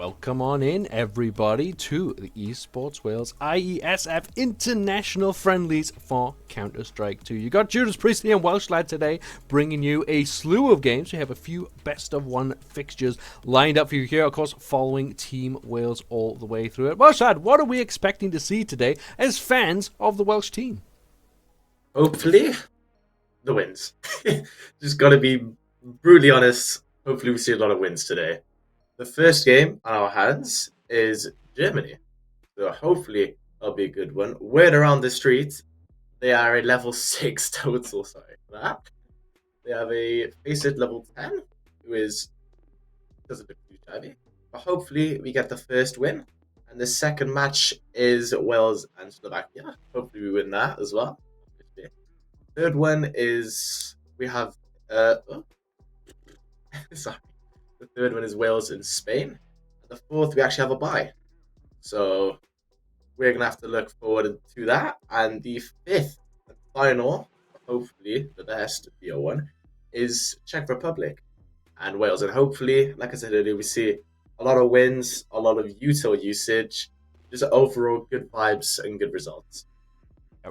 welcome on in, everybody, to the Esports Wales IESF International Friendlies for Counter-Strike 2. You got JudasPriestley and Welshlaad today, bringing you a slew of games. We have a few best-of-one fixtures lined up for you here, of course, following Team Wales all the way through it. Welshlaad, what are we expecting to see today as fans of the Welsh team? Hopefully, the wins. Just got to be brutally honest. Hopefully, we see a lot of wins today. The first game on our hands is Germany. So hopefully, that'll be a good one. Word around the street, they are a level 6 total. Sorry for that. They have a Faceit level 10, who doesn't look too shabby. But hopefully, we get the first win. And the second match is Wales and Slovakia. Hopefully, we win that as well. Third one is we have sorry. The third one is Wales and Spain. And the fourth we actually have a bye. So we're gonna have to look forward to that. And the fifth and final, hopefully the best BO1, is Czech Republic and Wales. And hopefully, like I said earlier, we see a lot of wins, a lot of util usage, just overall good vibes and good results.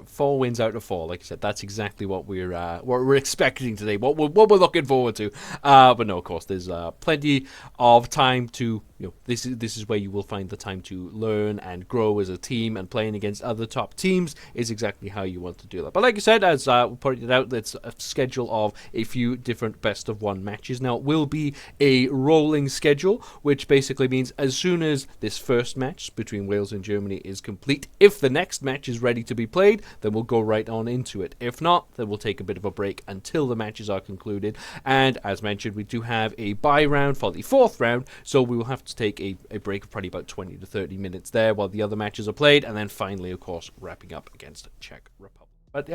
4 wins out of 4, like I said, that's exactly what we're expecting today, what we're looking forward to. But no, of course, there's plenty of time to, this is where you will find the time to learn and grow as a team, and playing against other top teams is exactly how you want to do that. But like I said, as we pointed out, it's a schedule of a few different best-of-1 matches. Now, it will be a rolling schedule, which basically means as soon as this first match between Wales and Germany is complete, if the next match is ready to be played, then we'll go right on into it. If not, then we'll take a bit of a break until the matches are concluded. And as mentioned, we do have a bye round for the 4th round, so we will have to take a break of probably about 20 to 30 minutes there while the other matches are played, and then finally, of course, wrapping up against Czech Republic. But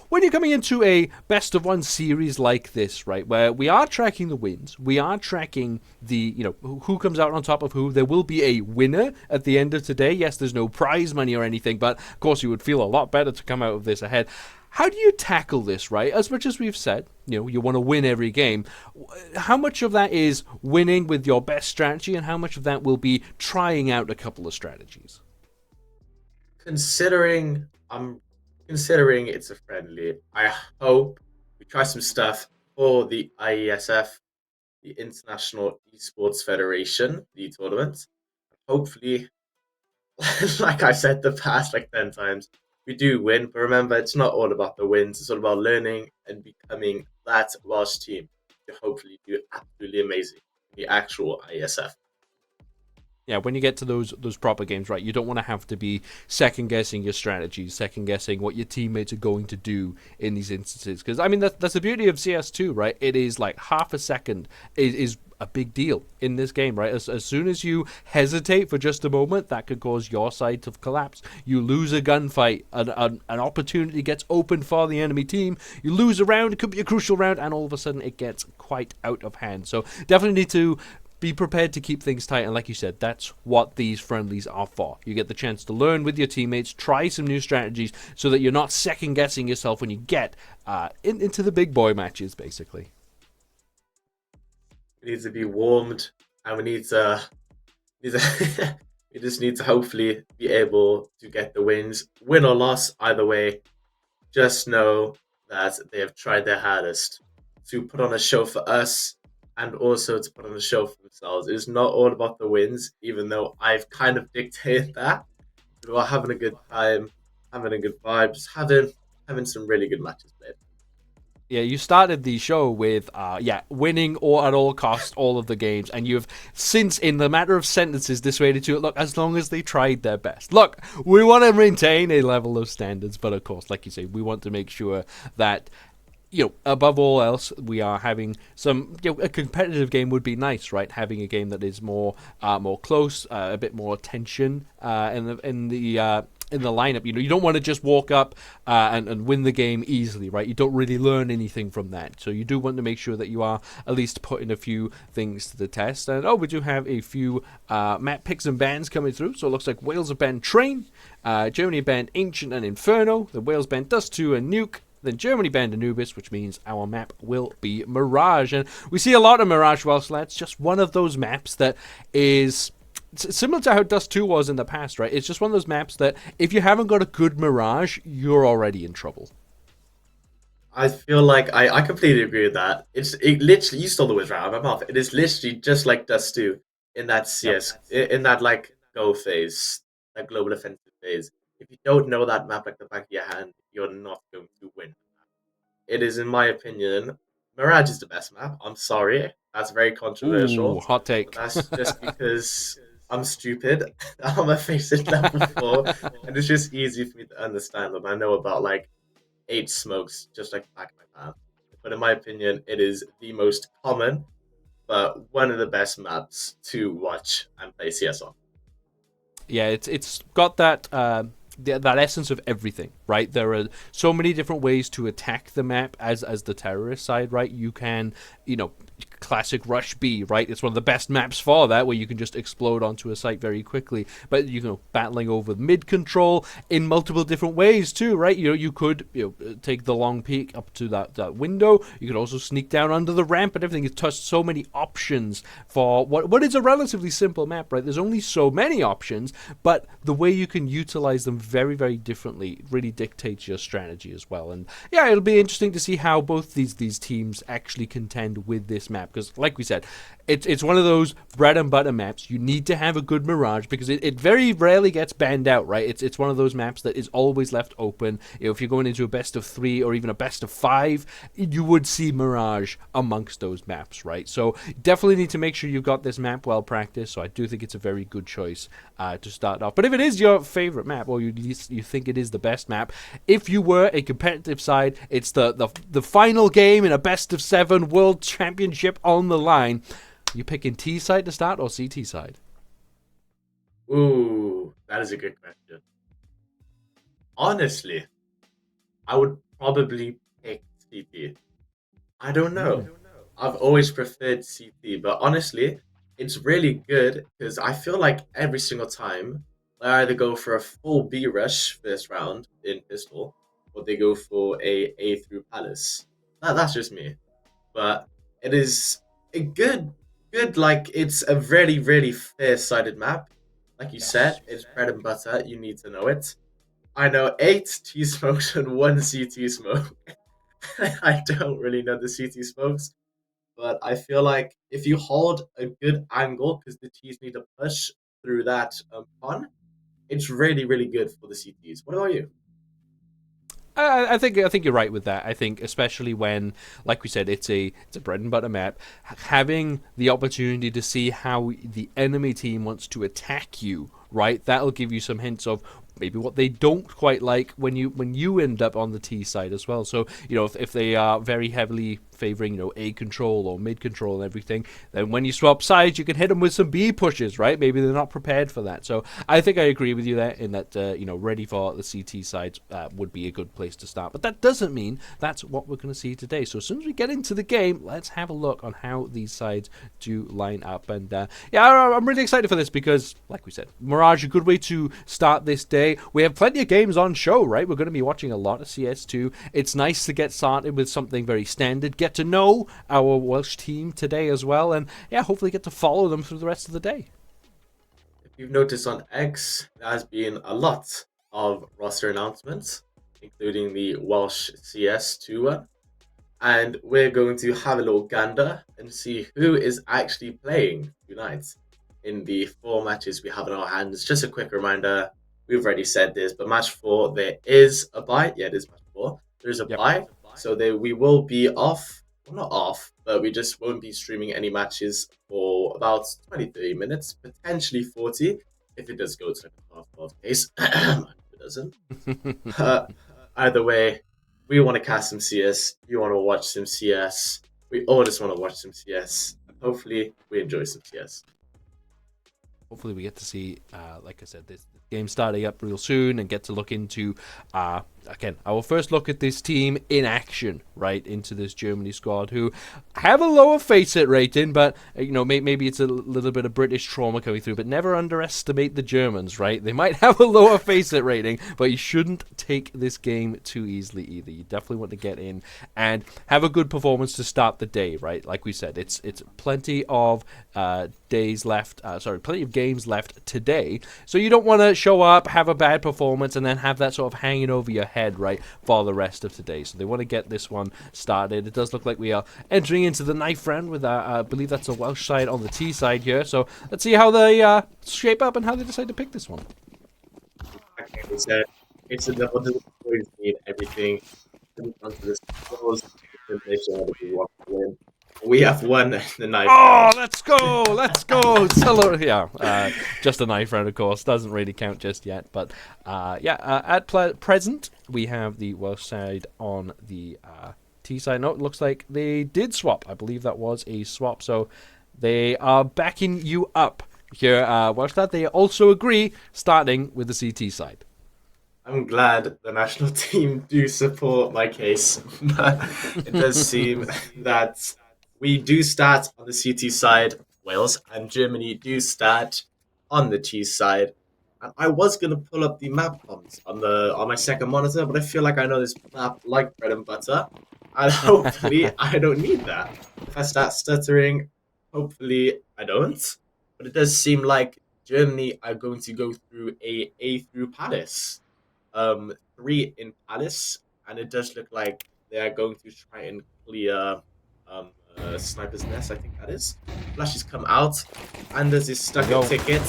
when you're coming into a best-of-1 series like this, right, where we are tracking the wins, we are tracking the, who comes out on top of who, there will be a winner at the end of today. Yes, there's no prize money or anything, but of course you would feel a lot better to come out of this ahead. How do you tackle this, right? As much as we've said, you want to win every game. How much of that is winning with your best strategy, and how much of that will be trying out a couple of strategies? Considering it's a friendly, I hope we try some stuff for the IESF, the International Esports Federation, the tournament. Hopefully, like I said the past 10 times, we do win. But remember, it's not all about the wins. It's all about learning and becoming that Welsh team to hopefully do absolutely amazing in the actual IESF. Yeah, when you get to those proper games, right, you don't want to have to be second-guessing your strategies, second-guessing what your teammates are going to do in these instances. Because, I mean, that's the beauty of CS2, right? It is like half a second is a big deal in this game, right? As soon as you hesitate for just a moment, that could cause your side to collapse. You lose a gunfight, an opportunity gets open for the enemy team, you lose a round, it could be a crucial round, and all of a sudden it gets quite out of hand. So definitely need to be prepared to keep things tight, and like you said, that's what these friendlies are for. You get the chance to learn with your teammates, try some new strategies, so that you're not second-guessing yourself when you get into the big boy matches, basically. We need to be warmed, and we need to we just need to hopefully be able to get the wins. Win or loss, either way, just know that they have tried their hardest to put on a show for us, and also to put on a show for themselves. It is not all about the wins, even though I've kind of dictated that. It's about having a good time, having a good vibe, just having some really good matches played. Yeah, you started the show with, winning or at all cost all of the games, and you've since, in the matter of sentences, dissuaded to it, look, as long as they tried their best. Look, we want to maintain a level of standards, but of course, like you say, we want to make sure that above all else, we are having some. A competitive game would be nice, right? Having a game that is more close, a bit more tension in the lineup. You don't want to just walk up and win the game easily, right? You don't really learn anything from that. So you do want to make sure that you are at least putting a few things to the test. And we do have a few map picks and bans coming through. So it looks like Wales have banned Train, Germany banned Ancient and Inferno, the Wales banned Dust 2 and Nuke. Then Germany banned Anubis, which means our map will be Mirage. And we see a lot of Mirage Welshlaad. It's just one of those maps that is similar to how Dust 2 was in the past, right? It's just one of those maps that if you haven't got a good Mirage, you're already in trouble. I feel like I completely agree with that. It literally, you stole the words right out of my mouth. It is literally just like Dust 2 in that Yep. in that like go phase, that global offensive phase. If you don't know that map like the back of your hand, you're not going to win. It is, in my opinion, Mirage is the best map. I'm sorry, that's very Ooh, controversial, hot but take. that's just because I'm stupid. I'm a face at level 4, and it's just easy for me to understand them. I know about like 8 smokes just like the back of my hand. But in my opinion, it is the most common, but one of the best maps to watch and play CS on. Yeah, it's got that that essence of everything, right? There are so many different ways to attack the map as the terrorist side, right? You can, classic Rush B, right? It's one of the best maps for that, where you can just explode onto a site very quickly. But battling over mid control in multiple different ways too, right? You could take the long peek up to that window. You could also sneak down under the ramp and everything. It's touched so many options for what is a relatively simple map, right? There's only so many options, but the way you can utilize them very, very differently really dictates your strategy as well. And yeah, it'll be interesting to see how both these teams actually contend with this map, because like we said, it's one of those bread and butter maps. You need to have a good Mirage because it very rarely gets banned out, right? It's one of those maps that is always left open. If you're going into a best of 3 or even a best of 5, you would see Mirage amongst those maps, right? So definitely need to make sure you've got this map well practiced. So I do think it's a very good choice to start off. But if it is your favorite map, or you think it is the best map, if you were a competitive side, it's the final game in a best of 7 world championship on the line. You picking T side to start or CT side? Ooh, that is a good question. Honestly, I would probably pick CT. I don't know. Mm. I've always preferred CT, but honestly, it's really good because I feel like every single time I either go for a full B rush first round in pistol, or they go for a through palace. That's just me, but it is a good like it's a really really fair sided map. Like you Yes. said, it's bread and butter. You need to know it. I know 8 T smokes and 1 CT smoke. I don't really know the CT smokes, but I feel like if you hold a good angle, because the T's need to push through that pun, it's really, really good for the CTs. What about you? I think you're right with that. I think especially when, like we said, it's a bread and butter map. Having the opportunity to see how the enemy team wants to attack you, right? That'll give you some hints of maybe what they don't quite like when you end up on the T side as well. So if they are very heavily favoring A control or mid control and everything, then when you swap sides, you can hit them with some B pushes, right? Maybe they're not prepared for that. So I think I agree with you there in that ready for the CT side would be a good place to start. But that doesn't mean that's what we're going to see today. So as soon as we get into the game, let's have a look on how these sides do line up. And yeah, I'm really excited for this because, like we said, Mirage, a good way to start this day. We have plenty of games on show, right? We're going to be watching a lot of CS2. It's nice to get started with something very standard, get to know our Welsh team today as well, and yeah, hopefully get to follow them through the rest of the day. If you've noticed on X, there has been a lot of roster announcements, including the Welsh CS2 one. And we're going to have a little gander and see who is actually playing tonight in the 4 matches we have in our hands. Just a quick reminder, we've already said this, but match 4, there is a bye. Yeah, it is match 4. There's a Yep. bye, so we will be off. Well, not off, but we just won't be streaming any matches for about 20-30 minutes, potentially 40, if it does go to a half pace. If it doesn't. Either way, we want to cast some CS. You want to watch some CS. We all just want to watch some CS. And hopefully, we enjoy some CS. Hopefully we get to see, like I said, this game starting up real soon and get to look into again, our first look at this team in action, right, into this Germany squad, who have a lower face-it rating, but, maybe it's a little bit of British trauma coming through, but never underestimate the Germans, right? They might have a lower face-it rating, but you shouldn't take this game too easily either. You definitely want to get in and have a good performance to start the day, right? Like we said, it's plenty of days left, plenty of games left today, so you don't want to show up, have a bad performance, and then have that sort of hanging over your head, right, for the rest of today. So they want to get this one started. It does look like we are entering into the knife round with, I believe that's a Welsh side on the T side here. So let's see how they shape up and how they decide to pick this one. Okay, it's a double need everything. We have won the knife round. Let's go! Yeah, just a knife round, of course. Doesn't really count just yet. But, at present, we have the Welsh side on the T side. No, it looks like they did swap. I believe that was a swap. So they are backing you up here, Welshlaad. They also agree, starting with the CT side. I'm glad the national team do support my case, but it does seem that we do start on the CT side, Wales, and Germany do start on the T side. And I was gonna pull up the map bombs on my second monitor, but I feel like I know this map like bread and butter, and hopefully I don't need that. If I start stuttering, hopefully I don't. But it does seem like Germany are going to go through A through Palace. 3 in Palace, and it does look like they are going to try and clear Sniper's Nest, I think that is. Flashes come out, Anders is stuck in ticket.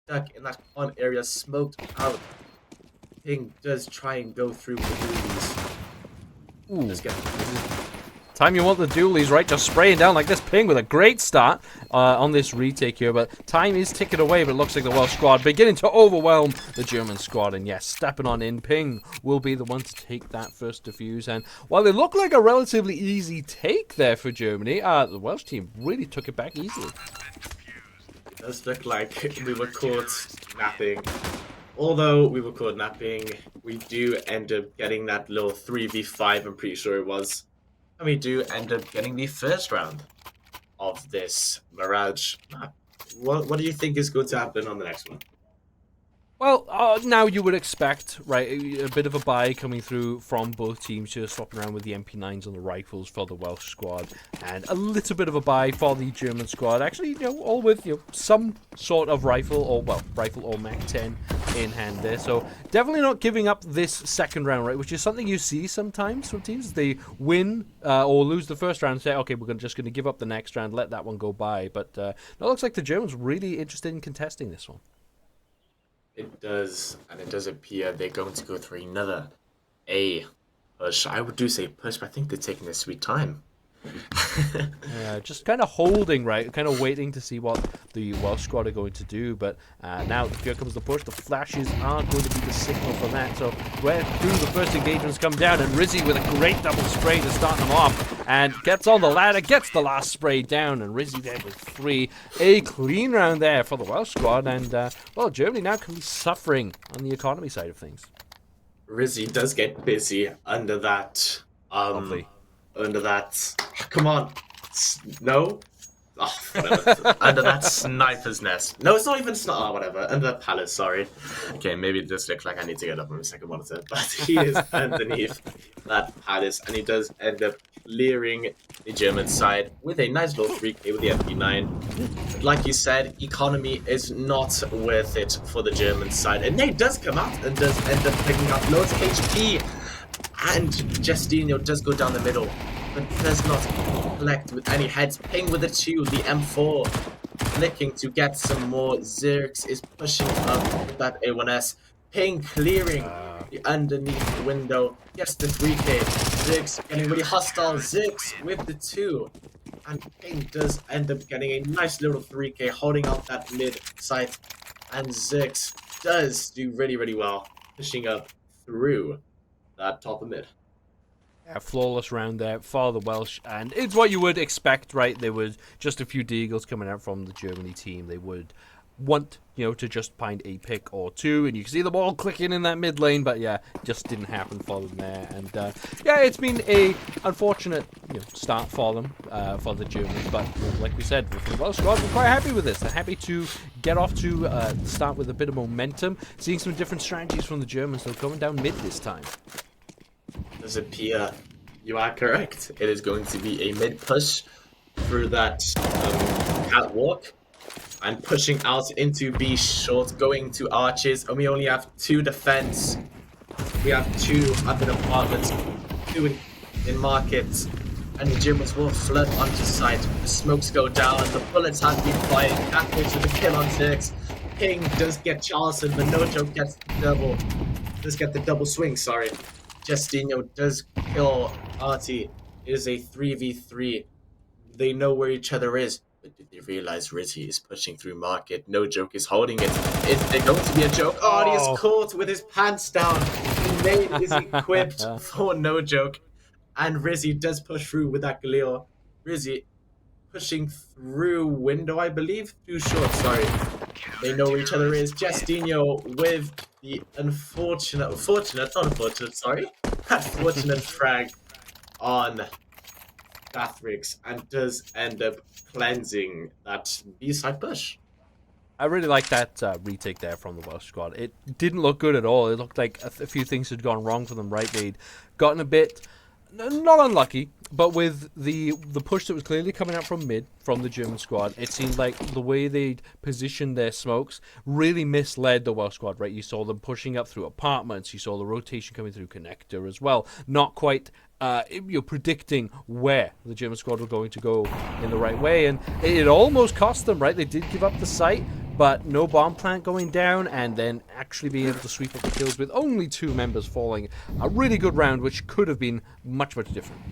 Stuck in that one area, smoked out. Ping does try and go through the dualies. Let's get Time you want the dualies, right? Just spraying down like this. Ping with a great start on this retake here, but time is ticking away, but it looks like the Welsh squad beginning to overwhelm the German squad, and yes, stepping on in, Ping will be the one to take that first defuse, and while it looked like a relatively easy take there for Germany, the Welsh team really took it back easily. It does look like we were caught napping. Although we were caught napping, we do end up getting that little 3v5, I'm pretty sure it was. And we do end up getting the first round of this Mirage map. What do you think is going to happen on the next one? Well, now you would expect, right, a bit of a buy coming through from both teams here, swapping around with the MP9s and the rifles for the Welsh squad, and a little bit of a buy for the German squad. Actually, all with some sort of rifle or Mac-10 in hand there. So definitely not giving up this second round, right, which is something you see sometimes from teams. They win or lose the first round and say, okay, we're just going to give up the next round, let that one go by. But it looks like the Germans really interested in contesting this one. It does, and it does appear they're going to go through another A push. I would do say push, but I think they're taking their sweet time. Yeah, just kind of holding, right? Kind of waiting to see what the Welsh squad are going to do. But now here comes the push. The flashes are going to be the signal for that. So where through the first engagements come down, and Rizzy with a great double spray to start them off, and gets on the ladder, gets the last spray down, and Rizzy there with 3. A clean round there for the Welsh squad, and well, Germany now can be suffering on the economy side of things. Rizzy does get busy under that. Lovely. Under that. Come on. No? Oh, whatever. Under that Sniper's Nest. No, it's not even whatever. Under that Palace, sorry. Okay, maybe it just looks like I need to get up on the second monitor. But he is underneath that Palace, and he does end up clearing the German side with a nice little 3K with the MP9. But like you said, economy is not worth it for the German side. And Nate does come out and does end up picking up loads of HP. And Justinho does go down the middle, but does not collect with any heads. Ping with the 2, the M4, clicking to get some more. Zerx is pushing up with that A1S. Ping clearing the underneath the window. Gets the 3K. Ziggs getting really hostile. Ziggs with the 2. And Ping does end up getting a nice little 3K, holding out that mid site. And Ziggs does do really, really well, pushing up through that top of mid. Yeah, flawless round there for the Welsh, and it's what you would expect, right? There was just a few deagles coming out from the Germany team. They would want, to just find a pick or two, and you can see the ball clicking in that mid lane, but yeah, just didn't happen for them there. And yeah, it's been a unfortunate start for them, for the Germans, but like we said, with the Welsh squad, we're quite happy with this. They're happy to get off to start with a bit of momentum, seeing some different strategies from the Germans, so coming down mid this time. Does appear you are correct. It is going to be a mid push through that catwalk and pushing out into B short, going to arches, and we only have 2 defense. We have 2 up in apartments, 2 in markets, and the Germans will flood onto site. The smokes go down, the bullets have been fired. Catwalks with a kill on 6. Ping does get Charleston, but no joke gets the double swing, sorry. Justinho does kill Artie. It is a 3v3. They know where each other is. But did they realize Rizzy is pushing through market? No joke is holding it. Is there going to be a joke? Oh, he is caught with his pants down. His name is equipped for no joke. And Rizzy does push through with that Galil. Rizzy pushing through window, I believe. Too short, sorry. They know where each other is. Justinho with the unfortunate frag on Bathrix and does end up cleansing that B-side push. I really like that retake there from the Welsh squad. It didn't look good at all. It looked like a few things had gone wrong for them, right? They'd gotten a bit, not unlucky, but with the push that was clearly coming out from mid, from the German squad, it seemed like the way they'd positioned their smokes really misled the Welsh squad, right? You saw them pushing up through apartments, you saw the rotation coming through connector as well. Not quite you're predicting where the German squad were going to go in the right way, and it almost cost them, right? They did give up the site, but no bomb plant going down, and then actually being able to sweep up the kills with only 2 members falling. A really good round, which could have been much, much different.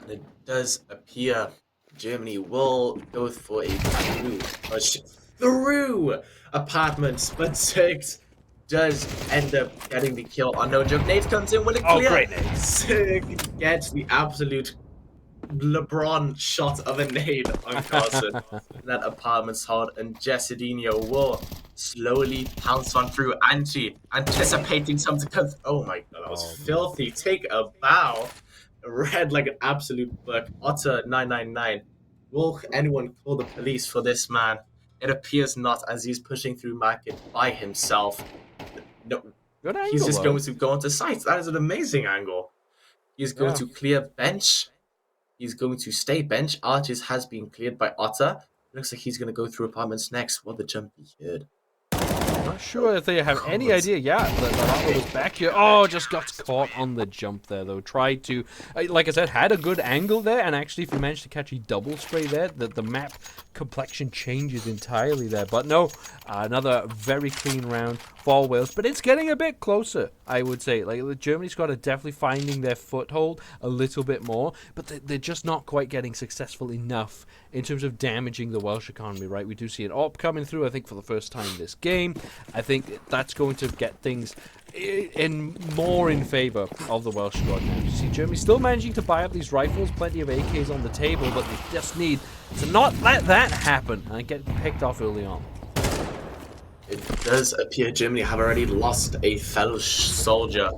And it does appear Germany will go for a push through apartments, but 6 does end up getting the kill on no joke. Nate comes in with a clear. Oh, great nade. Sig gets the absolute LeBron shot of a nade on Carlson. That apartment's hard, and Jessidinho will slowly pounce on through Angie, anticipating something. Oh my god, that was filthy. Take a bow. Red like an absolute book. Otter999. Will anyone call the police for this man? It appears not, as he's pushing through market by himself. No, good angle, he's just though. going to go onto site. That is an amazing angle. He's going to clear bench. He's going to stay bench. Arches has been cleared by Otter. Looks like he's going to go through apartments next. Will the jump be good? Not sure if they have any idea yet that was back here. Oh, just got caught on the jump there, though. Tried to, like I said, had a good angle there, and actually, if you manage to catch a double spray there, the map complexion changes entirely there. But no, another very clean round for Wales, but it's getting a bit closer, I would say. Like, the Germany squad are definitely finding their foothold a little bit more, but they're just not quite getting successful enough in terms of damaging the Welsh economy, right? We do see an AWP coming through, I think, for the first time this game. I think that's going to get things more in favour of the Welsh squad now. You see Germany still managing to buy up these rifles, plenty of AKs on the table, but they just need to not let that happen and get picked off early on. It does appear Germany have already lost a fellow soldier.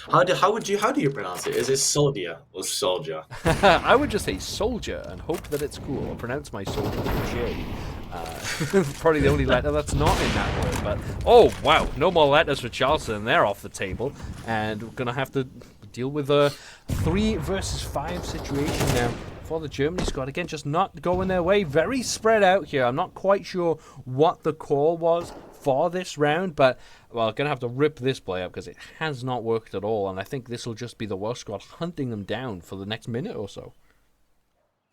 How do you pronounce it? Is it soldier or soldier? I would just say soldier and hope that it's cool. I'll pronounce my soldier with a J. Probably the only letter that's not in that word. But oh wow, no more letters for Charleston. They're off the table, and we're gonna have to deal with a 3 versus 5 situation now for the Germany squad. Again, just not going their way. Very spread out here. I'm not quite sure what the call was for this round, but well, gonna have to rip this play up because it has not worked at all, and I think this will just be the Welsh squad hunting them down for the next minute or so.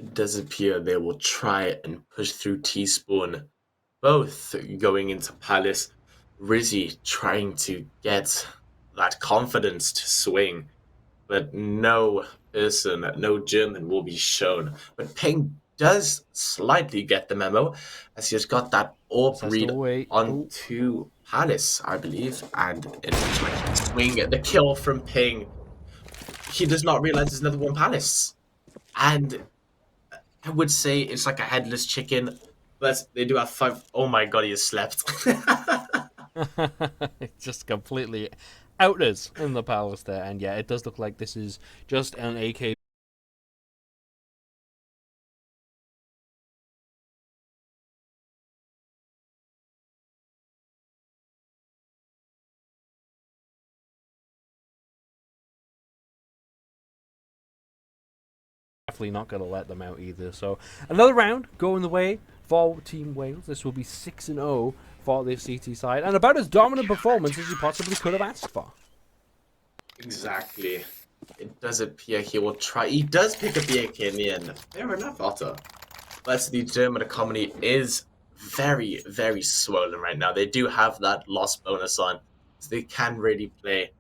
It does appear they will try and push through Teaspoon, both going into Palace. Rizzy trying to get that confidence to swing, but no person, no German will be shown. But Ping does slightly get the memo as he has got that This orb has to read wait. Oh, onto Palace, I believe, and it looks like a swing. The kill from Ping. He does not realize there's another one Palace. And I would say it's like a headless chicken, but they do have five. Oh my god, he has slept. it's just completely outers in the palace there, and yeah, it does look like this is just an AK. Definitely not going to let them out either. So another round going the way for Team Wales. This will be 6-0 for the CT side, and about as dominant performance as you possibly could have asked for. Exactly. It does appear he will try. He does pick up the AK in the end. Fair enough, Otter. But the German economy is very, very swollen right now. They do have that loss bonus on, so they can really play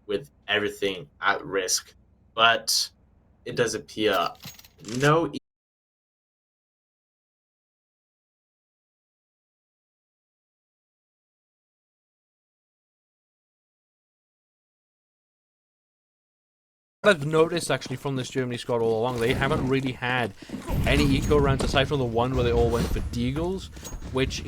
with everything at risk. But it does appear no. I've noticed actually from this Germany squad all along, they haven't really had any eco rounds aside from the one where they all went for Deagles, which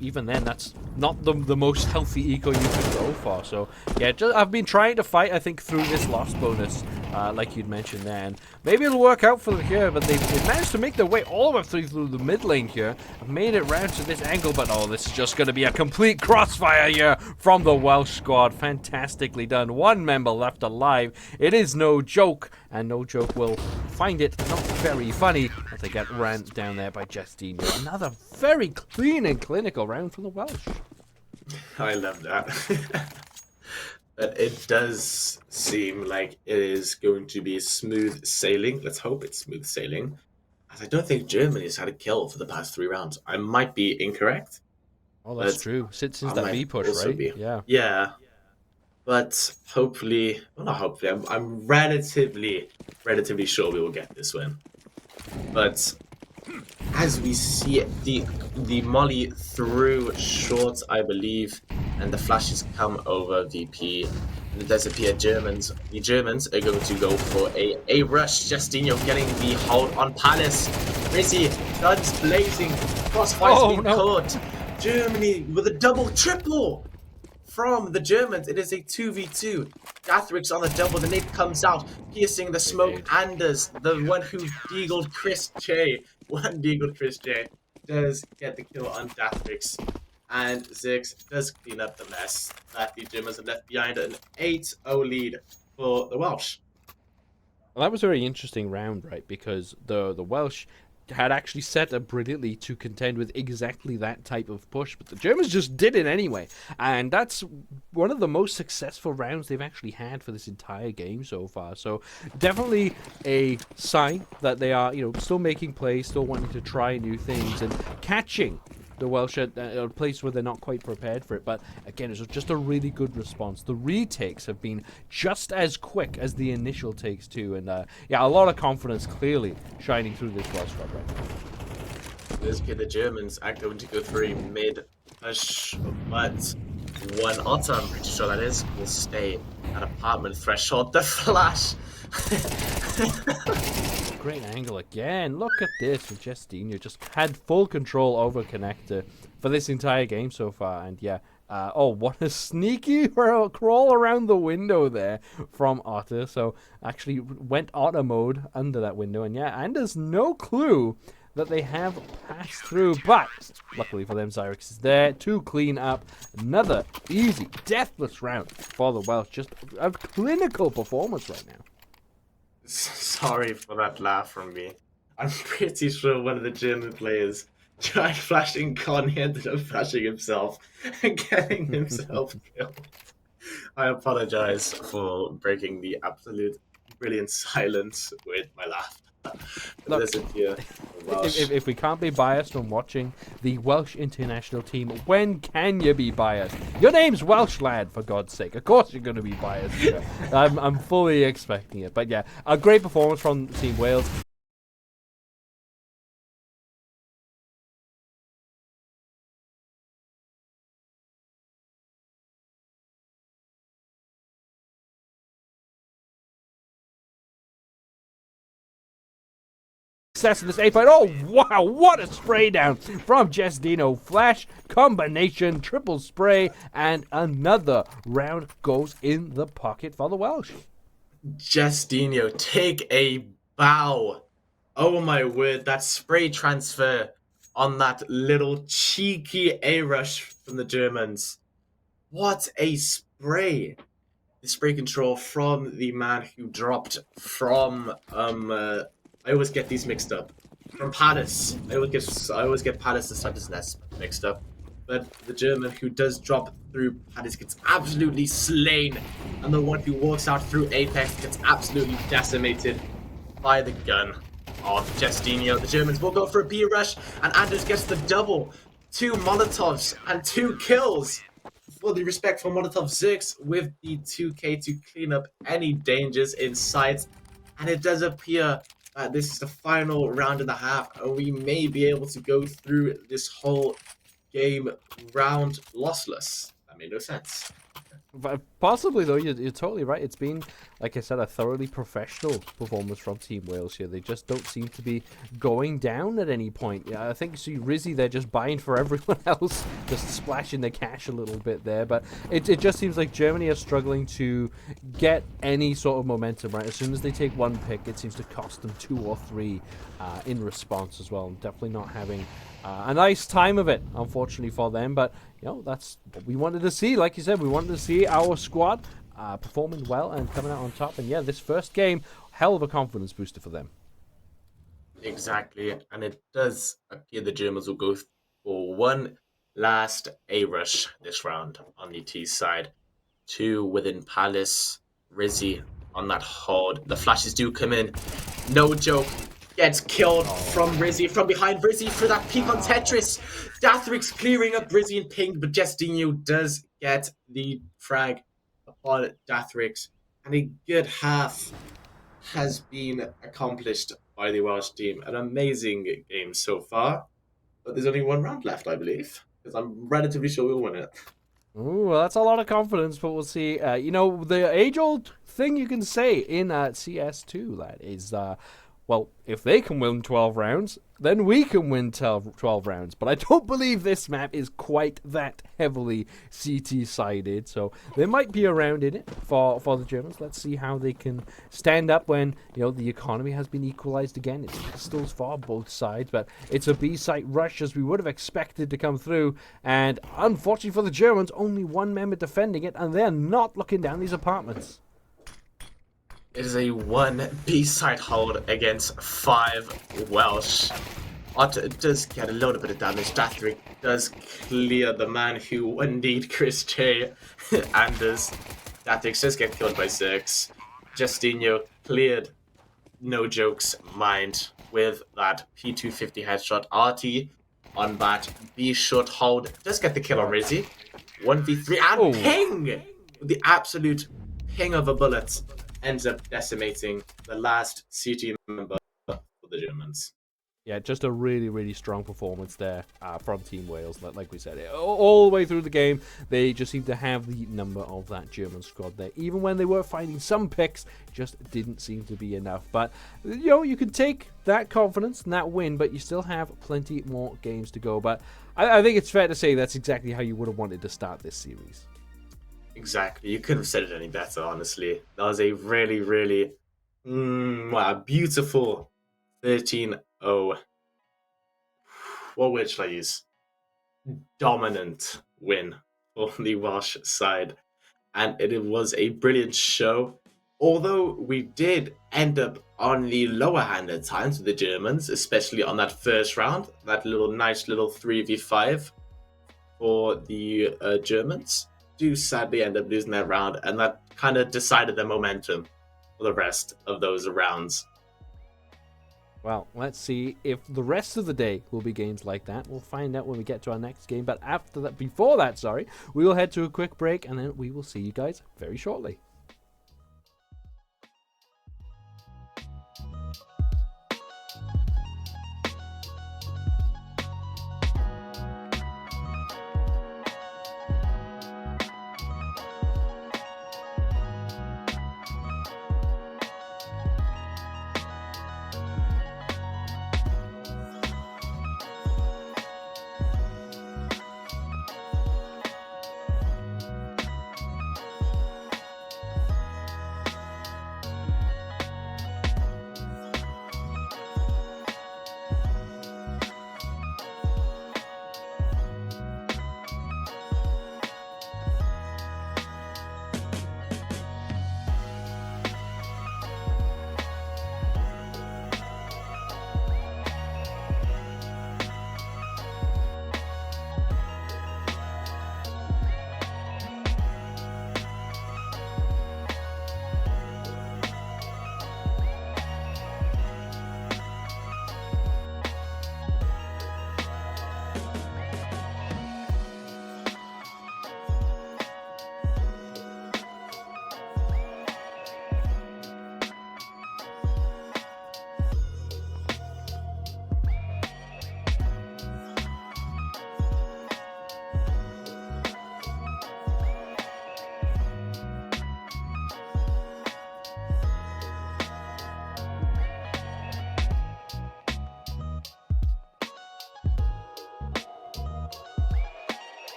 even then that's not the most healthy eco you could go for. So yeah, I've been trying to fight, I think, through this loss bonus, like you'd mentioned there, and maybe it'll work out for them here. But they've managed to make their way all the way through the mid lane here, made it round to this angle. But oh, this is just going to be a complete crossfire here from the Welsh squad. Fantastically done. One member left alive. It is no joke, and no joke will find it not very funny as they get ran down there by Justine. Another very clean and clinical round from the Welsh. I love that. But it does seem like it is going to be smooth sailing. Let's hope it's smooth sailing. As I don't think Germany's had a kill for the past 3 rounds. I might be incorrect, Oh, that's but true. Since I that might B push, also right? be. Yeah. Yeah, but hopefully, well, not hopefully. I'm relatively sure we will get this win. But as we see it, the molly through short, I believe, and the flashes come over VP. And it does appear the Germans are going to go for a rush. Justinho getting the hold on Palace. Rizzy, guns blazing, crossfires being caught. Germany with a double triple from the Germans. It is a 2v2. Gathrix on the double. The nade comes out, piercing the smoke. Anders, the one who deagled Chris J. One deagled Chris J. Does get the kill on Gathrix. And Zix does clean up the mess that the Germans have left behind. An 8-0 lead for the Welsh. Well, that was a very interesting round, right? Because the Welsh had actually set up brilliantly to contend with exactly that type of push, but the Germans just did it anyway, and that's one of the most successful rounds they've actually had for this entire game so far. So definitely a sign that they are, still making plays, still wanting to try new things and catching the Welsh at a place where they're not quite prepared for it. But again, it's just a really good response. The retakes have been just as quick as the initial takes too, and yeah, a lot of confidence clearly shining through this Welsh squad right now. This kid, the Germans are going to go for a mid push, but one Otter, I'm pretty sure that is, will stay at apartment threshold. The flash. Great angle again. Look at this with Justine. Just had full control over connector for this entire game so far. And yeah, oh, what a sneaky crawl around the window there from Otter. So actually went Otter mode under that window. And yeah, and there's no clue that they have passed through. But luckily for them, Zyrex is there to clean up another easy, deathless round for the Welsh. Just a clinical performance right now. Sorry for that laugh from me. I'm pretty sure one of the German players tried flashing Con, he ended up flashing himself and getting himself killed. I apologize for breaking the absolute brilliant silence with my laugh. Look, listen to you. Welsh. if we can't be biased when watching the Welsh international team, when can you be biased? Your name's Welshlaad, for God's sake. Of course you're going to be biased. I'm fully expecting it. But yeah, a great performance from Team Wales. Success in this 8-point. Oh, wow, what a spray down from Jestino. Flash, combination, triple spray, and another round goes in the pocket for the Welsh. Justino, take a bow. Oh my word, that spray transfer on that little cheeky A rush from the Germans. What a spray! The spray control from the man who dropped from I always get these mixed up. From Palace. I always get Palace and Santos Nest mixed up. But the German who does drop through Palace gets absolutely slain. And the one who walks out through Apex gets absolutely decimated by the gun of Justinio. The Germans will go for a B rush, and Anders gets the double. 2 Molotovs and 2 kills. Fully respect for Molotov 6 with the 2K to clean up any dangers in sight. And it does appear that this is the final round and a half, and we may be able to go through this whole game round lossless. That made no sense. Possibly, though, you're totally right. It's been, like I said, a thoroughly professional performance from Team Wales here. They just don't seem to be going down at any point. Yeah, I think you see Rizzy there just buying for everyone else, just splashing the cash a little bit there. But it just seems like Germany are struggling to get any sort of momentum, right? As soon as they take one pick, it seems to cost them 2 or 3 in response as well. Definitely not having a nice time of it, unfortunately for them. But that's what we wanted to see. Like you said, we wanted to see our squad performing well and coming out on top. And yeah, this first game, hell of a confidence booster for them. Exactly, and it does appear the Germans will go for one last A rush this round on the T side. 2 within Palace, Rizzy on that hold. The flashes do come in. No joke. Gets killed from Rizzy, from behind Rizzy for that peek on Tetris. Dathrix clearing up Rizzy and ping, but Justinio does get the frag upon Dathrix. And a good half has been accomplished by the Welsh team. An amazing game so far. But there's only 1 round left, I believe. Because I'm relatively sure we'll win it. Ooh, well, that's a lot of confidence, but we'll see. The age-old thing you can say in CS2, lad, is well, if they can win 12 rounds, then we can win 12 rounds. But I don't believe this map is quite that heavily CT-sided, so there might be a round in it for the Germans. Let's see how they can stand up when, the economy has been equalized again. It's pistols for both sides, but it's a B-site rush as we would have expected to come through. And unfortunately for the Germans, only 1 member defending it, and they're not looking down these apartments. It is a 1 B-side hold against 5 Welsh. Otter does get a little bit of damage. Dathric does clear the man who indeed Chris J. Anders. Dathric does get killed by 6. Justinio cleared, no jokes, mind, with that P250 headshot. RT on that B-short hold does get the kill on Rizzy. 1v3 and ping! With the absolute ping of a bullet. Ends up decimating the last CT member for the Germans. Yeah, just a really, really strong performance there from Team Wales. Like we said, all the way through the game, they just seemed to have the number of that German squad there. Even when they were finding some picks, just didn't seem to be enough. But, you can take that confidence and that win, but you still have plenty more games to go. But I think it's fair to say that's exactly how you would have wanted to start this series. Exactly. You couldn't have said it any better, honestly. That was a really, really beautiful 13-0. What word should I use? Dominant win for the Welsh side. And it was a brilliant show. Although we did end up on the lower hand at times with the Germans, especially on that first round, that nice little 3v5 for the Germans. Do sadly end up losing that round, and that kind of decided the momentum for the rest of those rounds. Well, let's see if the rest of the day will be games like that. We'll find out when we get to our next game. But before that, we will head to a quick break, and then we will see you guys very shortly.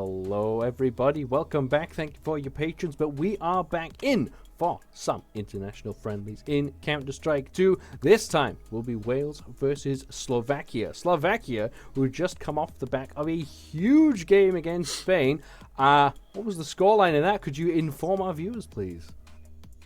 Hello, everybody. Welcome back. Thank you for your patience. But we are back in for some international friendlies in Counter-Strike 2. This time will be Wales versus Slovakia. Slovakia, who just come off the back of a huge game against Spain. What was the scoreline in that? Could you inform our viewers, please?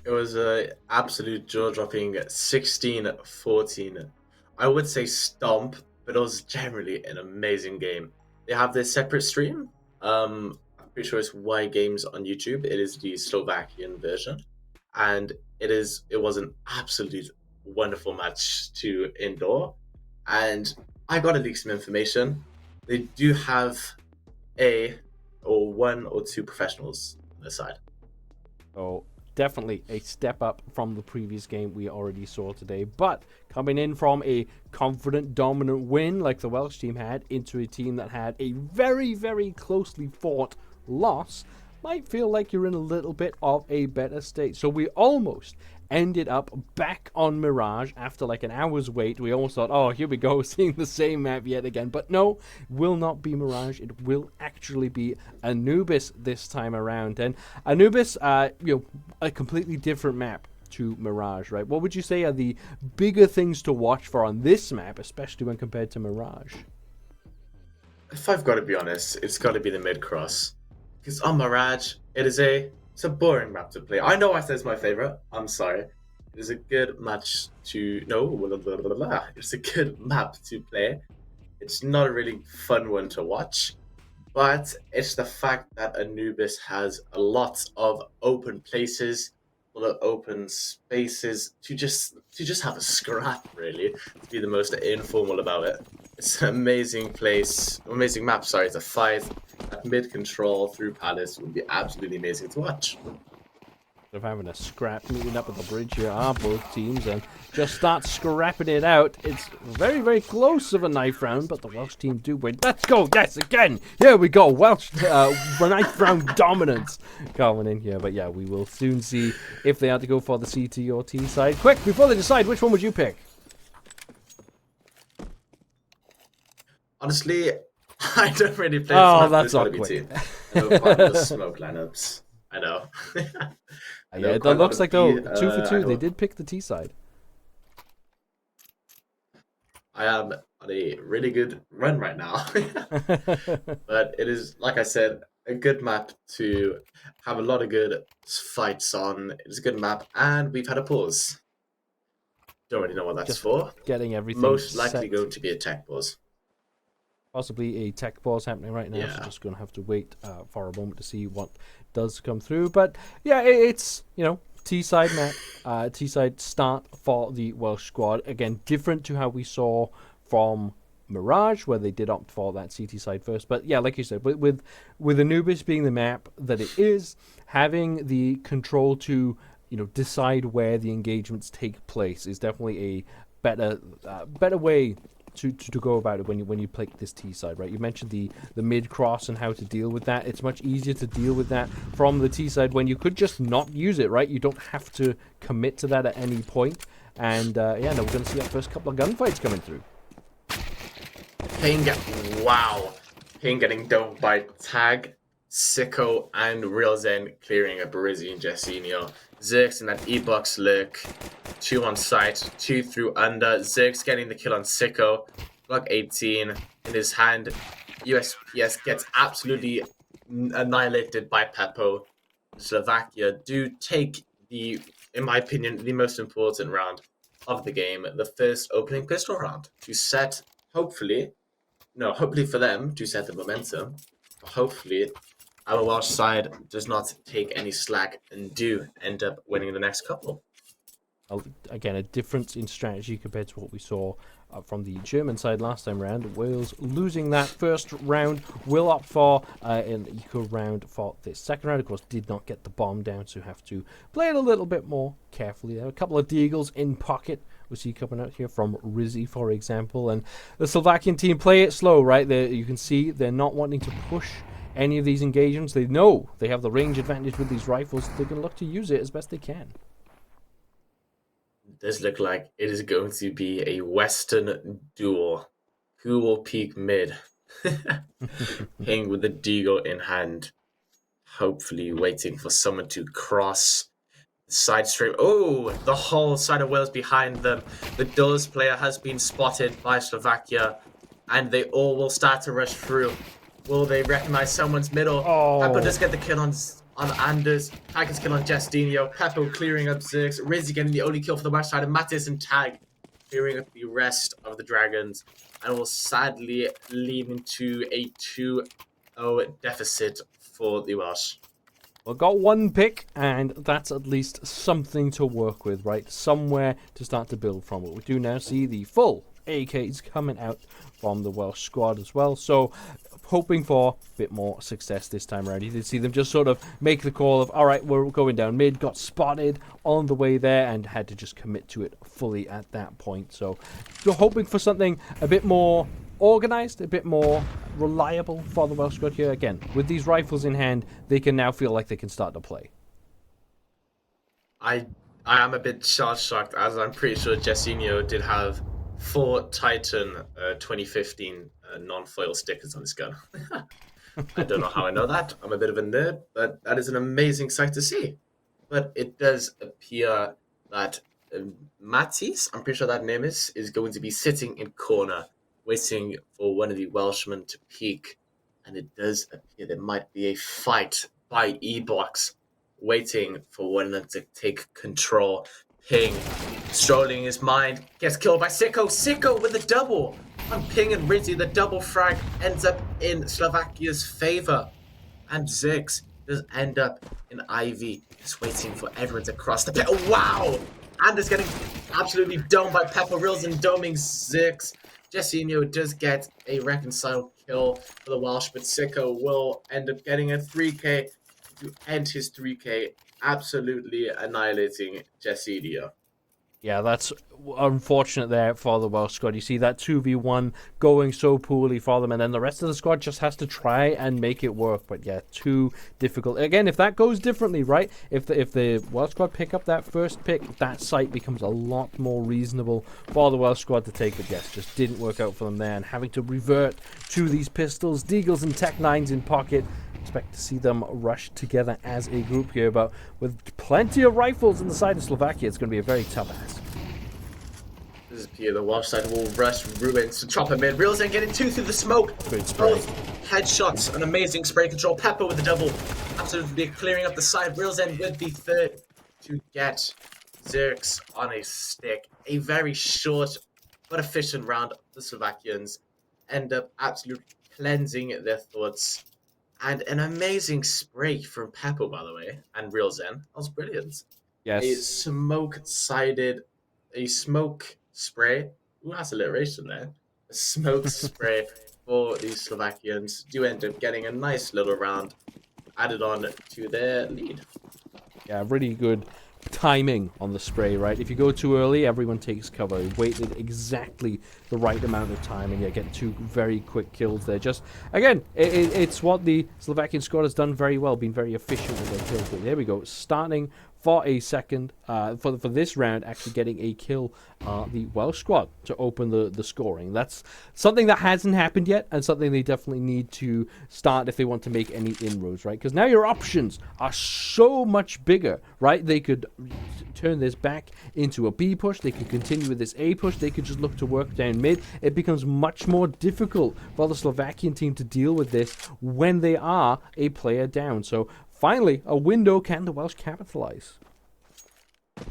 It was an absolute jaw-dropping 16-14. I would say stomp, but it was generally an amazing game. They have their separate stream. I'm pretty sure it's Y Games on YouTube. It is the Slovakian version, and it was an absolute wonderful match to endure. And I got to leak some information. They do have one or two professionals on their side. Oh, definitely a step up from the previous game we already saw today. But coming in from a confident, dominant win like the Welsh team had into a team that had a very, very closely fought loss, might feel like you're in a little bit of a better state. So we almost ended up back on Mirage after like an hour's wait. We almost thought, oh, here we go, seeing the same map yet again. But no, will not be Mirage. It will actually be Anubis this time around. And Anubis, a completely different map to Mirage, right? What would you say are the bigger things to watch for on this map, especially when compared to Mirage? If I've got to be honest, it's got to be the mid-cross. Because on Mirage, it's a boring map to play. I know I said it's my favorite. I'm sorry. It is a good match to... No, it's a good map to play. It's not a really fun one to watch. But it's the fact that Anubis has a lot of open places, a lot of open spaces to just have a scrap, really, to be the most informal about it. It's an amazing place, amazing map, sorry, to fight at mid-control through Palace would be absolutely amazing to watch. Of having a scrap meeting up at the bridge here are both teams and just start scrapping it out. It's very, very close of a knife round, but the Welsh team do win. Let's go, yes, again. Here we go, Welsh knife round dominance coming in here. But yeah, we will soon see if they have to go for the CT or T side. Quick, before they decide, which one would you pick? Honestly, I don't really play. Oh, that's not quick. I know quite a lot of smoke lineups. I know. Yeah, that looks like though 2 for 2. They did pick the T side. I am on a really good run right now, but it is, like I said, a good map to have a lot of good fights on. It's a good map, and we've had a pause. Don't really know what that's Just for. Getting everything Most likely set. going to be a tech pause. Possibly a tech pause happening right now, Yeah. so just going to have to wait for a moment to see what does come through. But yeah, it's, T-side map, T-side start for the Welsh squad. Again, different to how we saw from Mirage, where they did opt for that CT side first. But yeah, like you said, with Anubis being the map that it is, having the control to, decide where the engagements take place is definitely a better way to go about it when you play this T side, right? You mentioned the mid cross and how to deal with that. It's much easier to deal with that from the T side when you could just not use it, right? You don't have to commit to that at any point. And no, we're going to see our first couple of gunfights coming through. Pain getting domed by Tag, Sicko, and Real Zen clearing a Barizzi and Jessinho. Zerx in that E-box lurk. 2 on site, 2 through under. Zerx getting the kill on Sicko. Glock 18 in his hand. USPS gets absolutely annihilated by Peppo. Slovakia do take in my opinion, the most important round of the game, the first opening pistol round, to set, hopefully for them, to set the momentum. Hopefully, our Welsh side does not take any slack and do end up winning the next couple. Again, a difference in strategy compared to what we saw from the German side last time round. Wales losing that first round, will opt for an eco round for this second round. Of course, did not get the bomb down, so have to play it a little bit more carefully. There are a couple of deagles in pocket we see coming out here from Rizzi, for example. And the Slovakian team play it slow, right? You can see they're not wanting to push any of these engagements. They know they have the range advantage with these rifles. They're going to look to use it as best they can. Does look like it is going to be a Western duel. Who will peak mid? Ping with the deagle in hand, hopefully waiting for someone to cross the side stream. Oh, the whole side of Wales behind them. The Dulles player has been spotted by Slovakia, and they all will start to rush through. Will they recognize someone's middle? Peppo does get the kill on Anders. Tag gets kill on Justinio. Peppo clearing up Zerx. Rizzy getting the only kill for the West side, and Mattis and Tag clearing up the rest of the Dragons, and will sadly lead into a 2-0 deficit for the Welsh. Well, got one pick, and that's at least something to work with, right? Somewhere to start to build from. But we do now see the full AKs coming out from the Welsh squad as well. So, hoping for a bit more success this time around. You did see them just sort of make the call of, all right, we're going down mid, got spotted on the way there, and had to just commit to it fully at that point. So, we're hoping for something a bit more organized, a bit more reliable for the Welsh squad here. Again, with these rifles in hand, they can now feel like they can start to play. I am a bit shocked, as I'm pretty sure Jessinho did have 4 Titan 2015 non-foil stickers on his gun. I don't know how I know that. I'm a bit of a nerd, but that is an amazing sight to see. But it does appear that Matisse, I'm pretty sure that name is going to be sitting in corner, waiting for one of the Welshmen to peek. And it does appear there might be a fight by E-Box, waiting for one of them to take control. Ping, strolling his mind, gets killed by Sicko. Sicko with a double on Ping and Rizzy. The double frag ends up in Slovakia's favor. And Zix does end up in Ivy, just waiting for everyone to cross the pit. Oh, wow! Anders getting absolutely domed by Pepper Rills and doming Zix. Jessinho does get a reconciled kill for the Welsh, but Sicko will end up getting a 3k to end his 3k, absolutely annihilating Jessinho. Yeah, that's unfortunate there for the Welsh squad. You see that 2v1 going so poorly for them, and then the rest of the squad just has to try and make it work. But yeah, too difficult. Again, if that goes differently, right? If the Welsh squad pick up that first pick, that site becomes a lot more reasonable for the Welsh squad to take. But yes, just didn't work out for them there, and having to revert to these pistols, deagles, and Tech 9s in pocket. Expect to see them rush together as a group here, but with plenty of rifles on the side of Slovakia, it's going to be a very tough ask. This is Pierre. The Welsh side will rush Ruins to chop him in. Reels and getting 2 through the smoke. Good spray. Headshots, an amazing spray control. Pepper with the double, absolutely clearing up the side. Reels end with the third to get Zerx on a stick. A very short but efficient round. The Slovakians end up absolutely cleansing their thoughts. And an amazing spray from Peppo, by the way, and Real Zen. That was brilliant. Yes. A smoke spray. Ooh, that's alliteration there. A smoke spray for the Slovakians. Do end up getting a nice little round added on to their lead. Yeah, really good timing on the spray, right? If you go too early, everyone takes cover. Waited exactly the right amount of time, and you get 2 very quick kills there. Just, again, it's what the Slovakian squad has done very well, been very efficient with their kills. But there we go, starting for a second, for this round, actually getting a kill, the Welsh squad to open the scoring. That's something that hasn't happened yet, and something they definitely need to start if they want to make any inroads, right? Because now your options are so much bigger, right? They could turn this back into a B push, they could continue with this A push, they could just look to work down mid. It becomes much more difficult for the Slovakian team to deal with this when they are a player down. So finally, a window. Can the Welsh capitalize?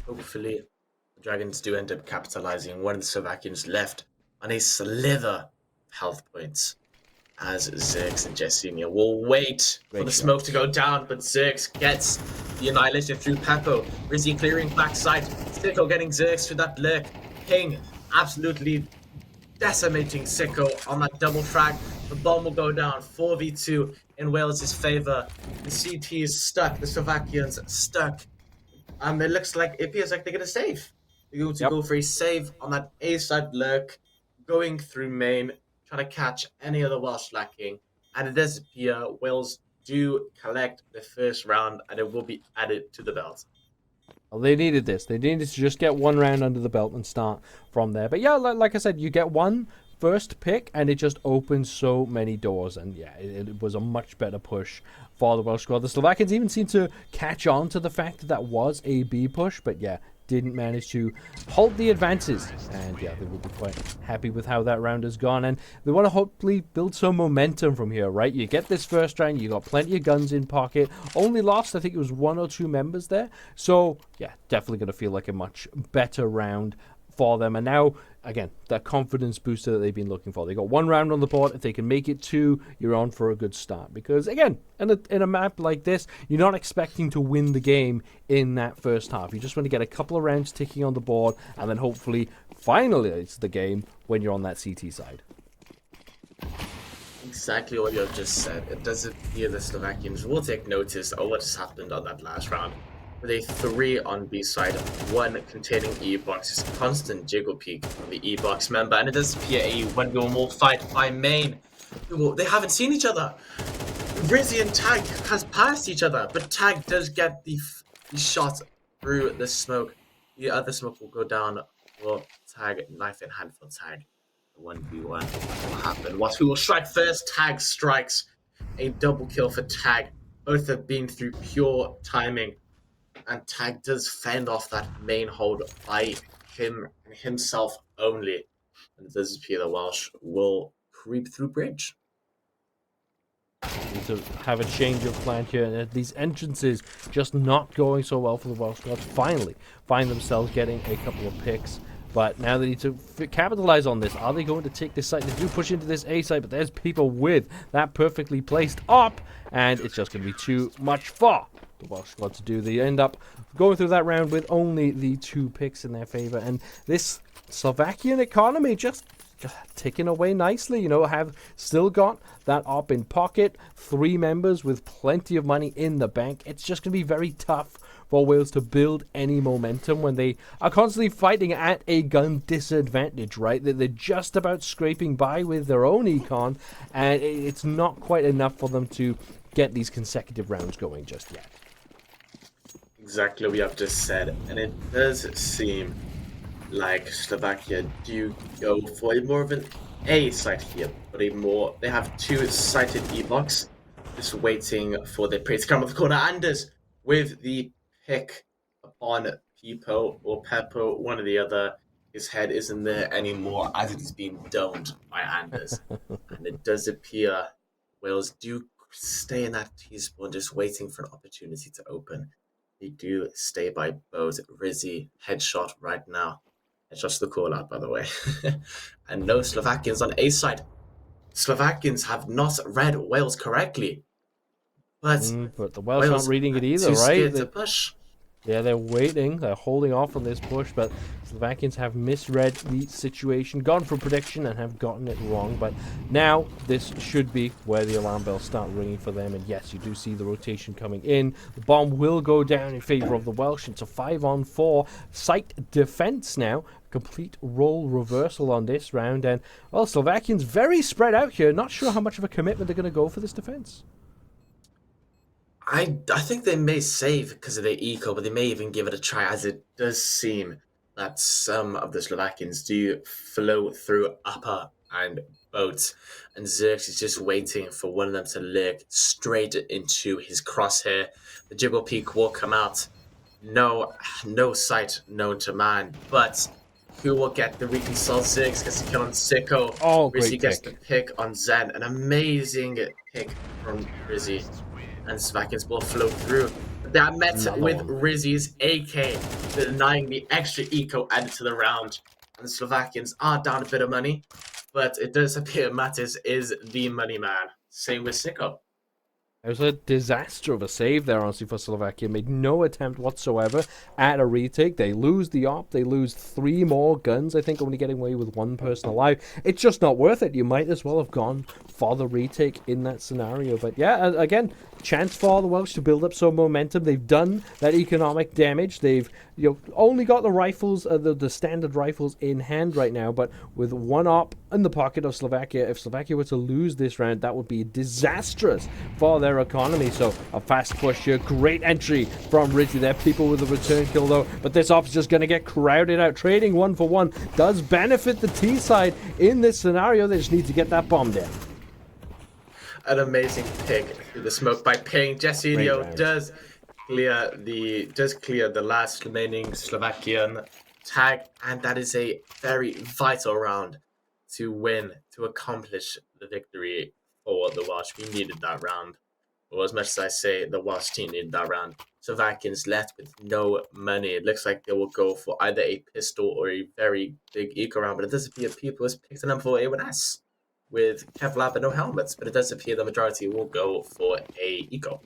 Hopefully, the Dragons do end up capitalizing. One of the Slovakians left on a sliver of health points, as Zerx and Jessinho will wait for the smoke to go down, but Zerx gets the annihilation through Peppo. Rizzy clearing backside. Sicko getting Zerx through that lurk. Ping absolutely decimating Sicko on that double frag. The bomb will go down 4v2 in Wales' favor. The CT is stuck. The Slovakians stuck. It feels like they're going to save. They're going to go for a save on that A side lurk, going through main, trying to catch any other Welsh lacking. And it does appear Wales do collect the first round, and it will be added to the belt. Well, they needed this. They needed to just get one round under the belt and start from there. But yeah, like I said, you get one first pick, and it just opened so many doors. And yeah, it was a much better push for the Welsh squad. The Slovakians even seemed to catch on to the fact that that was a B push, but yeah, didn't manage to halt the advances. And yeah, they will be quite happy with how that round has gone. And they want to hopefully build some momentum from here, right? You get this first round, you got plenty of guns in pocket. Only lost, I think it was 1 or 2 members there. So yeah, definitely going to feel like a much better round for them. And now, again, that confidence booster that they've been looking for. They got 1 round on the board. If they can make it 2, you're on for a good start. Because again, in a map like this, you're not expecting to win the game in that first half. You just want to get a couple of rounds ticking on the board, and then hopefully finalize the game when you're on that CT side. Exactly what you have just said. It does appear the Slovakians will take notice of what has happened on that last round. With a 3 on B side, 1 containing E-Box, constant jiggle peek from the E-Box member, and it does appear a 1v1 fight by main. They haven't seen each other. Rizzy and Tag has passed each other, but Tag does get the shot through the smoke. The other smoke will go down for Tag, knife in hand for Tag. 1v1 will happen. What who will strike first? Tag strikes. A double kill for Tag. Both have been through pure timing. And Tag does fend off that main hold by him and himself only. And it does appear the Welsh will creep through bridge. Need to have a change of plan here, and these entrances just not going so well for the Welsh squad. Finally find themselves getting a couple of picks, but now they need to capitalize on this. Are they going to take this site? They do push into this A site, but there's people with that perfectly placed up, and it's just going to be too much for the Welsh squad to do. They end up going through that round with only the 2 picks in their favor, and this Slovakian economy just ticking away nicely. You know, have still got that op in pocket, 3 members with plenty of money in the bank. It's just going to be very tough for Wales to build any momentum when they are constantly fighting at a gun disadvantage, right? They're just about scraping by with their own econ, and it's not quite enough for them to get these consecutive rounds going just yet. Exactly what we have just said, and it does seem like Slovakia do go for a more of an A site here, but they have 2 sighted E-Box, just waiting for their prey to come up the corner. Anders with the pick upon Pipo or Peppo, one or the other. His head isn't there anymore as it is being domed by Anders. And it does appear Wales do stay in that T-spawn, just waiting for an opportunity to open. They do stay by bows. Rizzy, headshot right now. Headshot's the call out, by the way. And no Slovakians on A side. Slovakians have not read Wales correctly. But the Welsh aren't reading it either, too right? scared to push. Yeah, they're waiting. They're holding off on this push, but Slovakians have misread the situation, gone for prediction, and have gotten it wrong. But now this should be where the alarm bells start ringing for them. And yes, you do see the rotation coming in. The bomb will go down in favor of the Welsh. It's a 5-on-4 site defense now. Complete role reversal on this round. And, well, Slovakians very spread out here. Not sure how much of a commitment they're going to go for this defense. I think they may save because of their eco, but they may even give it a try, as it does seem that some of the Slovakians do flow through upper and boats, and Zerx is just waiting for one of them to lurk straight into his crosshair. The Jibble Peak will come out. No sight known to man, but who will get the reconciled Zerx? Gets the kill on Sicko. Oh, Rizzy great gets pick. the pick on Zen. An amazing pick from Rizzy. And Slovakians will flow through. That met with Rizzy's AK, denying the extra eco added to the round. And the Slovakians are down a bit of money, but it does appear Mattis is the money man. Same with Sicko. It was a disaster of a save there, honestly, for Slovakia. Made no attempt whatsoever at a retake. They lose the op. They lose 3 more guns, I think, only getting away with 1 person alive. It's just not worth it. You might as well have gone for the retake in that scenario. But yeah, again, chance for the Welsh to build up some momentum. They've done that economic damage. They've only got the rifles, the standard rifles in hand right now, but with 1 op in the pocket of Slovakia, if Slovakia were to lose this round, that would be disastrous for them. their economy. So a fast push here. Great entry from Rizzy there. People with a return kill though. But this op's just going to get crowded out. Trading 1 for 1 does benefit the T side in this scenario. They just need to get that bomb down. An amazing pick through the smoke by Ping. Jesinho does clear the last remaining Slovakian tag, and that is a very vital round to win, to accomplish the victory for the Welsh. We needed that round. Or as much as I say the Welsh team needed that round, Slovakians left with no money. It looks like they will go for either a pistol or a very big eco round, but it does appear people has picked them for A1S with Kevlar but no helmets, but it does appear the majority will go for a eco.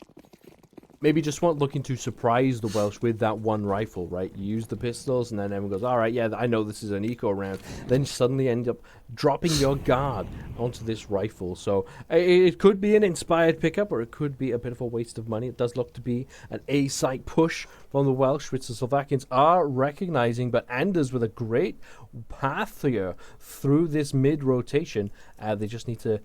Maybe just weren't looking to surprise the Welsh with that one rifle, right? You use the pistols, and then everyone goes, all right, yeah, I know this is an eco round. Then you suddenly end up dropping your guard onto this rifle. So it could be an inspired pickup, or it could be a bit of a waste of money. It does look to be an A-site push from the Welsh, which the Slovakians are recognizing, but Anders with a great path here through this mid-rotation. They just need to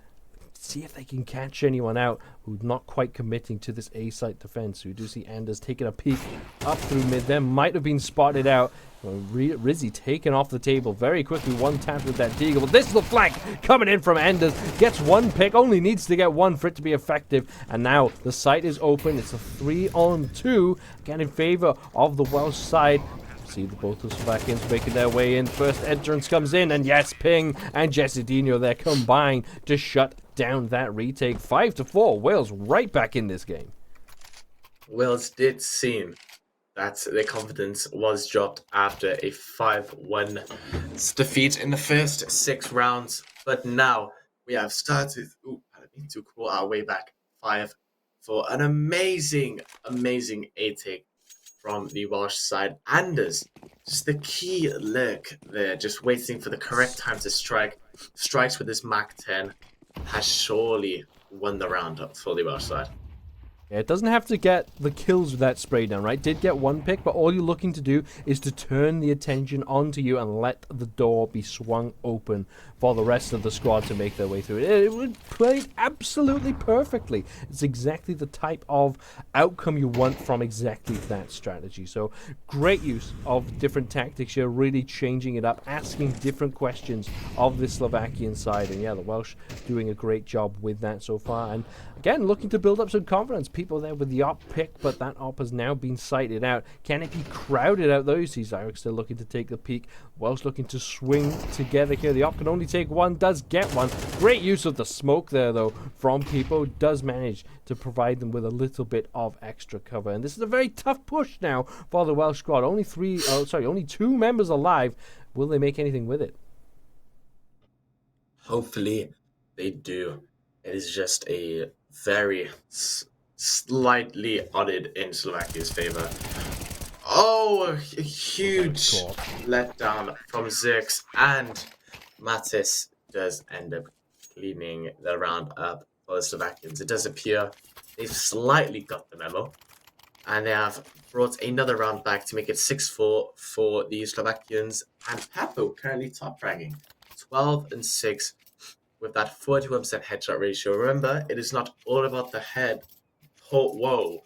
see if they can catch anyone out who's not quite committing to this A-site defense. We do see Anders taking a peek up through mid there. Might have been spotted out. Rizzy taken off the table very quickly. One tap with that deagle. But this is the flank coming in from Anders. Gets one pick. Only needs to get one for it to be effective. And now the site is open. It's a 3-on-2. Again in favor of the Welsh side. See the both the Slovakians making their way in. First entrance comes in, and yes, Ping and Jesinho there combine to shut down that retake. 5-4. Wales right back in this game. Wales did seem that their confidence was dropped after a 5-1 defeat in the first 6 rounds, but now we have started to crawl our way back 5 for an amazing A-take from the Welsh side. Anders, just the key lurk there, just waiting for the correct time to strike. Strikes with his Mach 10, has surely won the round for the Welsh side. Yeah, it doesn't have to get the kills with that spray down, right? Did get one pick, but all you're looking to do is to turn the attention onto you and let the door be swung open for the rest of the squad to make their way through it. It would play absolutely perfectly. It's exactly the type of outcome you want from exactly that strategy. So great use of different tactics here, really changing it up, asking different questions of the Slovakian side. And yeah, the Welsh doing a great job with that so far. And again, looking to build up some confidence. People there with the op pick, but that op has now been sighted out. Can it be crowded out though? You see Zyrex still looking to take the peak. Welsh looking to swing together here. The op can only take one, does get one. Great use of the smoke there though from people. Does manage to provide them with a little bit of extra cover. And this is a very tough push now for the Welsh squad. Only 2 members alive. Will they make anything with it? Hopefully they do. It is just a very slightly odded in Slovakia's favor. Oh, a huge letdown from Zerx, and Mattis does end up cleaning the round up for the Slovakians. It does appear they've slightly got the memo, and they have brought another round back to make it 6-4 for the Slovakians. And Papo currently top ranking, 12-6 with that 41% headshot ratio. Remember, it is not all about the head. Whoa.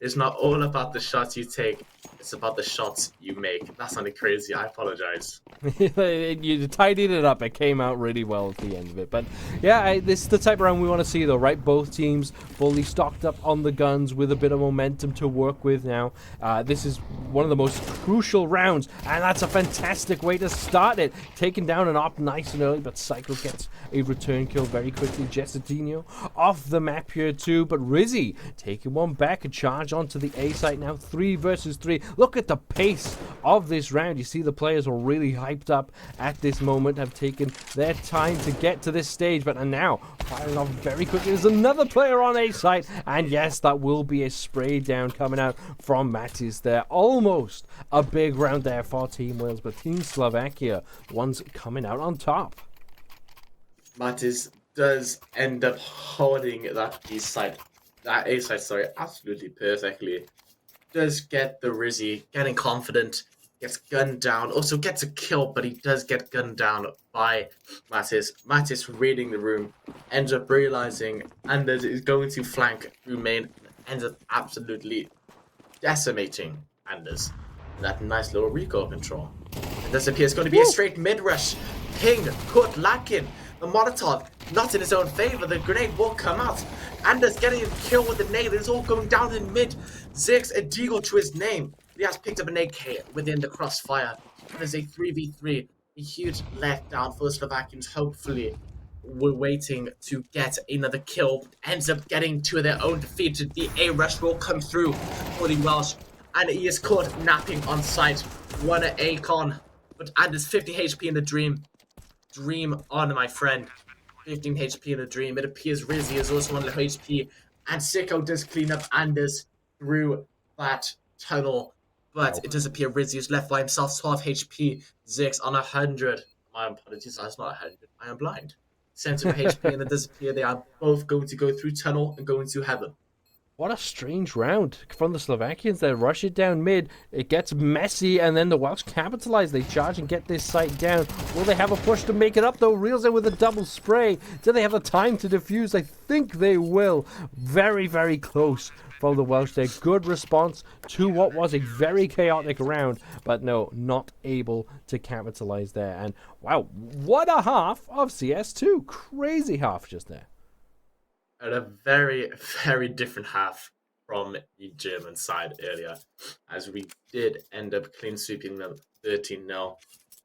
It's not all about the shots you take. It's about the shots you make. That sounded crazy. I apologize. You tidied it up. It came out really well at the end of it. But yeah, this is the type of round we want to see though, right? Both teams fully stocked up on the guns with a bit of momentum to work with now. This is one of the most crucial rounds, and that's a fantastic way to start it. Taking down an op nice and early, but Psycho gets a return kill very quickly. Jesinho off the map here too, but Rizzy taking one back, a charge onto the A site now. 3 versus 3. Look at the pace of this round. You see the players are really hyped up at this moment, have taken their time to get to this stage, but are now firing off very quickly. There's another player on A site, and yes, that will be a spray down coming out from Mattis there. Almost a big round there for Team Wales, but Team Slovakia, one's coming out on top. Mattis does end up holding that A site, absolutely perfectly. Does get the Rizzy getting confident, gets gunned down. Also gets a kill, but he does get gunned down by Mattis. Mattis reading the room, ends up realizing Anders is going to flank through main, and ends up absolutely decimating Anders. That nice little recoil control. And this appears going to be a straight mid-rush. Ping, caught lacking. The Molotov, not in his own favor. The grenade will come out. Anders getting a kill with the nade. It's all going down in mid. Ziggs, a deagle to his name. He has picked up an AK within the crossfire. It is a 3v3. A huge letdown for the Slovakians. Hopefully, we're waiting to get another kill. Ends up getting to their own defeat. The A-rush will come through for the Welsh. And he is caught napping on site. What an Acon. But Anders 50 HP in the dream. Dream on, my friend. 15 HP in the dream. It appears Rizzy is also on low HP. And Sicko does clean up Anders through that tunnel. But it does appear Rizzy is left by himself. 12 HP. Zix on 100. My apologies, that's not 100. I am blind. Center HP, and it does appear they are both going to go through tunnel and go into heaven. What a strange round from the Slovakians. They rush it down mid. It gets messy, and then the Welsh capitalize. They charge and get this site down. Will they have a push to make it up, though? Reels in with a double spray. Do they have the time to defuse? I think they will. Very, very close from the Welsh there. Good response to what was a very chaotic round, but no, not able to capitalize there. And wow, what a half of CS2. Crazy half just there. And a very, very different half from the German side earlier, as we did end up clean sweeping them 13-0.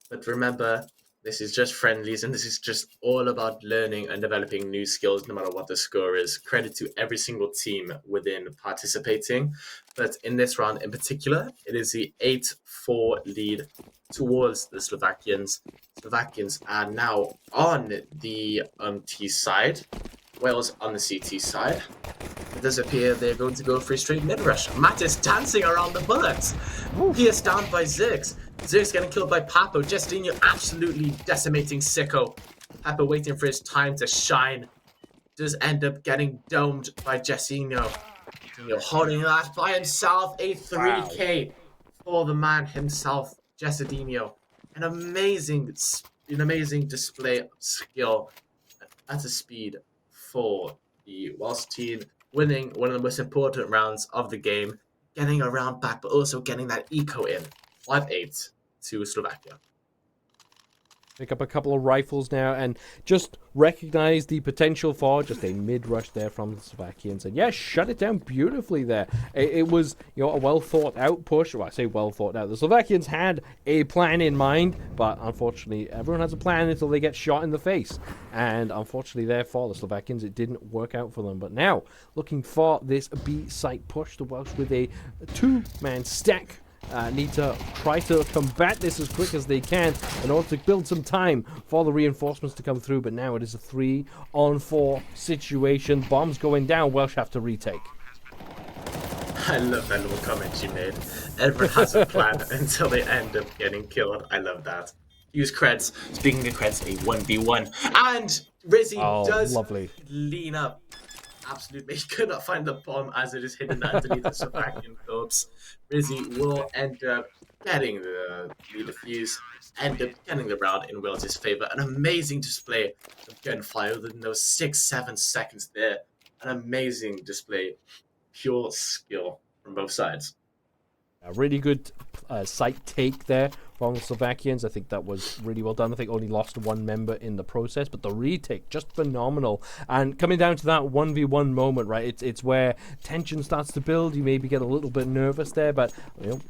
But remember, this is just friendlies, and this is just all about learning and developing new skills, no matter what the score is. Credit to every single team within participating. But in this round in particular, it is the 8-4 lead towards the Slovakians. Slovakians are now on the T side. Wales on the CT side. It does appear they're going to go for a straight mid-rush. Mattis dancing around the bullets. Pierced down by Ziggs. Ziggs getting killed by Papo. Justinho absolutely decimating Sicko. Papo waiting for his time to shine. Does end up getting domed by Justinho. Justinho holding that by himself. A 3K for the man himself, Justinho. An amazing display of skill at a speed for the Welsh team, winning one of the most important rounds of the game, getting a round back, but also getting that eco in. 5-8 to Slovakia. Pick up a couple of rifles now and just recognize the potential for just a mid-rush there from the Slovakians. And yeah, shut it down beautifully there. It was, a well-thought-out push. Well, I say well-thought-out. The Slovakians had a plan in mind, but unfortunately, everyone has a plan until they get shot in the face. And unfortunately, therefore, the Slovakians, it didn't work out for them. But now, looking for this B-site push, the Welsh with a two-man stack need to try to combat this as quick as they can in order to build some time for the reinforcements to come through. But now it is a 3-on-4 situation. Bombs going down. Welsh have to retake. I love that little comment you made. Everyone has a plan until they end up getting killed. I love that. Use creds. Speaking of creds, a 1v1. And Rizzy does lovely. Lean up. Absolutely, he could not find the bomb as it is hidden underneath the Slovakian corpse. Rizzy will end up getting the defuse, end up getting the round in Wales' favour. An amazing display of gunfire within those 6-7 seconds there. An amazing display, pure skill from both sides. A really good site take there from the Slovakians. I think that was really well done. I think only lost one member in the process, but the retake, just phenomenal. And coming down to that 1v1 moment, right, it's where tension starts to build. You maybe get a little bit nervous there, but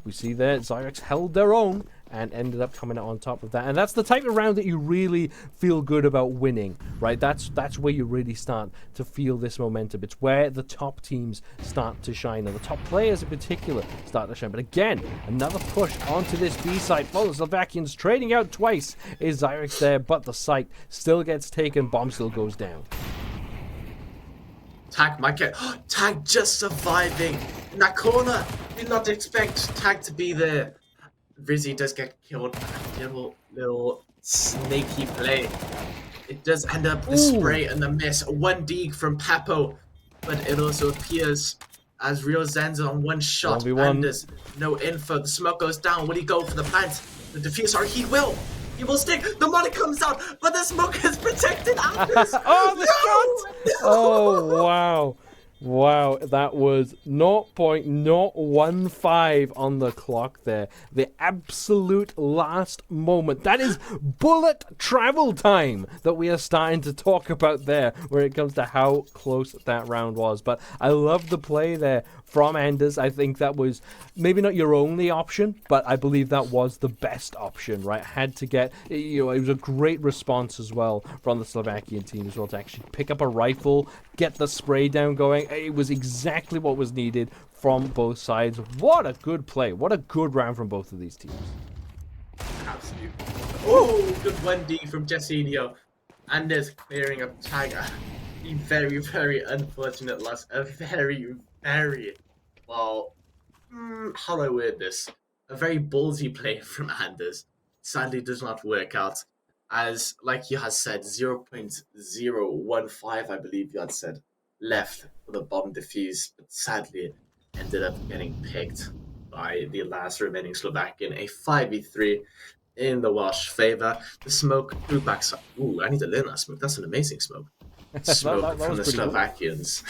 we see there, Zyrex held their own and ended up coming out on top of that. And that's the type of round that you really feel good about winning, right? That's where you really start to feel this momentum. It's where the top teams start to shine, and the top players in particular start to shine. But again, another push onto this B site. Well, the Slovakians trading out twice. Is Zyrex there, but the site still gets taken. Bomb still goes down. Tag might get... Tag just surviving in that corner. Did not expect Tag to be there. Rizzy does get killed. Little snaky play. It does end up the spray and the miss. One dig from Papo, but it also appears as Rio Zen's on one shot, 1v1. and there's no info. The smoke goes down. Would he go for the plant? The diffuser, he will. He will stick. The money comes out, but the smoke is protected. Oh, the shot! Oh, wow. Wow, that was 0.015 on the clock there. The absolute last moment. That is bullet travel time that we are starting to talk about there when it comes to how close that round was. But I love the play there from Anders. I think that was maybe not your only option, but I believe that was the best option, right? Had to get, it was a great response as well from the Slovakian team as well to actually pick up a rifle, get the spray down going. It was exactly what was needed from both sides. What a good play. What a good round from both of these teams. Absolutely. Oh, good 1D from Jessinho. Anders clearing up Tiger. A very, very unfortunate loss. A very, very, well, how do I word this? A very ballsy play from Anders. Sadly, does not work out. As, like you had said, 0.015, I believe you had said, left for the bomb defuse, but sadly ended up getting picked by the last remaining Slovakian. A 5v3 in the Welsh favour. The smoke through backside. Ooh, I need to learn that smoke. That's an amazing smoke. Smoke that from was the pretty cool. Slovakians.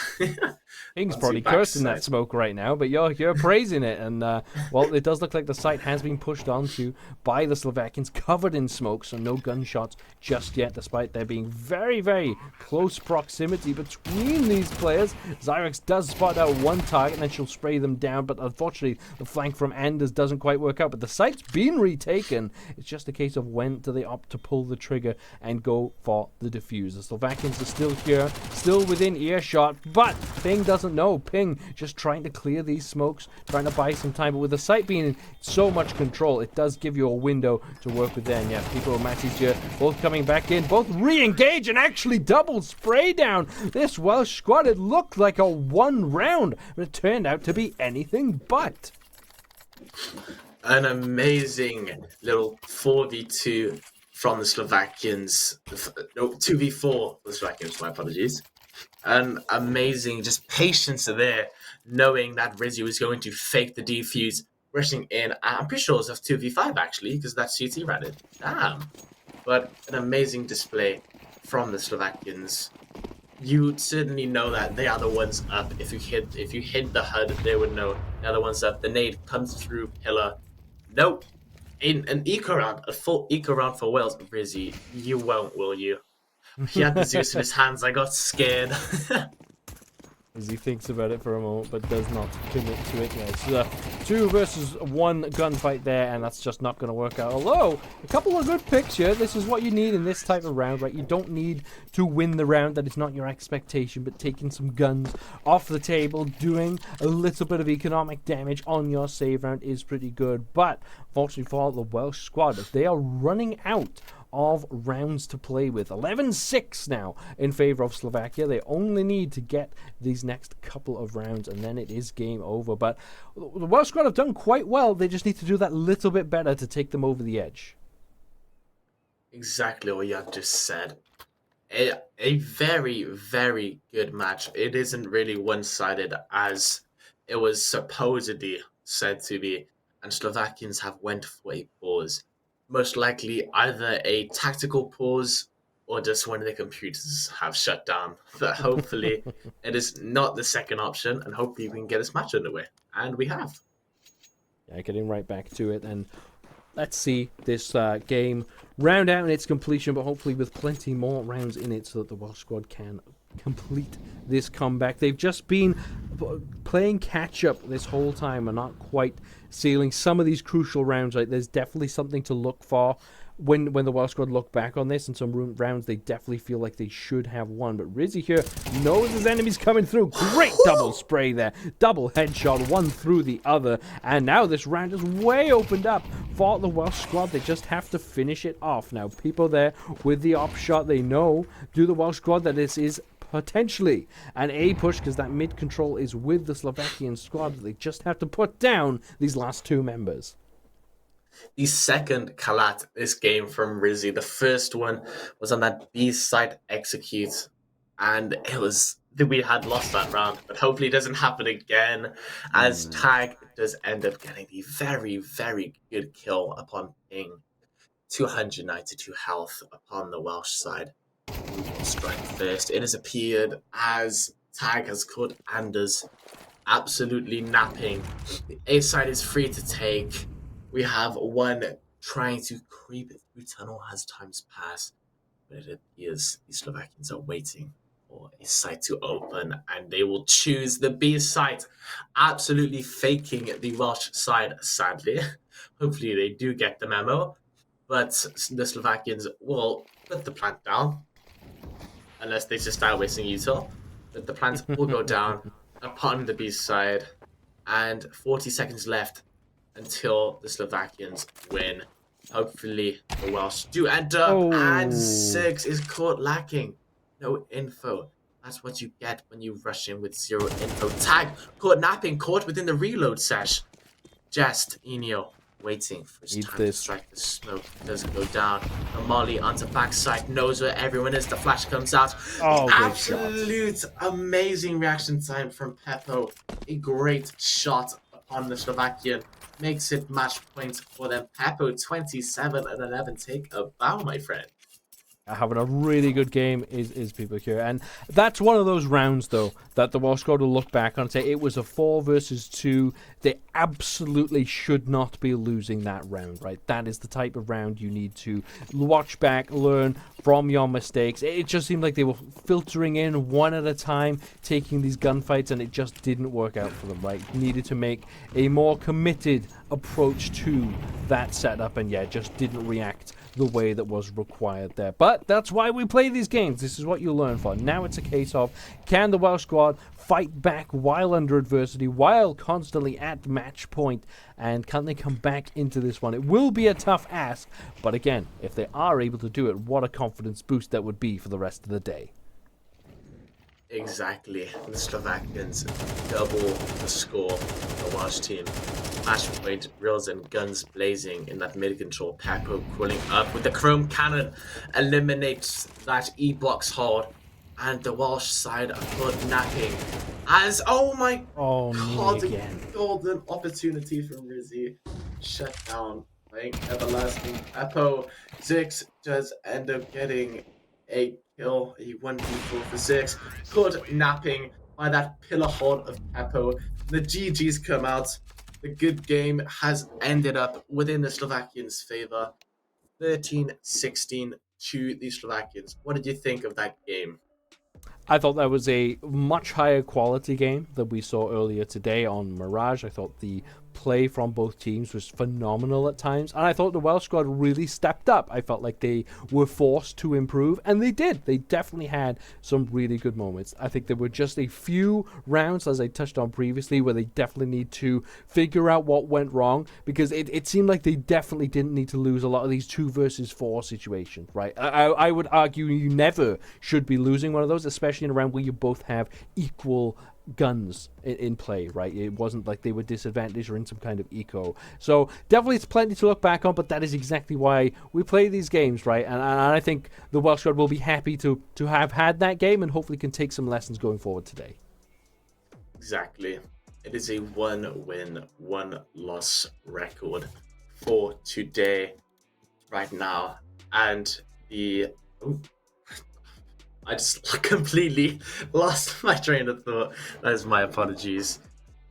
King's probably cursing that smoke right now, but you're praising it, and well, it does look like the site has been pushed onto by the Slovakians, covered in smoke, so no gunshots just yet, despite there being very, very close proximity between these players. Zyrex does spot out one target, and then she'll spray them down, but unfortunately, the flank from Anders doesn't quite work out, but the site's been retaken. It's just a case of when do they opt to pull the trigger and go for the defuse. The Slovakians are still here, still within earshot, but Ping doesn't know. Ping just trying to clear these smokes, trying to buy some time, but with the site being in so much control, it does give you a window to work with there. And yeah, people Matties here, both coming back in, both re-engage and actually double spray down. This Welsh squad, it looked like a one round, but it turned out to be anything but. An amazing little 4v2 from the Slovakians. No, 2v4 for the Slovakians, my apologies. An amazing just patience there, knowing that Rizzy was going to fake the defuse, rushing in. I'm pretty sure it was a 2v5 actually, because that CT ran it. Damn. But an amazing display from the Slovakians. You certainly know that they are the ones up. If you hit the HUD, they would know they're the ones up. The nade comes through pillar. Nope. In an eco round, a full eco round for Wales. Rizzy, you won't, will you? He had the Zeus in his hands. I got scared. As he thinks about it for a moment, but does not commit to it. Yeah, it's a 2 versus 1 gunfight there, and that's just not going to work out. Although, a couple of good picks here. This is what you need in this type of round, right? You don't need to win the round. That is not your expectation, but taking some guns off the table, doing a little bit of economic damage on your save round is pretty good. But, fortunately for the Welsh squad, they are running out of rounds to play with. 11-6 now in favor of Slovakia. They only need to get these next couple of rounds and then it is game over. But the Welsh squad have done quite well. They just need to do that little bit better to take them over the edge. Exactly what you have just said. A very, very good match. It isn't really one-sided as it was supposedly said to be, and Slovakians have went for a pause. Most likely either a tactical pause or just when the computers have shut down. But hopefully it is not the second option, and hopefully we can get this match underway. And we have. Yeah, getting right back to it, and let's see this game round out in its completion, but hopefully with plenty more rounds in it so that the Welsh squad can complete this comeback. They've just been playing catch-up this whole time and not quite sealing some of these crucial rounds. Like, there's definitely something to look for when the Welsh squad look back on this, and some rounds they definitely feel like they should have won. But Rizzy here knows his enemies coming through. Great double spray there. Double headshot, one through the other. And now this round is way opened up for the Welsh squad. They just have to finish it off. Now, people there with the op shot, they know, do the Welsh squad, that this is potentially an A push because that mid control is with the Slovakian squad. They just have to put down these last two members. The second Kalat this game from Rizzy. The first one was on that B site execute, and it was that we had lost that round, but hopefully it doesn't happen again, as Tag does end up getting the very, very good kill upon ping 292 health upon the Welsh side. Who will strike first? It has appeared as Tag has caught Anders absolutely napping. The A side is free to take. We have one trying to creep through tunnel as times pass, but it appears the Slovakians are waiting for a site to open, and they will choose the B site, absolutely faking the Welsh side, sadly. Hopefully they do get the memo, but the Slovakians will put the plant down, unless they just start wasting util. But the plant will go down upon the B side, and 40 seconds left until the Slovakians win. Hopefully, the Welsh do end up, and 6 is caught lacking. No info. That's what you get when you rush in with 0 info. Tag caught napping, caught within the reload sesh. Just Enio waiting for his time to strike the smoke. Doesn't go down. A Molly onto backside, knows where everyone is. The flash comes out. Absolute amazing reaction time from Peppo. A great shot upon the Slovakian. Makes it match point for them. Peppo 27 and 11. Take a bow, my friend. Having a really good game is people here, and that's one of those rounds though that the Welsh squad will look back on and say it was a 4 versus 2. They absolutely should not be losing that round, right? That is the type of round you need to watch back, learn from your mistakes. It just seemed like they were filtering in one at a time, taking these gunfights, and it just didn't work out for them, right? You needed to make a more committed approach to that setup, and yeah, just didn't react the way that was required there. But that's why we play these games. This is what you learn for. Now it's a case of, can the Welsh squad fight back while under adversity, while constantly at match point, and can they come back into this one? It will be a tough ask, but again, if they are able to do it, what a confidence boost that would be for the rest of the day. Exactly. The Slovakians double the score of the Welsh team. Match point, reels and guns blazing in that mid-control. Peppo crawling up with the chrome cannon. Eliminates that E-box hold. And the Welsh side are caught napping. As, oh my god, a golden opportunity from Rizzy. Shut down. Playing everlasting. Peppo 6 does end up getting a kill, a 1v4 for 6. Caught napping by that pillar hold of Peppo. The GG's come out. The good game has ended up within the Slovakians' favor. 13-16 to the Slovakians. What did you think of that game? I thought that was a much higher quality game than we saw earlier today on Mirage. I thought the play from both teams was phenomenal at times, and I thought the Welsh squad really stepped up. I felt like they were forced to improve, and they did. They definitely had some really good moments. I think there were just a few rounds, as I touched on previously, where they definitely need to figure out what went wrong, because it seemed like they definitely didn't need to lose a lot of these 2 versus 4 situations, right? I would argue you never should be losing one of those, especially in a round where you both have equal guns in play, right? It wasn't like they were disadvantaged or in some kind of eco. So definitely it's plenty to look back on, but that is exactly why we play these games, right? And I think the Welsh squad will be happy to have had that game and hopefully can take some lessons going forward today. Exactly. It is a 1-win, 1-loss record for today, right now. And I just completely lost my train of thought. That is my apologies.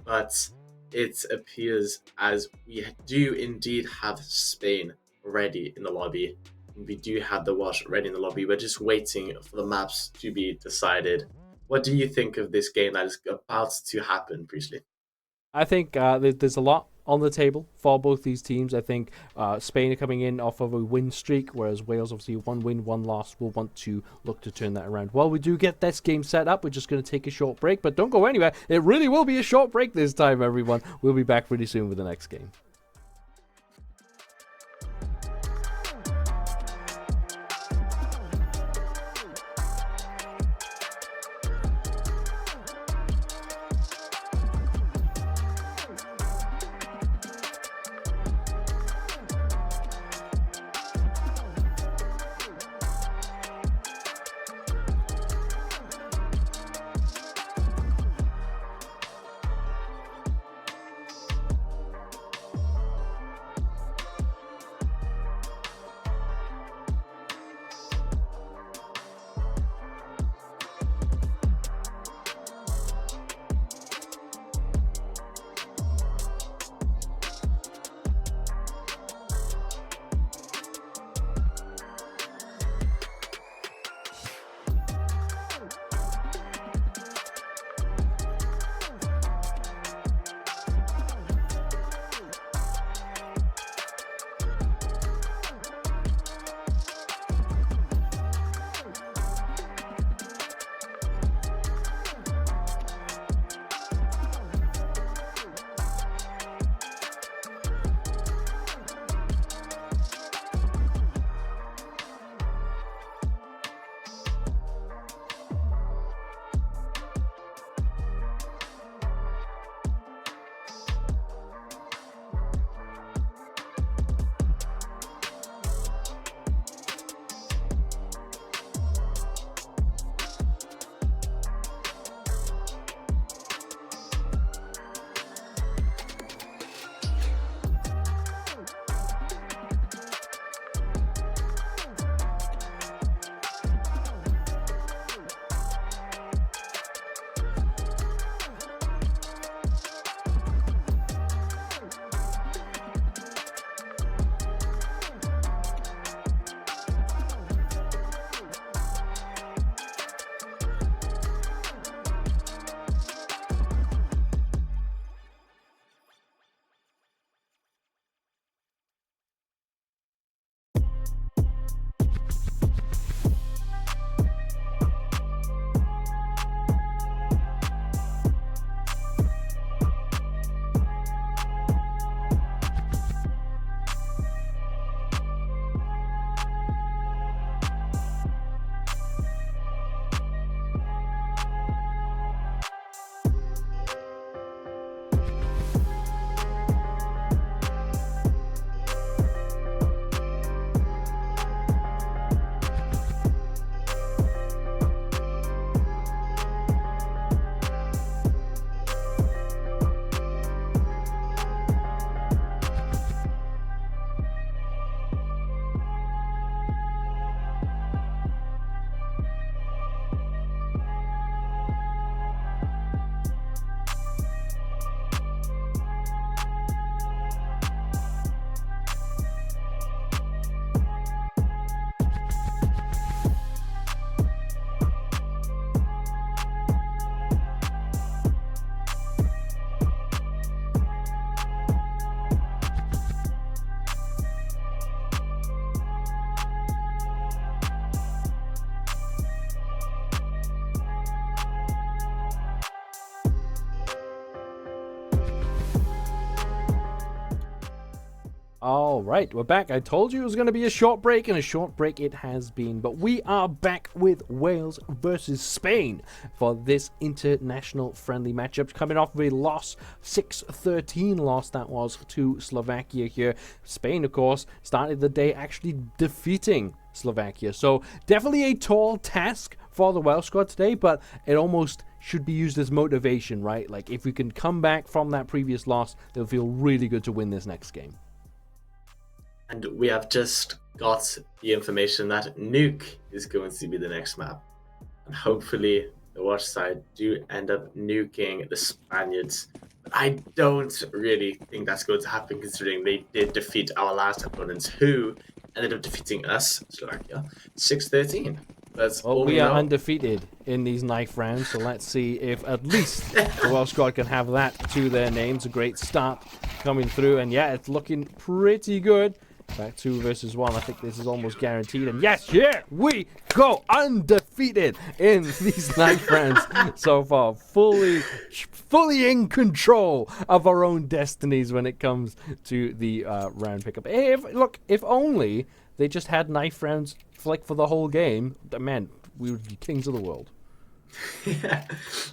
But it appears as we do indeed have Spain ready in the lobby. We do have the Welsh ready in the lobby. We're just waiting for the maps to be decided. What do you think of this game that is about to happen, Priestley? I think there's a lot on the table for both these teams. I think Spain are coming in off of a win streak, whereas Wales, obviously 1 win, 1 loss, will want to look to turn that around. While we do get this game set up, we're just going to take a short break, but don't go anywhere. It really will be a short break this time, everyone. We'll be back pretty soon with the next game. All right, we're back. I told you it was going to be a short break, and a short break it has been. But we are back with Wales versus Spain for this international friendly matchup. Coming off of a loss, 6-13 loss that was to Slovakia here. Spain, of course, started the day actually defeating Slovakia. So definitely a tall task for the Welsh squad today, but it almost should be used as motivation, right? Like if we can come back from that previous loss, they'll feel really good to win this next game. And we have just got the information that Nuke is going to be the next map. And hopefully the Welsh side do end up nuking the Spaniards. But I don't really think that's going to happen, considering they did defeat our last opponents, who ended up defeating us, Slovakia, 6-13. That's well, all we we are know. undefeated in these knife rounds, so let's see if at least the Welsh squad can have that to their names. A great start coming through, and yeah, it's looking pretty good. Back 2 versus 1. I think this is almost guaranteed. And yes, here we go. Undefeated in these knife rounds so far. Fully in control of our own destinies when it comes to the round pickup. If only they just had knife rounds like for the whole game, man, we would be kings of the world. Yeah,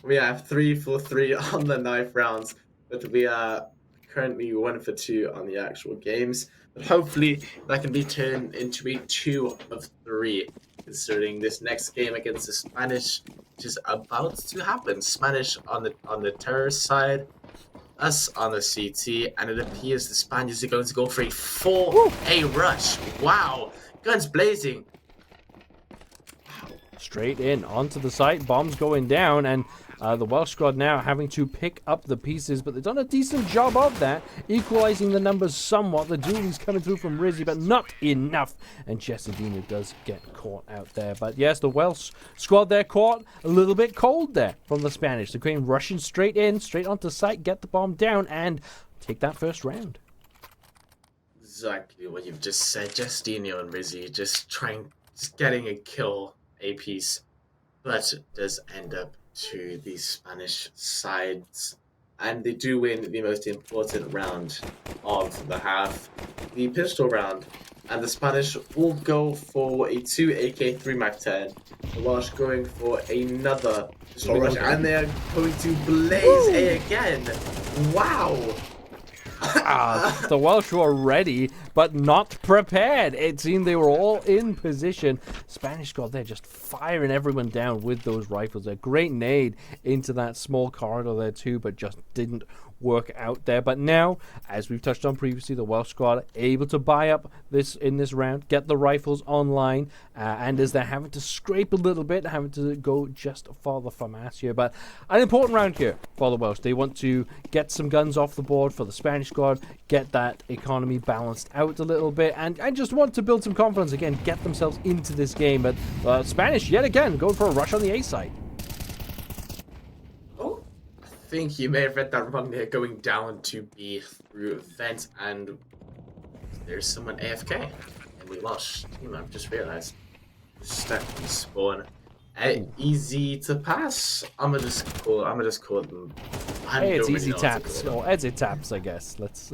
we have 3 for 3 on the knife rounds, but we are currently 1 for 2 on the actual games. But hopefully that can be turned into a 2 of 3, considering this next game against the Spanish, which is about to happen. Spanish on the terrorist side, us on the CT, and it appears the Spaniards are going to go for a 4A rush. Wow, guns blazing. Straight in onto the site, bombs going down, and the Welsh squad now having to pick up the pieces, but they've done a decent job of that, equalizing the numbers somewhat. The dueling's coming through from Rizzy, but not enough, and Chesadina does get caught out there. But yes, the Welsh squad there caught a little bit cold there from the Spanish. The Queen rushing straight in, straight onto site, get the bomb down, and take that first round. Exactly what you've just said. Justino and Rizzy just getting a kill a piece, but it does end up to the Spanish sides, and they do win the most important round of the half, the pistol round, and the Spanish will go for a 2 AK 3 Mac 10, the Welsh going for another pistol rush, and they're going to blaze A again. Wow. The Welsh were ready, but not prepared. It seemed they were all in position. Spanish squad there just firing everyone down with those rifles. A great nade into that small corridor there too, but just didn't work out there. But now, as we've touched on previously, the Welsh squad able to buy up this in this round, get the rifles online, and as they're having to scrape a little bit, having to go just for the FAMAS here. But an important round here for the Welsh. They want to get some guns off the board for the Spanish squad, get that economy balanced out a little bit, and just want to build some confidence again, get themselves into this game. But Spanish yet again going for a rush on the A side. I think you may have read that wrong there, going down to B through vent, and there's someone AFK, and we lost team. I've just realized. Step and spawn. Easy to pass. I'm gonna just call them. Hey, it's easy taps or exit taps, I guess. Let's.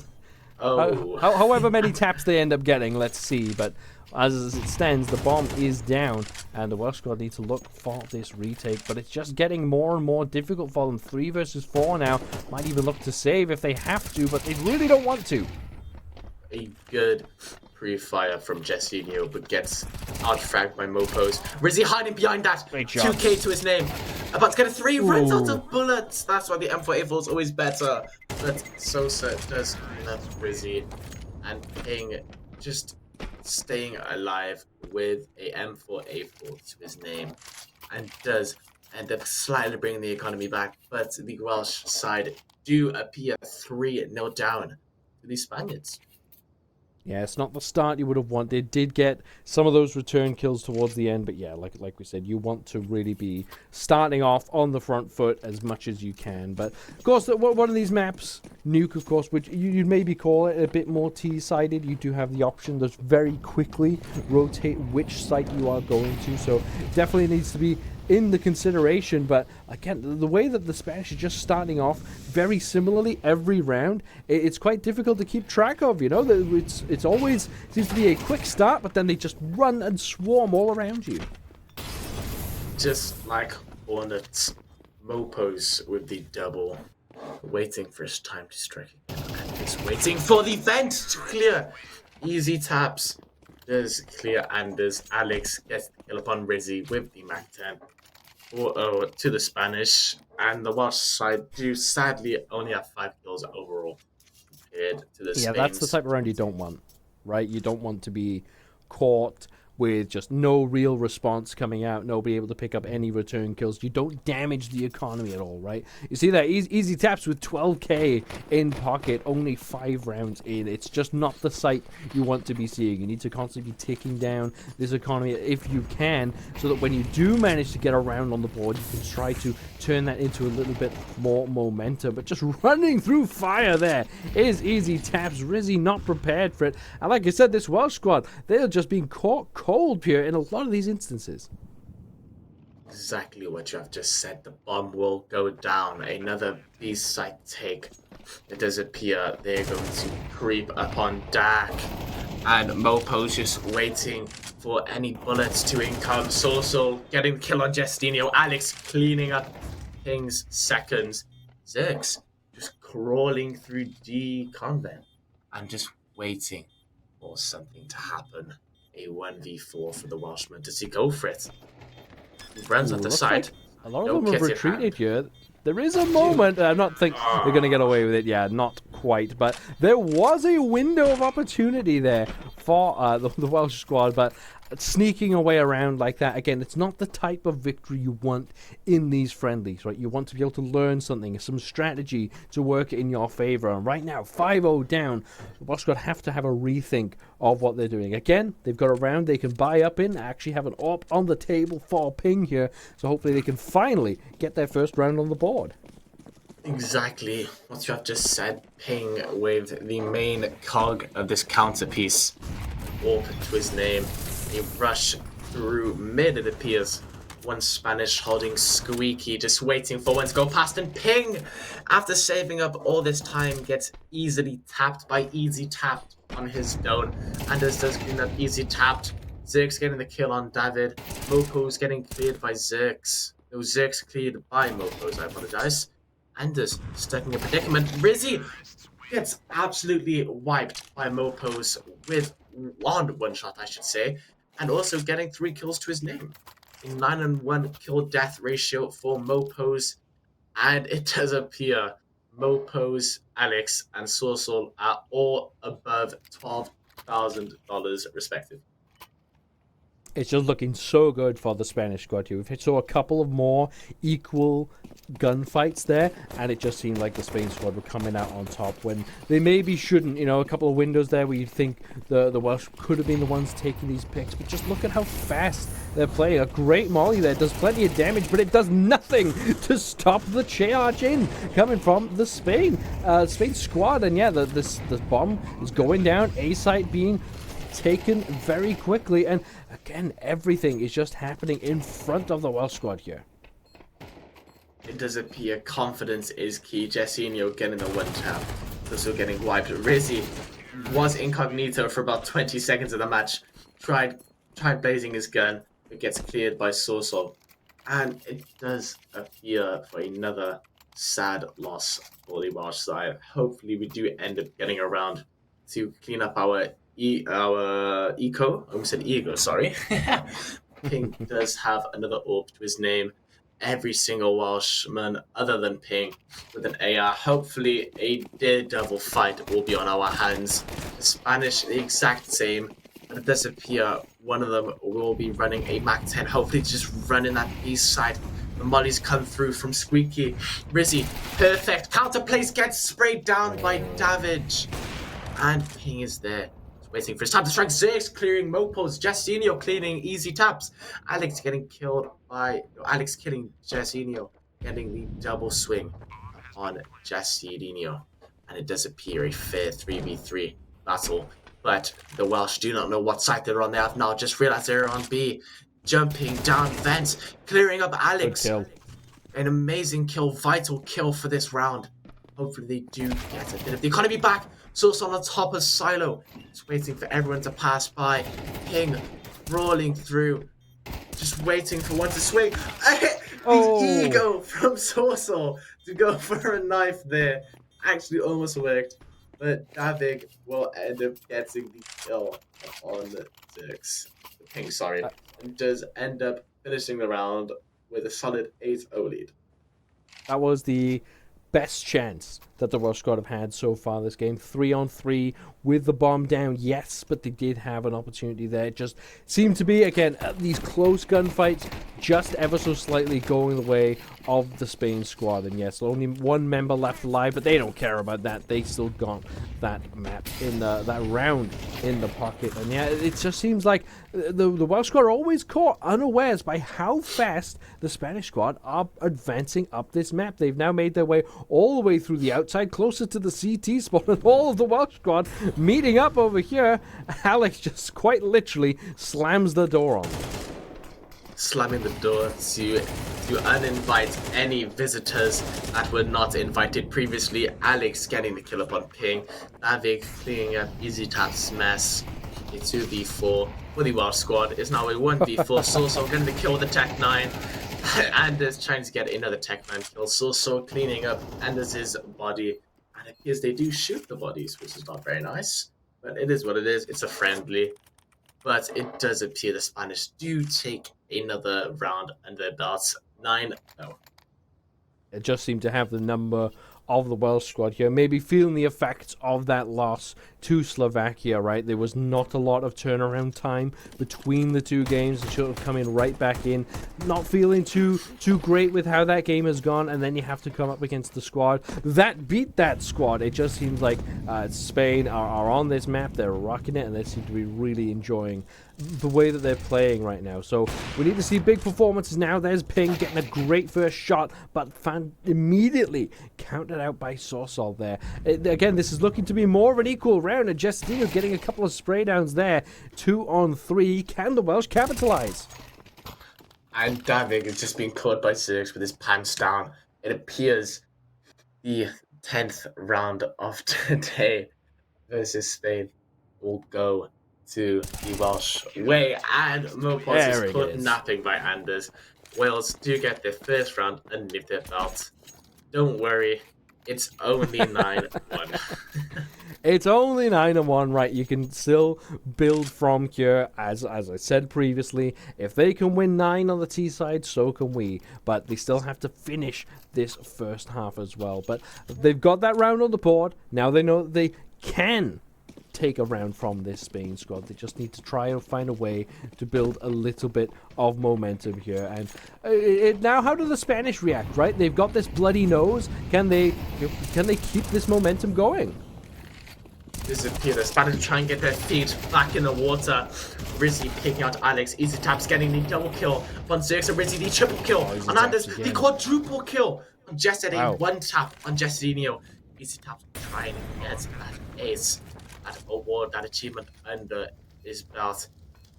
Oh. However many taps they end up getting, let's see. But as it stands, the bomb is down, and the Welsh squad need to look for this retake. But it's just getting more and more difficult for them. 3 versus 4 now. Might even look to save if they have to, but they really don't want to. A good pre-fire from Jessinho, but gets out-fragged by Mopos. Rizzy hiding behind that. 2K to his name. About to get a 3, runs out of bullets. That's why the M4A4 is always better. But Sosa does let Rizzy, and King just staying alive with a M4A4 to his name, and does end up slightly bringing the economy back. But the Welsh side do appear 3-0 down to the Spaniards. Yeah, it's not the start you would have wanted. They did get some of those return kills towards the end, but yeah, like we said, you want to really be starting off on the front foot as much as you can. But of course, one of these maps, Nuke, of course, which you'd maybe call it a bit more T-sided. You do have the option to very quickly rotate which site you are going to, so definitely needs to be in the consideration. But again, the way that the Spanish are just starting off very similarly every round, it's quite difficult to keep track of. You know, it's always seems to be a quick start, but then they just run and swarm all around you. Just like hornets, Mopos with the double, waiting for his time to strike again, and just waiting for the vent to clear. Easy taps. There's clear, and there's Alex gets the kill upon Rizzy with the Mac 10. 4-0 to the Spanish, and the Welsh side do sadly only have 5 kills overall compared to the Spain's. That's the type of round you don't want, right? You don't want to be caught with just no real response coming out, nobody able to pick up any return kills. You don't damage the economy at all, right? You see that easy taps with 12k in pocket, only 5 rounds in. It's just not the sight you want to be seeing. You need to constantly be ticking down this economy if you can, so that when you do manage to get a round on the board, you can try to turn that into a little bit more momentum. But just running through fire there is easy taps. Rizzy not prepared for it. And like I said, this Welsh squad, they're just being caught cold pure in a lot of these instances. Exactly what you have just said. The bomb will go down. Another B site take. It does appear they're going to creep upon Dak. And Mopo's just waiting for any bullets to income. Sorso getting the kill on Justinio. Alex cleaning up King's seconds. Zerx just crawling through D Convent and just waiting for something to happen. A 1v4 for the Welshman. Does he go for it? He runs at the side. Like a lot of them have retreated here. There is a moment. I'm not think they're going to get away with it. Yeah, not quite. But there was a window of opportunity there for the Welsh squad. But sneaking away around like that, again, it's not the type of victory you want in these friendlies, right? You want to be able to learn something, some strategy to work in your favor. And right now, 5-0 down, the Welsh squad have to have a rethink of what they're doing. Again, they've got a round they can buy up in, actually have an AWP on the table for Ping here, so hopefully they can finally get their first round on the board. Exactly what you have just said. Ping with the main cog of this counterpiece. AWP to his name. A rush through mid, it appears. One Spanish holding Squeaky, just waiting for one to go past, and Ping, after saving up all this time, gets easily tapped by Easy Tapped on his dome. Anders does clean up Easy Tapped. Zerx getting the kill on David. Mopo's getting cleared by Zerx. No, Zerx cleared by Mopo's, I apologize. Anders stuck in a predicament. Rizzy gets absolutely wiped by Mopo's with one shot, I should say. And also getting 3 kills to his name. A 9-1 kill death ratio for Mopos. And it does appear Mopos, Alex, and Sorsol are all above $12,000 respectively. It's just looking so good for the Spanish squad here. We've saw a couple of more equal gunfights there, and it just seemed like the Spain squad were coming out on top when they maybe shouldn't. You know, a couple of windows there where you'd think the Welsh could have been the ones taking these picks, but just look at how fast they're playing. A great molly there, does plenty of damage, but it does nothing to stop the charge in coming from the Spain squad. And yeah, this bomb is going down, A site being taken very quickly, and again, everything is just happening in front of the Welsh squad here. It does appear confidence is key. Jessinho getting a 1-tap. Also getting wiped. Rizzy was incognito for about 20 seconds of the match. Tried blazing his gun, but gets cleared by Sorsol. And it does appear for another sad loss for the Welsh side. Hopefully we do end up getting around to clean up our eco. I almost said ego, sorry. Ping does have another AWP to his name. Every single Welshman other than Ping with an AR. Hopefully a daredevil fight will be on our hands. The Spanish, the exact same. But it does appear one of them will be running a Mac 10. Hopefully just running that east side. The mollies come through from Squeaky. Rizzy, perfect. Counter place gets sprayed down by Davidge. And Ping is there. Waiting for his time to strike. Zerx clearing Mopos. Jessinho clearing Easy Taps. Alex killing Jessinho. Getting the double swing on Jessinho. And it does appear a fair 3v3 battle. But the Welsh do not know what side they're on. They have now just realized they're on B. jumping down vents, clearing up Good Alex. kill. An amazing kill, vital kill for this round. Hopefully they do get a bit of the economy back. Source on the top of Silo. Just waiting for everyone to pass by. Ping rolling through. Just waiting for one to swing. The ego from Sorsol to go for a knife there. Actually almost worked. But Davig will end up getting the kill on the Zerx. The Ping, sorry. And does end up finishing the round with a solid 8-0 lead. That was the best chance that the Welsh squad have had so far this game. 3-on-3 with the bomb down, yes, but they did have an opportunity there. It just seemed to be, again, these close gunfights just ever so slightly going the way of the Spain squad. And yes, only one member left alive, but they don't care about that. They still got that map in that round in the pocket. And yeah, it just seems like the Welsh squad are always caught unawares by how fast the Spanish squad are advancing up this map. They've now made their way all the way through the outside, closer to the CT spot, and all of the Welsh squad meeting up over here. Alex just quite literally slams the door on. Slamming the door to uninvite any visitors that were not invited previously. Alex getting the kill upon Ping. Davig cleaning up Easy Tap's mess. A 2v4 for the Welsh squad is now a 1v4. Sorso getting the kill with the Tech 9. Anders trying to get another Tech 9 kill. Sorso cleaning up Anders' body. And it appears they do shoot the bodies, which is not very nice. But it is what it is. It's a friendly. But it does appear the Spanish do take another round under their belts. 9-0. It just seemed to have the number of the Welsh squad here, maybe feeling the effects of that loss to Slovakia, right? There was not a lot of turnaround time between the two games. They should have come in right back in, not feeling too great with how that game has gone, and then you have to come up against the squad that beat that squad. It just seems like Spain are on this map, they're rocking it, and they seem to be really enjoying the way that they're playing right now. So we need to see big performances now. There's Ping getting a great first shot, but immediately countered out by Sorsol there. Again, this is looking to be more of an equal round, and Justino getting a couple of spray downs there. 2-on-3. Can the Welsh capitalize? And Davig has just been caught by Zerx with his pants down. It appears the 10th round of today versus Spain will go to the Welsh way, and Mopos is caught napping by Anders. Wales do get their first round underneath their belt. Don't worry, it's only 9-1. It's only 9-1, right? You can still build from here, as I said previously. If they can win 9 on the T side, so can we. But they still have to finish this first half as well. But they've got that round on the board. Now they know that they can take a round from this Spain squad. They just need to try and find a way to build a little bit of momentum here. And now, how do the Spanish react? Right, they've got this bloody nose. Can they keep this momentum going? Disappear. The Spanish try and get their feet back in the water. Rizzy picking out Alex. Easy Taps getting the double kill on Zerx and Rizzy the triple kill on Anders. The quadruple kill on Jess at a one tap on Jessinho. Easy Taps trying to get that ace, that award, that achievement under his belt,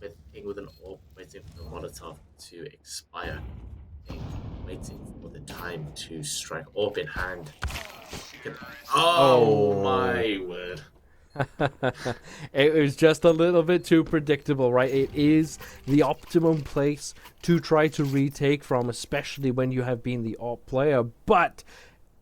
with Ping with an orb waiting for the Molotov to expire. Ping waiting for the time to strike. Orb in hand. Oh my word. It was just a little bit too predictable, right? It is the optimum place to try to retake from, especially when you have been the op player, but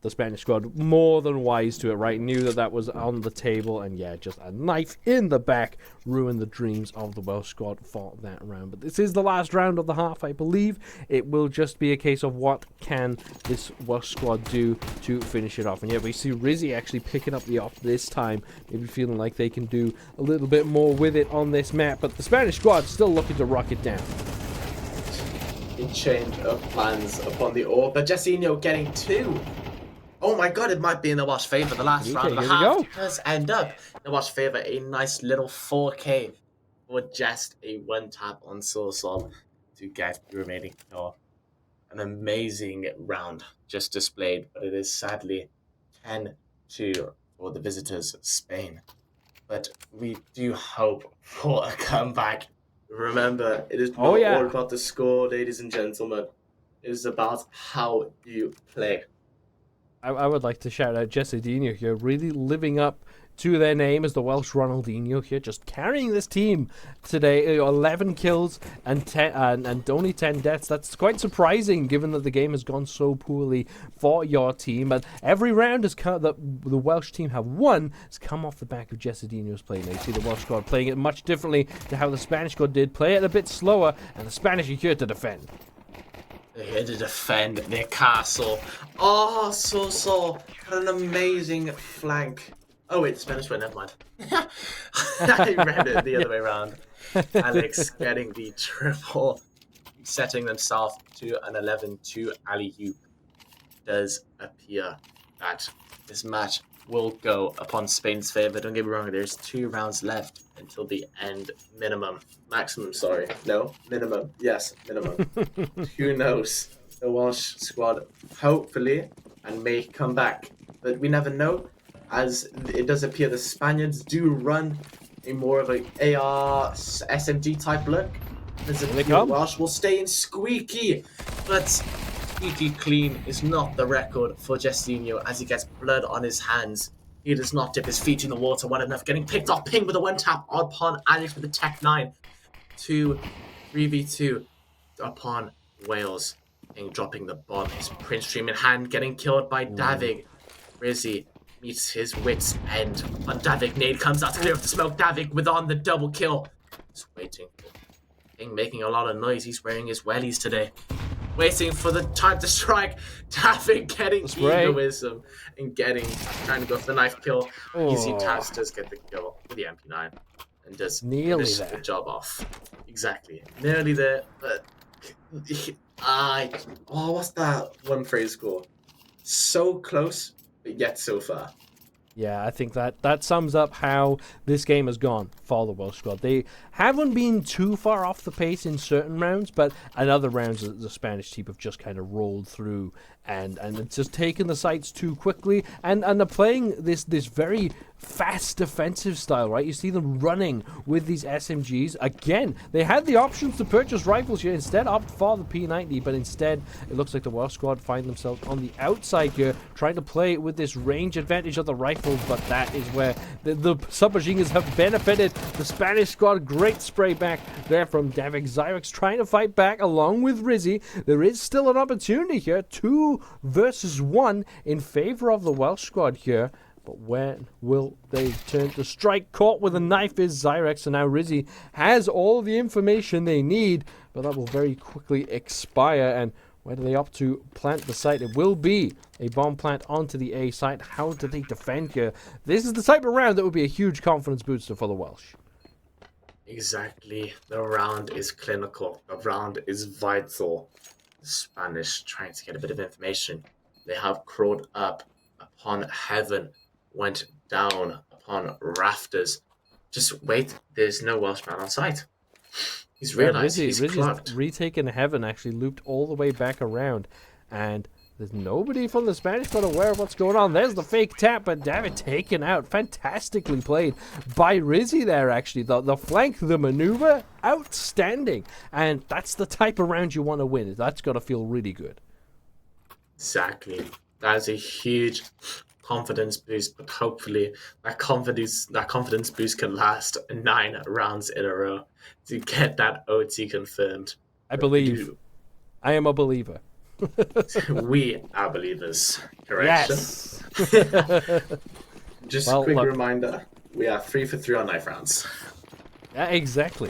the Spanish squad more than wise to it, right? Knew that was on the table, and yeah, just a knife in the back ruined the dreams of the Welsh squad for that round. But this is the last round of the half, I believe. It will just be a case of what can this Welsh squad do to finish it off. And yeah, we see Rizzy actually picking up the op this time, maybe feeling like they can do a little bit more with it on this map, but the Spanish squad still looking to rock it down. A change of plans upon the orb, but Jessinho getting 2. Oh my god, it might be in the Welsh favour. The last round of the half does end up in the Welsh favour. A nice little 4K for just a one tap on Sorsol to get the remaining kill. An amazing round just displayed, but it is sadly 10-2 for the visitors, Spain. But we do hope for a comeback Remember, it is not Oh, yeah. all about the score, ladies and gentlemen. It is about how you play. I would like to shout out Jesse Dino here, really living up to their name as the Welsh Ronaldinho here, just carrying this team today. 11 kills and 10 and only 10 deaths. That's quite surprising, given that the game has gone so poorly for your team. But every round has come, that the Welsh team have won has come off the back of Jesse Dino's play. Now you see the Welsh squad playing it much differently to how the Spanish squad did. Play it a bit slower, and the Spanish are here to defend. They're here to defend their castle. Oh, so. What an amazing flank. Oh, wait, the Spanish went, never mind. I read it the other way around. Alex getting the triple, setting themselves to an 11-2 alley-oop. Does appear that this match will go upon Spain's favour. Don't get me wrong, there's 2 rounds left until the end. Maximum, sorry. No, minimum. Yes, minimum. Who knows? The Welsh squad, hopefully, and may come back. But we never know, as it does appear the Spaniards do run a more of an AR SMG type look. As the Welsh will stay in squeaky, but squeaky clean is not the record for Justinho as he gets blood on his hands. He does not dip his feet in the water well enough, getting picked off ping with a one tap upon Alex with the Tech 9. 3v2 upon Wales. Ping dropping the bomb. His Prince Stream in hand, getting killed by Davig. Rizzy meets his wits end. On Davig, nade comes out to clear up the smoke. Davig with on the double kill. Just waiting. Ping making a lot of noise. He's wearing his wellies today. Waiting for the time to strike. Davig getting egoism and trying to go for the knife kill. Easy Taz does get the kill with the MP9 and does finish the job off. Exactly. Nearly there, but what's that one phrase called? So close, but yet so far. Yeah, I think that sums up how this game has gone for the Welsh squad. They haven't been too far off the pace in certain rounds, but in other rounds, the Spanish team have just kind of rolled through and it's just taken the sights too quickly. And they're playing this very fast defensive style, right? You see them running with these SMGs. Again, they had the options to purchase rifles here. Instead, opt for the P90, but instead, it looks like the Welsh squad find themselves on the outside here, trying to play with this range advantage of the rifles, but that is where the submachines have benefited. The Spanish squad, great spray back there from Davik. Zyrex trying to fight back along with Rizzy. There is still an opportunity here, 2 versus 1 in favor of the Welsh squad here. But when will they turn to strike? Caught with a knife is Zyrex, and now Rizzy has all the information they need, but that will very quickly expire. And where do they opt to plant the site? It will be a bomb plant onto the A site. How do they defend here? This is the type of round that would be a huge confidence booster for the Welsh. Exactly. The round is clinical. The round is vital. The Spanish trying to get a bit of information. They have crawled up upon heaven, went down upon rafters. Just wait, there's no Welshman on site. He's realized he's clocked. Retaken heaven, actually looped all the way back around, and there's nobody from the Spanish squad aware of what's going on. There's the fake tap, but David taken out. Fantastically played by Rizzy there, actually. The flank, the maneuver, outstanding. And that's the type of round you want to win. That's got to feel really good. Exactly. That is a huge confidence boost, but hopefully that confidence boost can last 9 rounds in a row to get that OT confirmed. I believe. I am a believer. We are believers. Correction. Yes. Just a quick reminder, we are 3 for 3 on knife rounds. Yeah, exactly.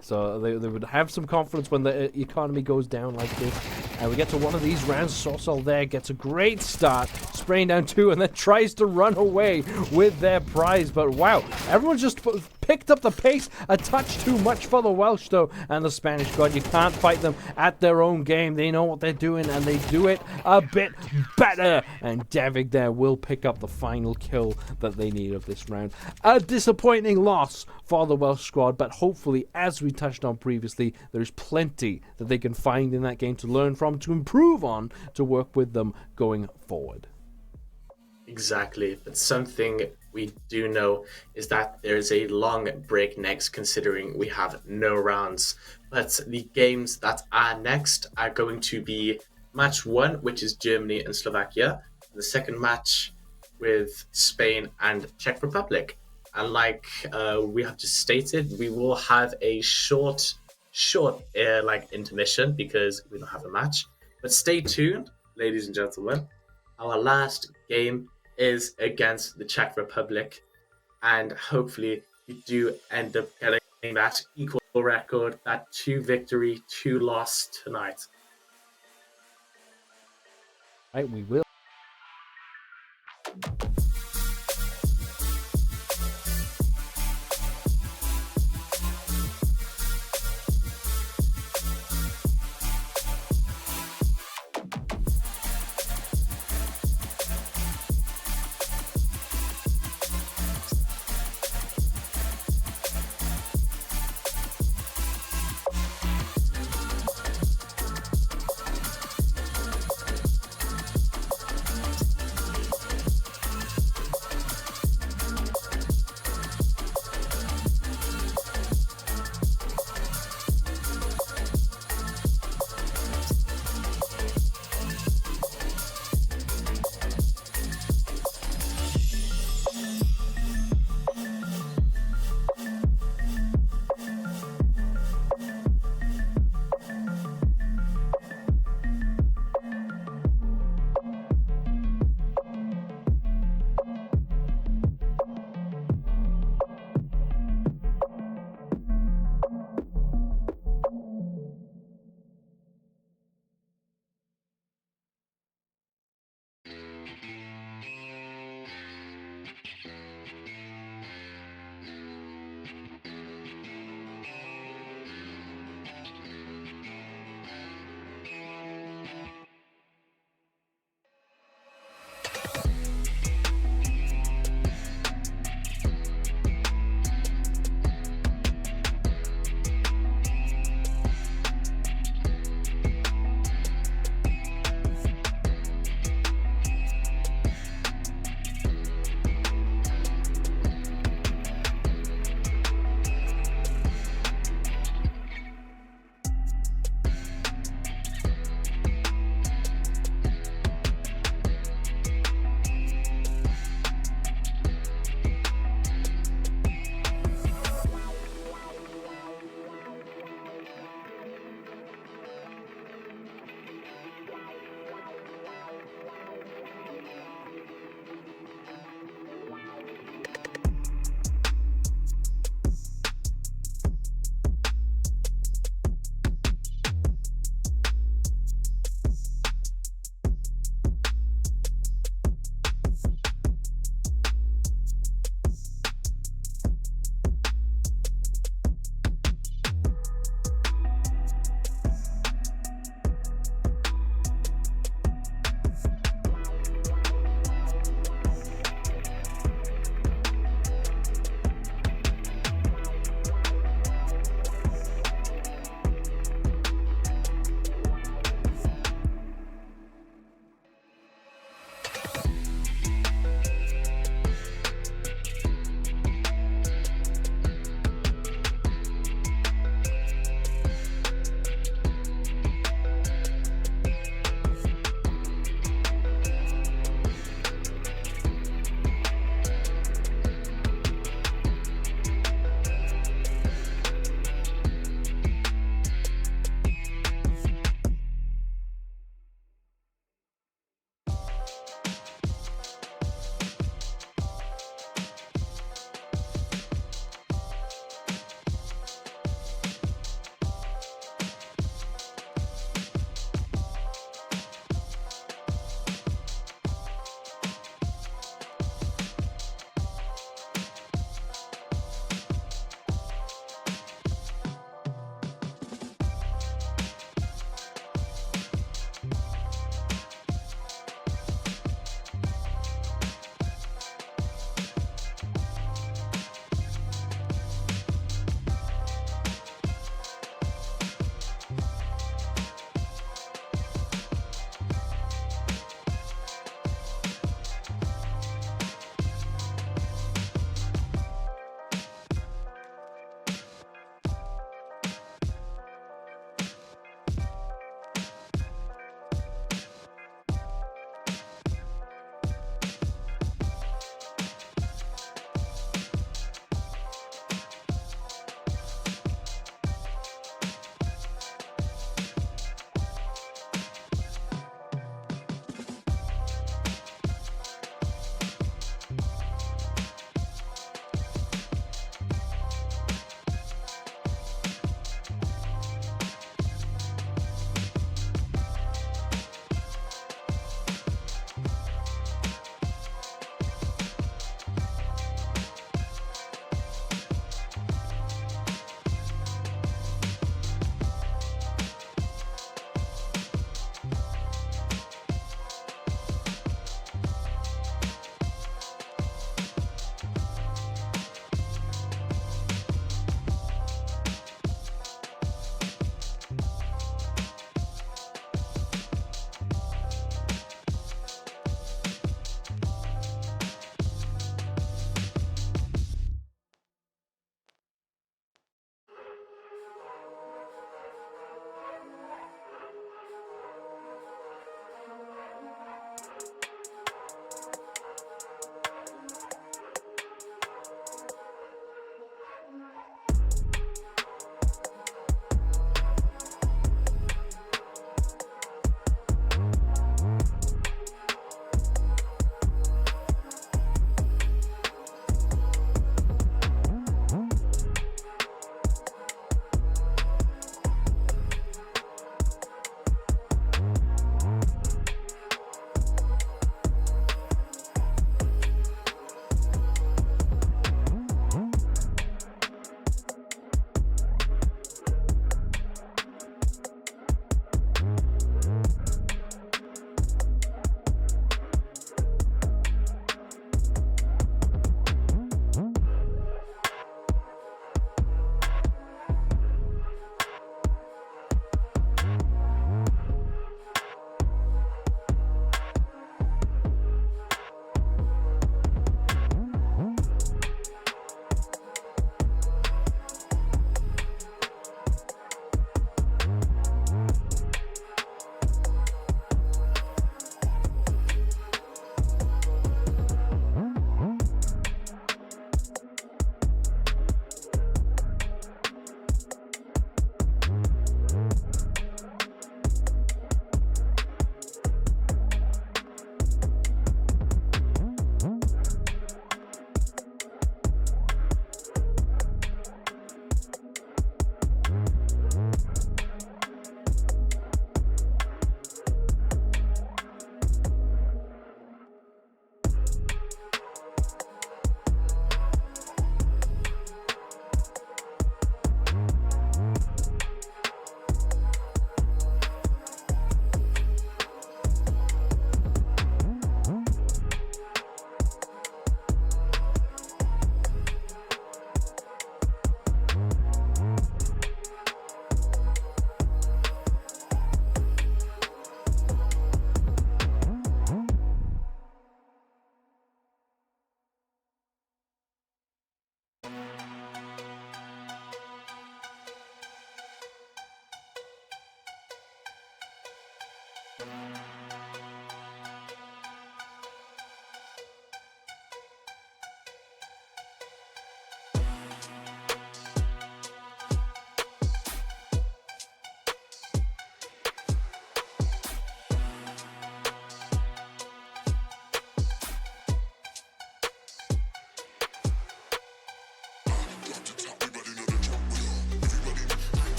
So they would have some confidence when the economy goes down like this. And we get to one of these rounds. Sorsol there gets a great start, spraying down 2, and then tries to run away with their prize. But wow, everyone just picked up the pace a touch too much for the Welsh, though. And the Spanish squad, you can't fight them at their own game. They know what they're doing, and they do it a bit better. And Davig there will pick up the final kill that they need of this round. A disappointing loss for the Welsh squad, but hopefully, as we touched on previously, there's plenty that they can find in that game to learn from, to improve on, to work with them going forward. Exactly, but something we do know is that there's a long break next, considering we have no rounds. But the games that are next are going to be match one, which is Germany and Slovakia, and the second match with Spain and Czech Republic. And like we have just stated, we will have a short like intermission because we don't have a match. But stay tuned, ladies and gentlemen. Our last game is against the Czech Republic, and hopefully we do end up getting that equal record, that 2 victory, 2 loss tonight. Right, we will.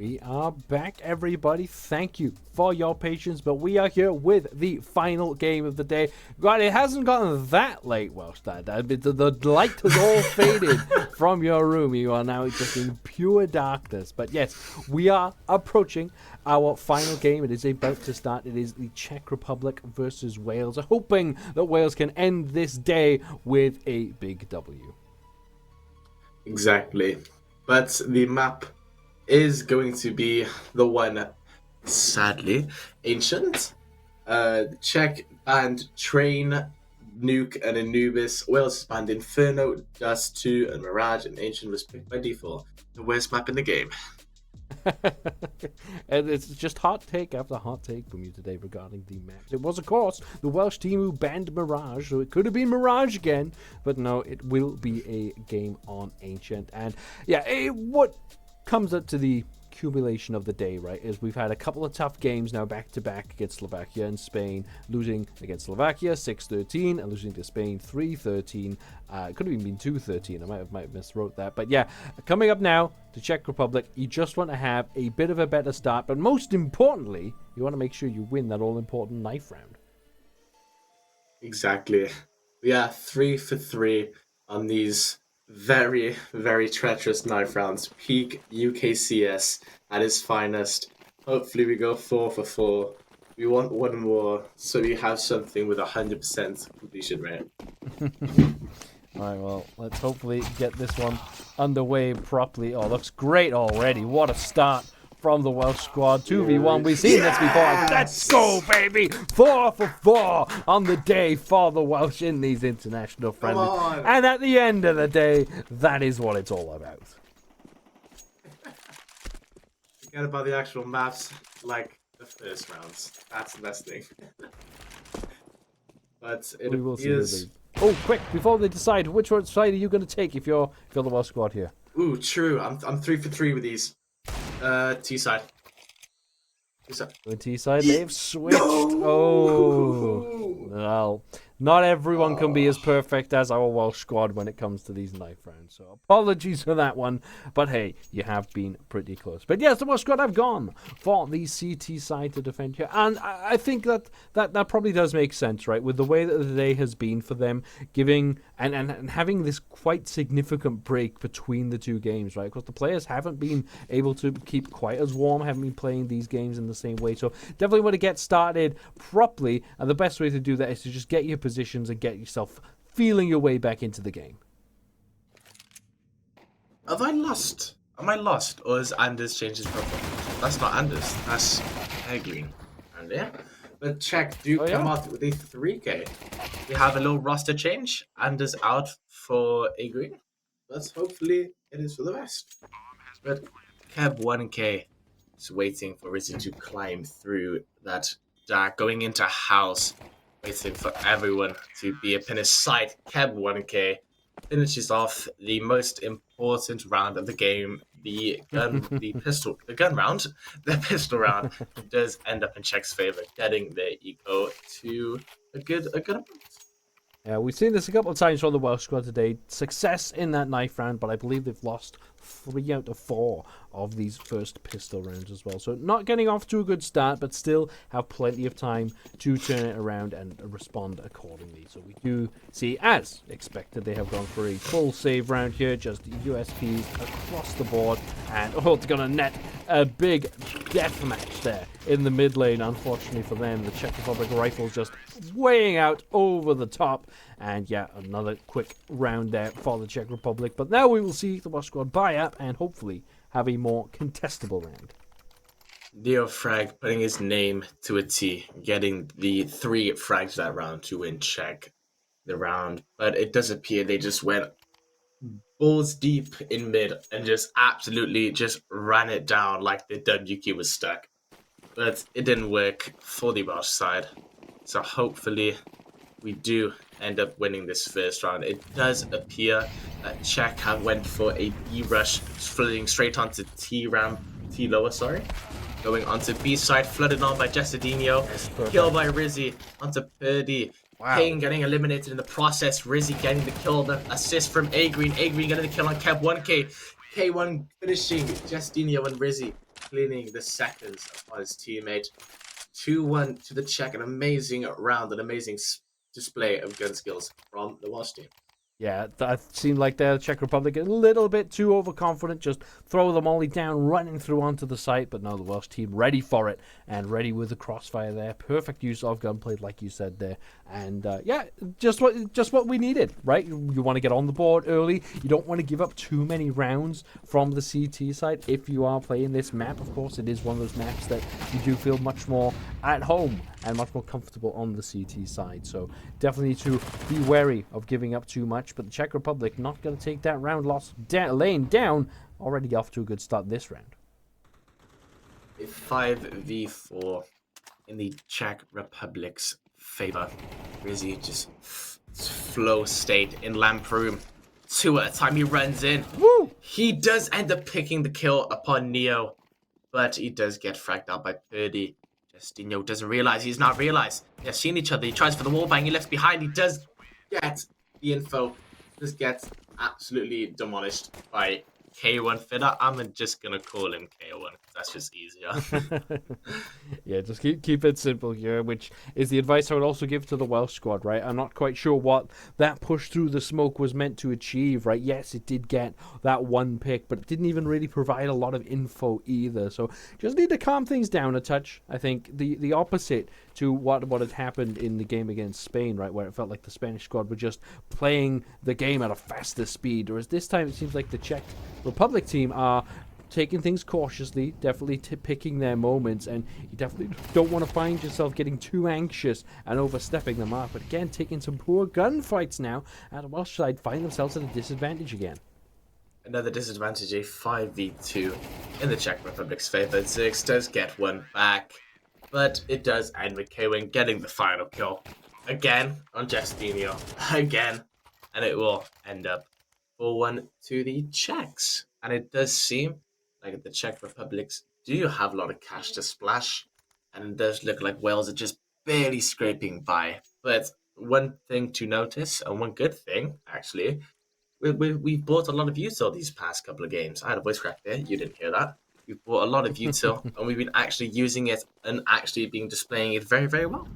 We are back, everybody. Thank you for your patience, but we are here with the final game of the day. God, it hasn't gotten that late, Welshlaad. The light has all faded from your room. You are now just in pure darkness. But yes, we are approaching our final game. It is about to start. It is the Czech Republic versus Wales. Hoping that Wales can end this day with a big W. Exactly. But the map is going to be the one, sadly, Ancient. Czech banned Train, Nuke, and Anubis. Wales banned Inferno, Dust 2, and Mirage, and Ancient was picked by default. The worst map in the game. And it's just hot take after hot take from you today regarding the maps. It was, of course, the Welsh team who banned Mirage, so it could have been Mirage again, but no, it will be a game on Ancient. And yeah, what comes up to the accumulation of the day, right, is we've had a couple of tough games now back to back against Slovakia and Spain, losing against Slovakia 6-13 and losing to Spain 3-13. It could have even been 2-13. I might have miswrote that, but yeah, coming up now to Czech Republic, you just want to have a bit of a better start, but most importantly, you want to make sure you win that all important knife round. Exactly. We are 3 for 3 on these very, very treacherous knife rounds. Peak UKCS at its finest. Hopefully we go 4 for 4. We want one more, so we have something with 100% completion rate. Alright, well, let's hopefully get this one underway properly. Oh, looks great already. What a start from the Welsh squad. 2v1, we've seen this before. Let's go, baby! 4 for 4 on the day for the Welsh in these international friendlies. And at the end of the day, that is what it's all about. Forget about the actual maps, like the first rounds. That's the best thing. But it appears... Oh, quick, before they decide, which side are you going to take if you're the Welsh squad here? Ooh, true. I'm 3 for 3 with these. T-side. The T-side, they've switched. No! Oh, well, not everyone can be as perfect as our Welsh squad when it comes to these knife rounds. So apologies for that one, but hey, you have been pretty close. But yes, the Welsh squad have gone for the CT side to defend here, and I think that probably does make sense, right? With the way that the day has been for them, giving and having this quite significant break between the two games, right? Because the players haven't been able to keep quite as warm, haven't been playing these games in the same way. So definitely want to get started properly, and the best way to do that is to just get your positions and get yourself feeling your way back into the game. Have I lost? Am I lost? Or has Anders changed his profile? That's not Anders. That's Air Green. And yeah. But Czech do come out with a 3K. We have a little roster change. Anders out for A Green. But hopefully it is for the best. But Keb 1K is waiting for Risen to climb through that dark, going into house, waiting for everyone to be up in his sight. Keb 1K finishes off the most important round of the game, the pistol round does end up in Czech's favor, getting their eco to a good amount. Yeah, we've seen this a couple of times from the Welsh squad today. Success in that knife round, but I believe they've lost 3 out of 4 of these first pistol rounds as well. So not getting off to a good start, but still have plenty of time to turn it around and respond accordingly. So we do see, as expected, they have gone for a full save round here, just USPs across the board, and it's going to net a big death match there in the mid lane. Unfortunately for them, the Czech Republic rifles just weighing out over the top. And yeah, another quick round there for the Czech Republic. But now we will see the Welsh squad buy up and hopefully have a more contestable round. Neo Frag putting his name to a T, getting the 3 frags that round to win Czech the round. But it does appear they just went balls deep in mid and just absolutely just ran it down like the WQ was stuck. But it didn't work for the Welsh side. So hopefully we do end up winning this first round. It does appear that Czech have went for a B rush, flooding straight onto T lower, going onto B side, flooded on by Jestadinho, killed by Rizzy onto Purdy. Wow. Kane getting eliminated in the process. Rizzy getting the kill, the assist from A Green. A Green getting the kill on Keb 1K. K1 finishing Jestinho and Rizzy. cleaning the seconds upon his teammate. 2-1 to the Czech. An amazing round, an amazing display of gun skills from the Welsh team. Yeah, that seemed like the Czech Republic a little bit too overconfident. Just throw them only down, running through onto the site. But now the Welsh team ready for it and ready with the crossfire there. Perfect use of gunplay, like you said there. And yeah, just what we needed, right? You want to get on the board early. You don't want to give up too many rounds from the CT side if you are playing this map. Of course, it is one of those maps that you do feel much more at home and much more comfortable on the CT side. So definitely need to be wary of giving up too much. But the Czech Republic not going to take that round loss laying down. Already off to a good start this round. A 5v4 in the Czech Republic's favor. Rizzy just flow state in lamp room. 2 at a time he runs in. Woo! He does end up picking the kill upon Neo, but he does get fragged out by Purdy. Justinho doesn't realize he's not realized. They've seen each other. He tries for the wallbang. He left behind. He does get the info. Just gets absolutely demolished by K1 Fitter. I'm just gonna call him K1 because that's just easier. Yeah, just keep it simple here, which is the advice I would also give to the Welsh squad, right? I'm not quite sure what that push through the smoke was meant to achieve, right? Yes, it did get that one pick, but it didn't even really provide a lot of info either. So just need to calm things down a touch. I think the opposite to what had happened in the game against Spain, right, where it felt like the Spanish squad were just playing the game at a faster speed, whereas this time it seems like the Czech Republic team are taking things cautiously, definitely picking their moments, and you definitely don't want to find yourself getting too anxious and overstepping the mark. But again, taking some poor gunfights now, and the Welsh side find themselves at a disadvantage again. Another disadvantage, a 5v2 in the Czech Republic's favor. Zix does get one back, but it does end with K-Wing getting the final kill. Again on Justinho. Again. And it will end up 4-1 to the Czechs. And it does seem like the Czech Republics do have a lot of cash to splash. And it does look like Wales are just barely scraping by. But one thing to notice, and one good thing, actually, we've bought a lot of util these past couple of games. I had a voice crack there. You didn't hear that. We've bought a lot of util, and we've been actually using it and actually been displaying it very, very well.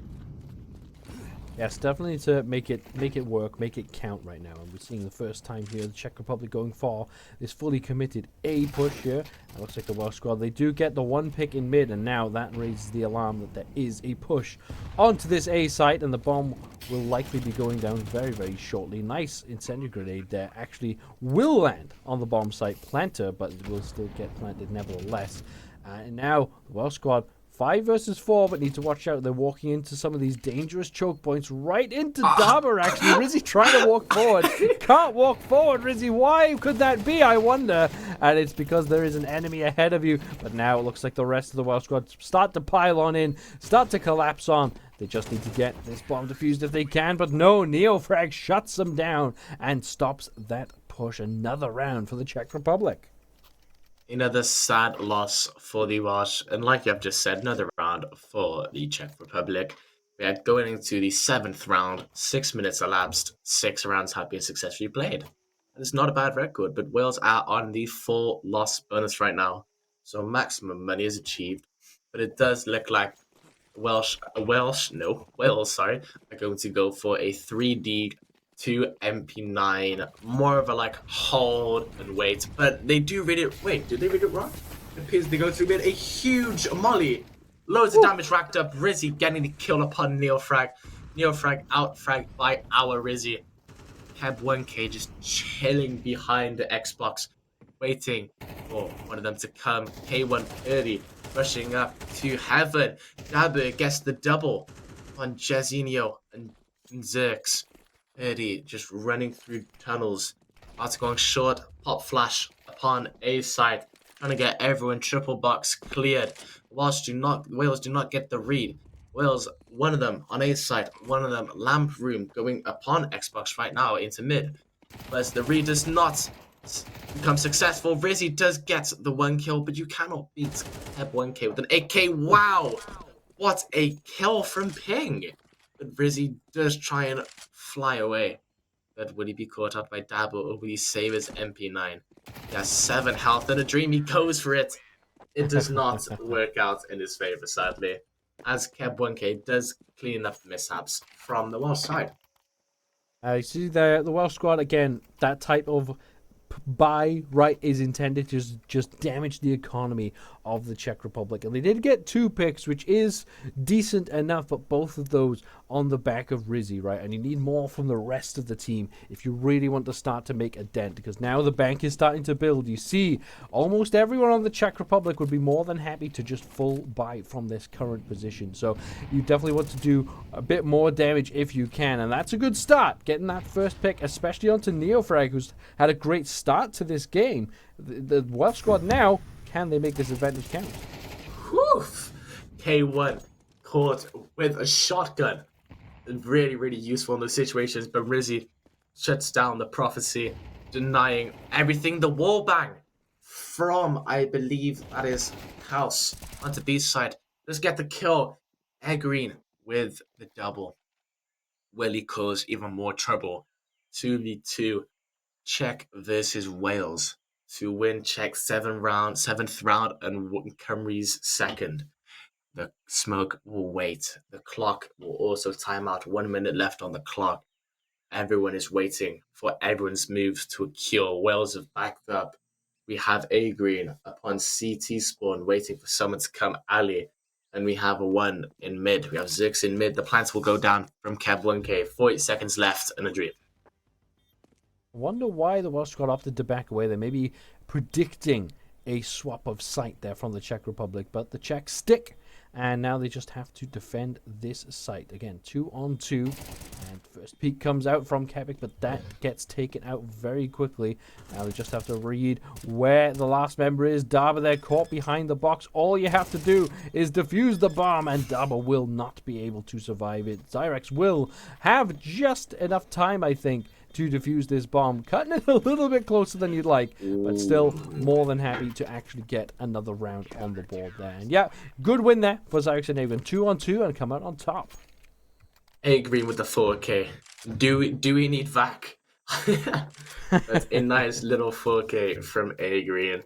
Yes, definitely to make it work, make it count right now. And we're seeing the first time here the Czech Republic going for this fully committed A push here. It looks like the Welsh squad, they do get the one pick in mid, and now that raises the alarm that there is a push onto this A site, and the bomb will likely be going down very, very shortly. Nice incendiary grenade there. Actually will land on the bomb site planter, but it will still get planted nevertheless. And now the Welsh squad 5 versus 4, but need to watch out. They're walking into some of these dangerous choke points right into Dabber, actually. Rizzy trying to walk forward. Can't walk forward, Rizzy. Why could that be, I wonder? And it's because there is an enemy ahead of you. But now it looks like the rest of the Welsh squad start to pile on in, start to collapse on. They just need to get this bomb defused if they can. But no, Neofrag shuts them down and stops that push. Another round for the Czech Republic. Another sad loss for the Welsh, and like I've just said, another round for the Czech Republic. We are going into the 7th round, 6 minutes elapsed, 6 rounds have been successfully played. And it's not a bad record, but Wales are on the 4 loss bonus right now, so maximum money is achieved. But it does look like Wales are going to go for a 3D to MP9, more of a like hold and wait, but they do read it. Wait, did they read it wrong? It appears they go through mid, a huge molly, loads of damage racked up. Rizzy getting the kill upon Neofrag. Neofrag outfragged by our Rizzy. Keb 1K just chilling behind the Xbox, waiting for one of them to come. K1 early, rushing up to heaven. Dabber gets the double on Jezinho and Zerx. Eddie just running through tunnels. After going short, pop flash upon A side, trying to get everyone triple box cleared. Wales do not get the read. Wales, one of them on A side, one of them lamp room going upon Xbox right now into mid. But the read does not become successful. Rizzy does get the 1 kill, but you cannot beat Heb 1K with an AK. Wow! What a kill from Ping! But Rizzy does try and fly away. But will he be caught up by Dabo, or will he save his MP9? He has 7 health and a dream. He goes for it. it does not work out in his favor, sadly, as Keb 1K does clean up the mishaps from the Welsh side. You see the Welsh squad again. That type of buy right is intended to just damage the economy of the Czech Republic, and they did get 2 picks, which is decent enough, but both of those on the back of Rizzy, right? And you need more from the rest of the team if you really want to start to make a dent, because now the bank is starting to build. You see, almost everyone on the Czech Republic would be more than happy to just full buy from this current position. So you definitely want to do a bit more damage if you can, and that's a good start, getting that first pick, especially onto Neofrag, who's had a great start to this game. The Welsh squad now, can they make this advantage count? Whew. K1 caught with a shotgun. Really, really useful in those situations, but Rizzy shuts down the prophecy, denying everything. The wall bang from, I believe, that is House onto B side. Let's get the kill. Air Green with the double. Will he cause even more trouble? 2v2 Czech versus Wales to win Czech's 7th round and Cymru's 2nd. The smoke will wait. The clock will also time out. 1 minute left on the clock. Everyone is waiting for everyone's moves to occur. Wales have backed up. We have A Green upon CT spawn waiting for someone to come alley. And we have a 1 in mid. We have Zix in mid. The plants will go down from Cab 1K. 40 seconds left and a dream. I wonder why the Welsh squad opted to back away. They may be predicting a swap of site there from the Czech Republic, but the Czechs stick, and now they just have to defend this site. Again, 2-on-2, and first peek comes out from Kevik, but that gets taken out very quickly. Now they just have to read where the last member is. Daba there caught behind the box. All you have to do is defuse the bomb, and Daba will not be able to survive it. Zyrex will have just enough time, I think, to defuse this bomb, cutting it a little bit closer than you'd like, but still more than happy to actually get another round on the board there. And yeah, good win there for Zyrex and Aven, 2-on-2 and come out on top. A Green with the 4K. Do we need VAC? That's a nice little 4K from A Green.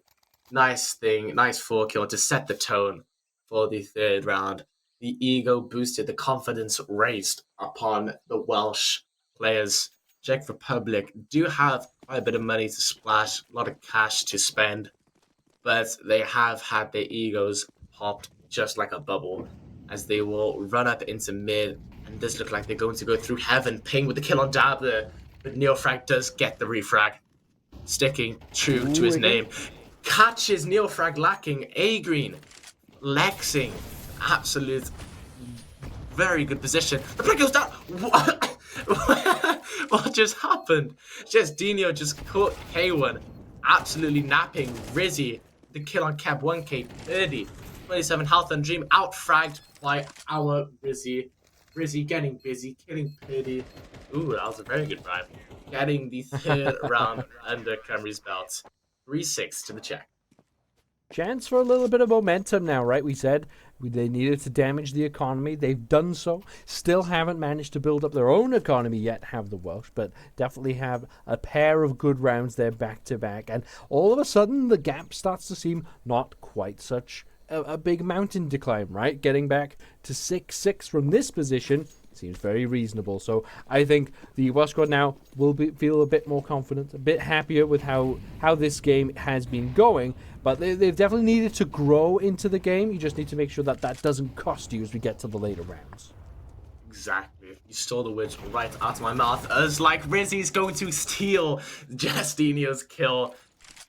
Nice thing, nice 4K to set the tone for the 3rd round. The ego boosted, the confidence raised upon the Welsh players. Czech Republic do have quite a bit of money to splash, a lot of cash to spend, but they have had their egos popped just like a bubble as they will run up into mid, and does look like they're going to go through heaven. Ping with the kill on Dab there, but Neofrag does get the refrag, sticking true to his name. Catches Neofrag lacking. A Green, Lexing, absolute very good position. The play goes down. What just happened? Dino just caught K1, absolutely napping Rizzy. The kill on Cab 1K, 30, 27 health and Dream, outfragged by our Rizzy. Rizzy getting busy, killing Purdy. Ooh, that was a very good rhyme. Getting the 3rd round under Cymru's belt. 3-6 to the Czech. Chance for a little bit of momentum now, right? We said they needed to damage the economy. They've done so. Still haven't managed to build up their own economy yet, have the Welsh, but definitely have a pair of good rounds there back to back. And all of a sudden, the gap starts to seem not quite such a big mountain decline, right? Getting back to 6-6 from this position seems very reasonable. So I think the Welsh squad now will feel a bit more confident, a bit happier with how this game has been going. But they've definitely needed to grow into the game. You just need to make sure that that doesn't cost you as we get to the later rounds. Exactly. You stole the words right out of my mouth. As like Rizzy's going to steal Justinio's kill.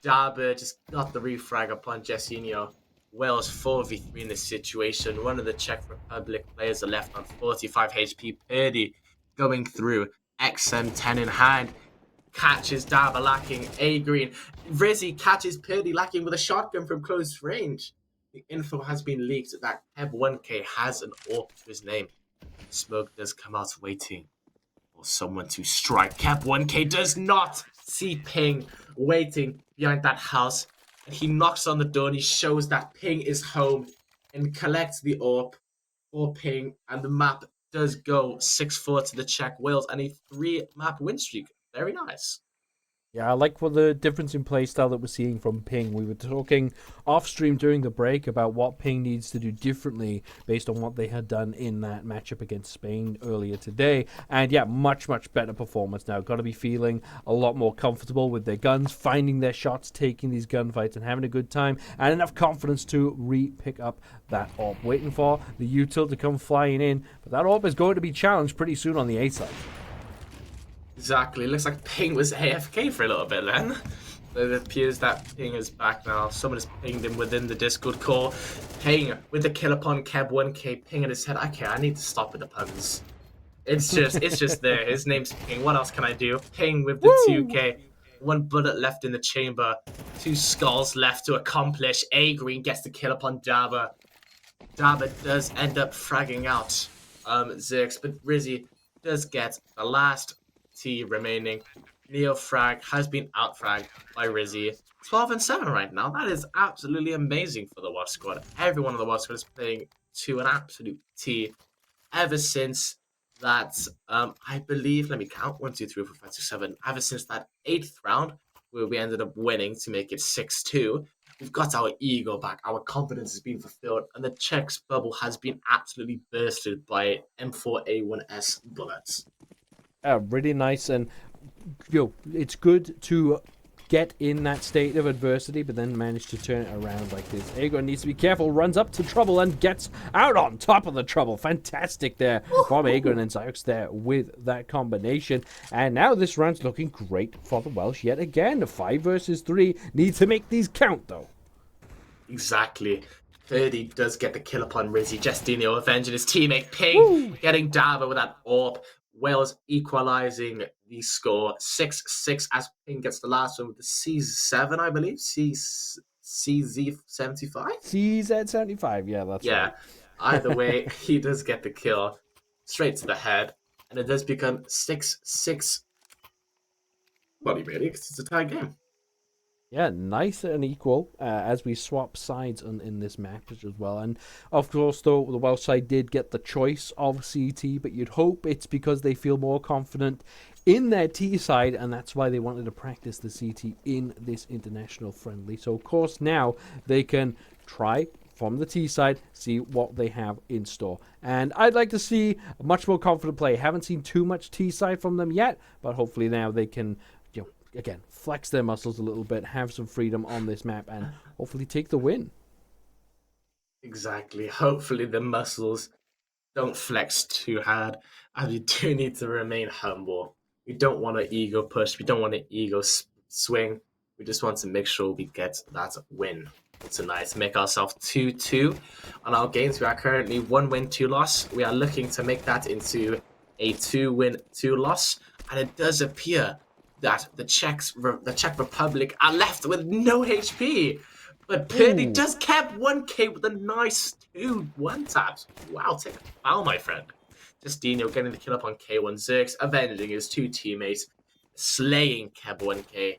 Dabber just got the refrag upon Justinio. Wales 4v3 in this situation. One of the Czech Republic players are left on 45 HP. Purdy going through. XM10 in hand. Catches Dabber lacking. A Green. Rizzy catches Purdy lacking with a shotgun from close range. The info has been leaked that Keb 1K has an AWP to his name. Smoke does come out waiting for someone to strike. Keb 1K does not see Ping waiting behind that house. And he knocks on the door and he shows that Ping is home and collects the AWP for Ping. And the map does go 6-4 to the Czech Wales and a 3-map win streak. Very nice. Yeah, I like what the difference in play style that we're seeing from Ping. We were talking off stream during the break about what Ping needs to do differently based on what they had done in that matchup against Spain earlier today. And yeah, much better performance now. Got to be feeling a lot more comfortable with their guns, finding their shots, taking these gunfights, and having a good time, and enough confidence to re-pick up that AWP. Waiting for the util to come flying in, but that AWP is going to be challenged pretty soon on the A side. Exactly. It looks like Ping was AFK for a little bit then. But it appears that Ping is back now. Someone has pinged him within the Discord call. Ping with the kill upon Keb 1K. Ping in his head. Okay, I need to stop with the puns. It's just there. His name's Ping. What else can I do? Ping with the Woo! 2K. One bullet left in the chamber. Two skulls left to accomplish. A Green gets the kill upon Daba. Daba does end up fragging out Zerx, but Rizzy does get the last T remaining. Neo Frag has been outfragged by Rizzy. 12 and 7 right now. That is absolutely amazing for the Watch Squad. Everyone on the Watch Squad is playing to an absolute T ever since that, I believe, let me count 1, 2, 3, 4, 5, 6, 7. Ever since that 8th round, where we ended up winning to make it 6-2, we've got our ego back. Our confidence has been fulfilled, and the Czechs bubble has been absolutely bursted by M4A1S bullets. Really nice, and it's good to get in that state of adversity, but then manage to turn it around like this. Aegon needs to be careful, runs up to trouble and gets out on top of the trouble. Fantastic there from Aegon and Zyx there with that combination. And now this round's looking great for the Welsh yet again. 5 versus 3. Need to make these count though. Exactly. 30 does get the kill upon Rizzy. Justino avenging his teammate. Ping Woo! getting Dava with that AWP. Wales equalizing the score 6-6 as Ping gets the last one with the C7, I believe. CZ75? CZ75, yeah, that's Yeah. right. Either way, he does get the kill straight to the head. And it does become 6-6. Bloody really, because it's a tie game. Yeah, nice and equal as we swap sides in this match as well. And of course, though, the Welsh side did get the choice of CT, but you'd hope it's because they feel more confident in their T side, and that's why they wanted to practice the CT in this international friendly. So, of course, now they can try from the T side, see what they have in store. And I'd like to see a much more confident play. Haven't seen too much T side from them yet, but hopefully now they can, again, flex their muscles a little bit, have some freedom on this map, and hopefully take the win. Exactly. Hopefully the muscles don't flex too hard, and we do need to remain humble. We don't want to ego push. We don't want to ego swing. We just want to make sure we get that win tonight. Make ourselves 2-2 on our games. We are currently 1 win, 2 loss. We are looking to make that into a 2 win, 2 loss. And it does appear that the Czech Republic are left with no HP. But Purdy Ooh. just kept 1K with a nice 2-1 taps. Wow, take a foul, my friend. Justino getting the kill up on K1 Zerx, avenging his 2 teammates, slaying Keb 1K.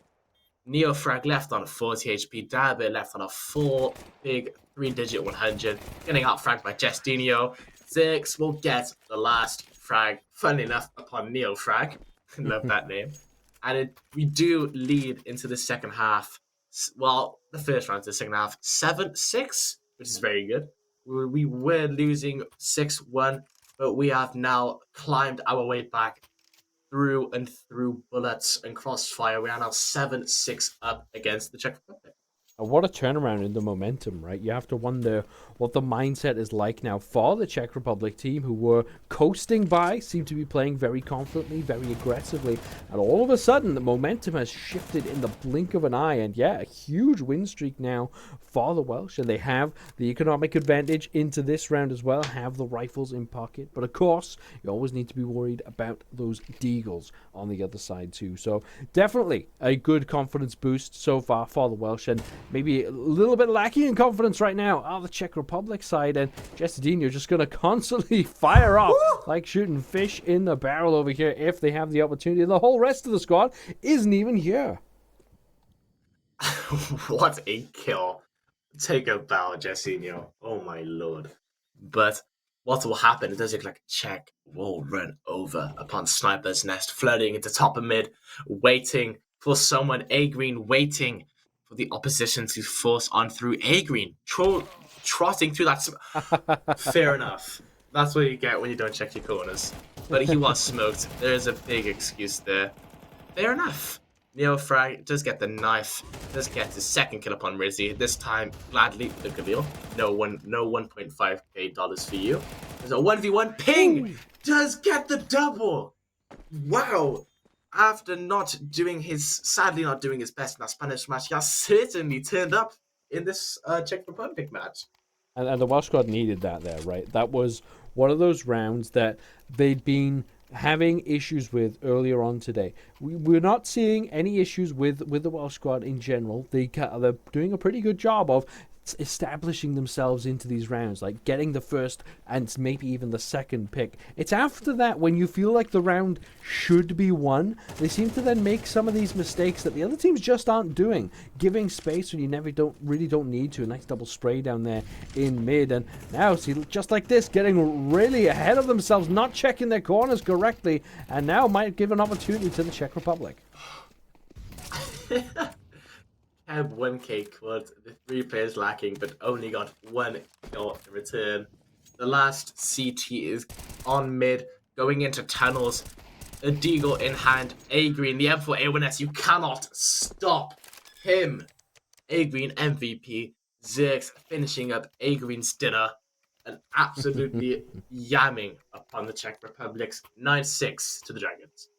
Neofrag left on 40 HP, Dabe left on a 4 big 3-digit 100, getting outfragged by Justino. Zerx will get the last frag, funnily enough, upon Neofrag. Love that name. And we do lead into the second half. Well, the first round to the second half, 7-6, which is very good. We were losing 6-1, but we have now climbed our way back through and through bullets and crossfire. We are now 7-6 up against the Czech Republic. What a turnaround in the momentum, right? You have to wonder what the mindset is like now for the Czech Republic team, who were coasting by, seem to be playing very confidently, very aggressively, and all of a sudden the momentum has shifted in the blink of an eye. And yeah, a huge win streak now for the Welsh, and they have the economic advantage into this round as well, have the rifles in pocket. But of course, you always need to be worried about those deagles on the other side too. So definitely a good confidence boost so far for the Welsh, and maybe a little bit lacking in confidence right now on the Czech Republic side, and Justino just going to constantly fire off like shooting fish in the barrel over here if they have the opportunity. And the whole rest of the squad isn't even here. What a kill. Take a bow, Justino. Oh my lord. But what will happen? It does look like Czech will run over upon Sniper's Nest, flooding into top of mid, waiting for someone A Green waiting for the opposition to force on through A Green, trotting through that. Fair enough. That's what you get when you don't check your corners. But he was smoked. There is a big excuse there. Fair enough. Neofrag does get the knife, does get his second kill upon Rizzy. This time, gladly, look at Leo. No 1.5k dollars for you. There's a 1v1 ping! Ooh. Does get the double! Wow! After sadly not doing his best in that Spanish match, he has certainly turned up in this Czech Republic match. And the Welshlaad needed that there, right? That was one of those rounds that they'd been having issues with earlier on today. We're not seeing any issues with the Welshlaad in general. They're doing a pretty good job of establishing themselves into these rounds, like getting the first and maybe even the second pick. It's after that, when you feel like the round should be won, they seem to then make some of these mistakes that the other teams just aren't doing, giving space when you really don't need to. A nice double spray down there in mid, and now see, just like this, getting really ahead of themselves, not checking their corners correctly, and now might give an opportunity to the Czech Republic. Have 1k quad, the 3 players lacking, but only got 1 kill in return. The last CT is on mid, going into tunnels. A deagle in hand. A Green, the M4 A1S, you cannot stop him. A Green MVP. Zerx finishing up A Green's dinner and absolutely yamming upon the Czech Republic's 9-6 to the Dragons.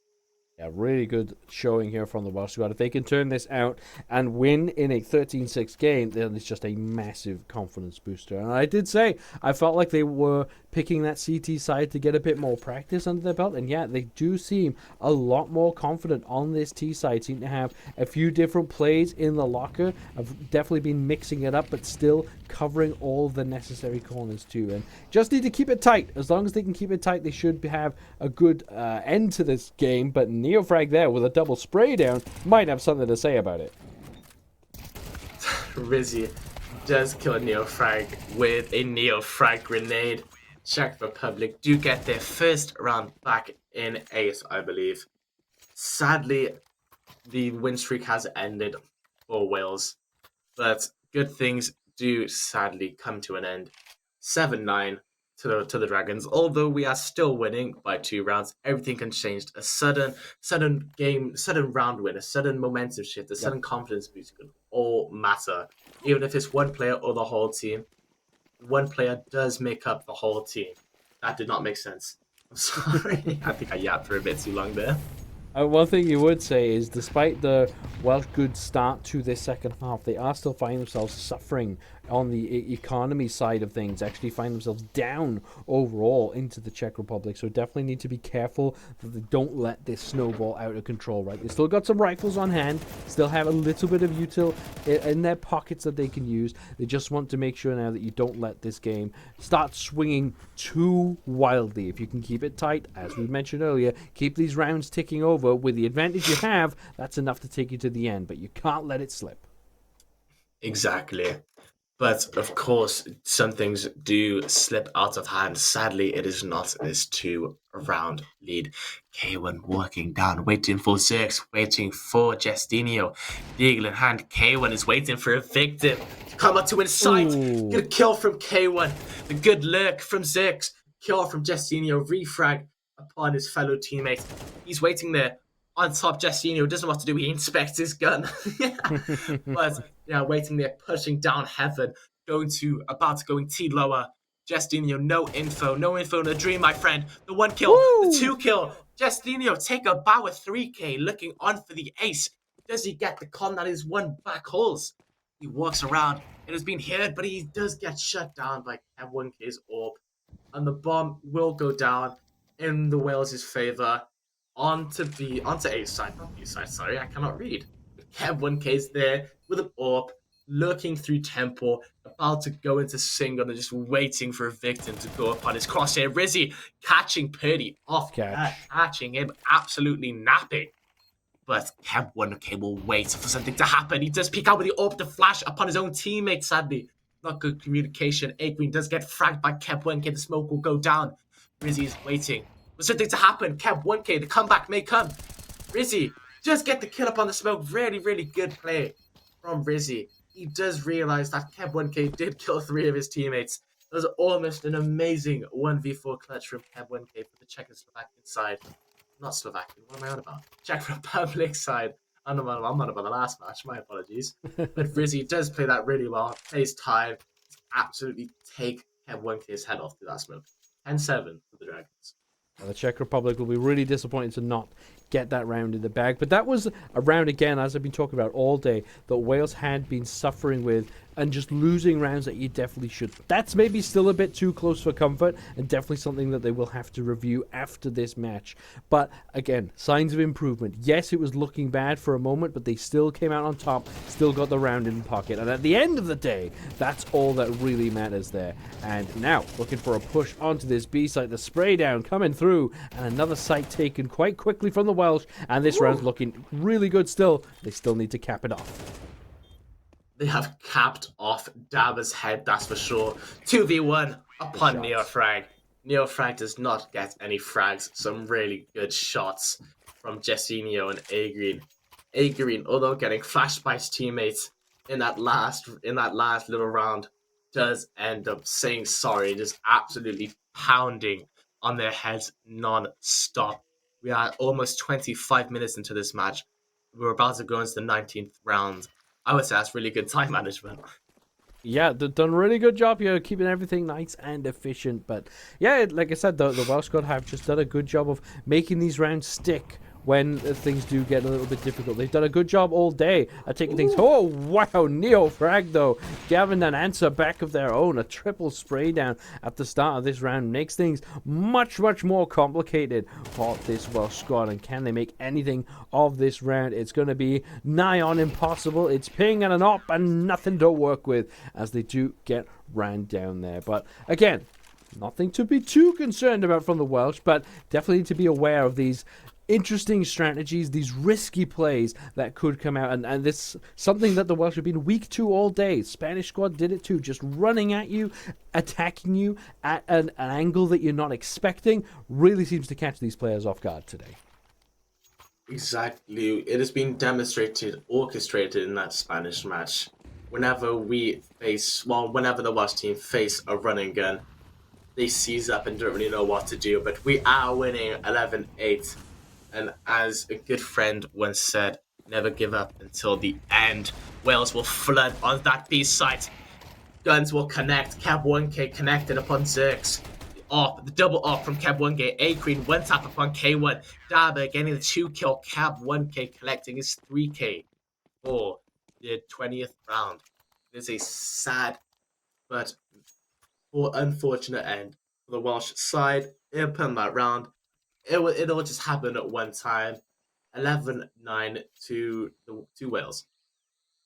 Yeah, really good showing here from the Welshlaad. If they can turn this out and win in a 13-6 game, then it's just a massive confidence booster. And I did say, I felt like they were picking that CT side to get a bit more practice under their belt. And yeah, they do seem a lot more confident on this T side. Seem to have a few different plays in the locker. I've definitely been mixing it up, but still covering all the necessary corners too. And just need to keep it tight. As long as they can keep it tight, they should have a good end to this game. But Neofrag there with a double spray down might have something to say about it. Rizzy does kill a Neofrag with a Neofrag grenade. Czech Republic do get their first round back in ace, I believe. Sadly, the win streak has ended for Wales, but good things do sadly come to an end. 7-9 to the Dragons. Although we are still winning by 2 rounds, everything can change. A sudden round win, a sudden momentum shift, a sudden confidence boost could all matter. Even if it's one player or the whole team, one player does make up the whole team. That did not make sense. I'm sorry. I think I yapped for a bit too long there. One thing you would say is, despite the Welsh good start to this second half, they are still finding themselves suffering on the economy side of things, actually find themselves down overall into the Czech Republic. So definitely need to be careful that they don't let this snowball out of control, right? They still got some rifles on hand, still have a little bit of util in their pockets that they can use. They just want to make sure now that you don't let this game start swinging too wildly. If you can keep it tight, as we mentioned earlier, keep these rounds ticking over with the advantage you have, that's enough to take you to the end, but you can't let it slip. Exactly. But of course, some things do slip out of hand. Sadly, it is not this 2-round lead. K1 walking down, waiting for Zerx, waiting for Justinio. Deagle in hand, K1 is waiting for a victim to come up to insight. Good kill from K1. The good lurk from Zerx. Kill from Justinio. Refrag upon his fellow teammate. He's waiting there. On top, Justinio doesn't know what to do. He inspects his gun. But yeah, waiting there, pushing down heaven, about to go in T lower. Justinio, no info in the dream, my friend. The 1 kill, the 2 kill. Justinio, take a bow at 3k, looking on for the ace. Does he get the con that is 1 back holes? He walks around. It has been heard, but he does get shut down by M1K's orb. And the bomb will go down in the Wales' favor. Onto A side, not B side, sorry, I cannot read. Kev 1K's there with an AWP, lurking through temple, about to go into single and just waiting for a victim to go upon his crosshair. Rizzy catching Purdy off catching him, absolutely napping. But Kev 1K will wait for something to happen. He does peek out with the AWP to flash upon his own teammate, sadly. Not good communication. A Green does get fragged by Kev 1K, the smoke will go down. Rizzy is waiting for something to happen. Kev 1K, the comeback may come. Rizzy Just get the kill up on the smoke. Really, really good play from Rizzy. He does realize that Keb1K did kill 3 of his teammates. It was almost an amazing 1v4 clutch from Keb1K for the Czechoslovakian side. Not Slovakian, what am I on about? Czech Republic side. I'm not about the last match, my apologies. But Rizzy does play that really well, plays time, absolutely take Keb1K's head off through that smoke. 10-7 for the Dragons. The Czech Republic will be really disappointed to not get that round in the bag. But that was a round, again, as I've been talking about all day, that Wales had been suffering with and just losing rounds that you definitely should. That's maybe still a bit too close for comfort and definitely something that they will have to review after this match. But again, signs of improvement. Yes, it was looking bad for a moment, but they still came out on top, still got the round in the pocket. And at the end of the day, that's all that really matters there. And now, looking for a push onto this B site, the spray down coming through, and another site taken quite quickly from the Welsh. And this round's looking really good still. They still need to cap it off. They have capped off Dabba's head, that's for sure. 2v1 upon Neofrag. Neofrag does not get any frags. Some really good shots from Jessinho and A-Green. A-Green, although getting flashed by his teammates in that last little round, does end up saying sorry, just absolutely pounding on their heads non-stop. We are almost 25 minutes into this match. We're about to go into the 19th round. I would say that's really good time management. Yeah, they've done a really good job here, keeping everything nice and efficient. But yeah, like I said, the Welsh squad have just done a good job of making these rounds stick when things do get a little bit difficult. They've done a good job all day at taking things. Oh, wow, Neo-Frag, though. Gavin and answer back of their own. A triple spray down at the start of this round makes things much, much more complicated for this Welsh squad. And can they make anything of this round? It's going to be nigh on impossible. It's ping and an op and nothing to work with as they do get ran down there. But again, nothing to be too concerned about from the Welsh, but definitely to be aware of these interesting strategies, these risky plays that could come out, and this something that the Welsh have been weak to all day. Spanish squad did it too, just running at you, attacking you at an angle that you're not expecting. Really seems to catch these players off guard today. Exactly. It has been demonstrated, orchestrated in that Spanish match. Whenever the Welsh team face a running gun, they seize up and don't really know what to do, but we are winning 11-8. And as a good friend once said, never give up until the end. Wales will flood on that B site. Guns will connect. Keb1K connected upon Zerx. The double off from Keb1K. A-Green one tap upon K1. Dabba getting the 2-kill. Keb1K collecting his 3K for the 20th round. It is a sad but unfortunate end for the Welsh side. They put that round. It all just happened at one time. 11-9 to Wales.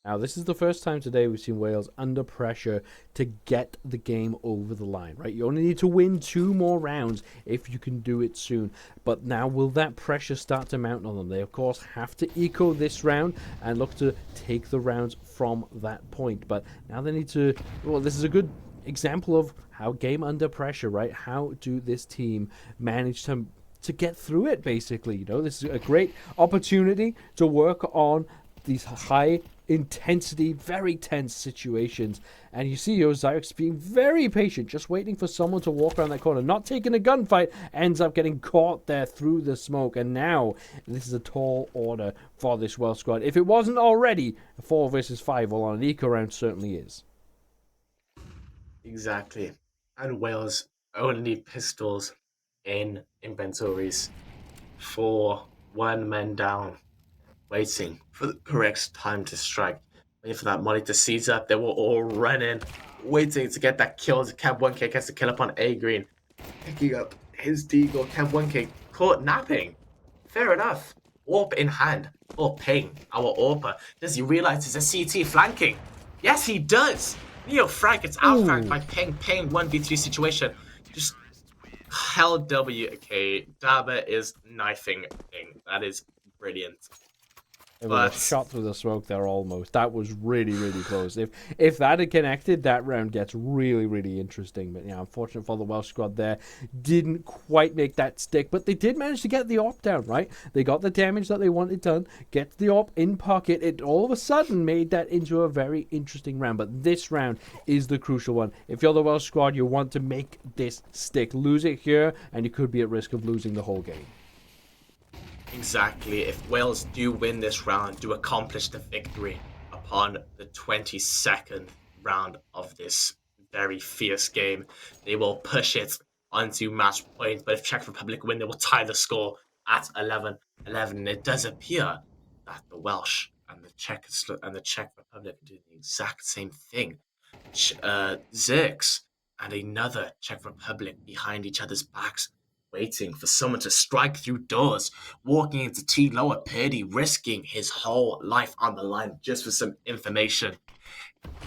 Now, this is the first time today we've seen Wales under pressure to get the game over the line, right? You only need to win 2 more rounds if you can do it soon. But now, will that pressure start to mount on them? They, of course, have to eco this round and look to take the rounds from that point. But now they need to... Well, this is a good example of how game under pressure, right? How do this team manage to get through it, basically? You know, this is a great opportunity to work on these high intensity, very tense situations. And you see Zyrex being very patient, just waiting for someone to walk around that corner, not taking a gunfight, ends up getting caught there through the smoke. And now this is a tall order for this Welsh squad. If it wasn't already a 4 versus 5, well, on an eco round certainly is. Exactly. And Wales only pistols in inventories for 1 man down, waiting for the correct time to strike, waiting for that money to seize up. They were all running, waiting to get that kill. Keb1K gets the kill up on A-Green, picking up his deagle. Keb1K caught napping. Fair enough. Orp in hand. Or ping, our Orpa. Does he realize it's a CT flanking? Yes, he does. Neo-Frag gets outfranked by Ping. 1v3 situation. Just hell W. Okay, Dabba is knifing Ping. That is brilliant. It was a But shot through the smoke there almost. That was really, really close. If that had connected, that round gets really, really interesting. But yeah, unfortunate for the Welsh squad there. Didn't quite make that stick, but they did manage to get the AWP down, right? They got the damage that they wanted done, get the AWP in pocket. It all of a sudden made that into a very interesting round. But this round is the crucial one. If you're the Welsh squad, you want to make this stick. Lose it here, and you could be at risk of losing the whole game. exactly, if Wales do win this round, do accomplish the victory upon the 22nd round of this very fierce game, they will push it onto match point. But if Czech Republic win, they will tie the score at 11-11. And it does appear that the Welsh and the Czech Republic do the exact same thing. Zerks and another Czech Republic behind each other's backs, waiting for someone to strike through doors, walking into T lower, Purdy risking his whole life on the line just for some information.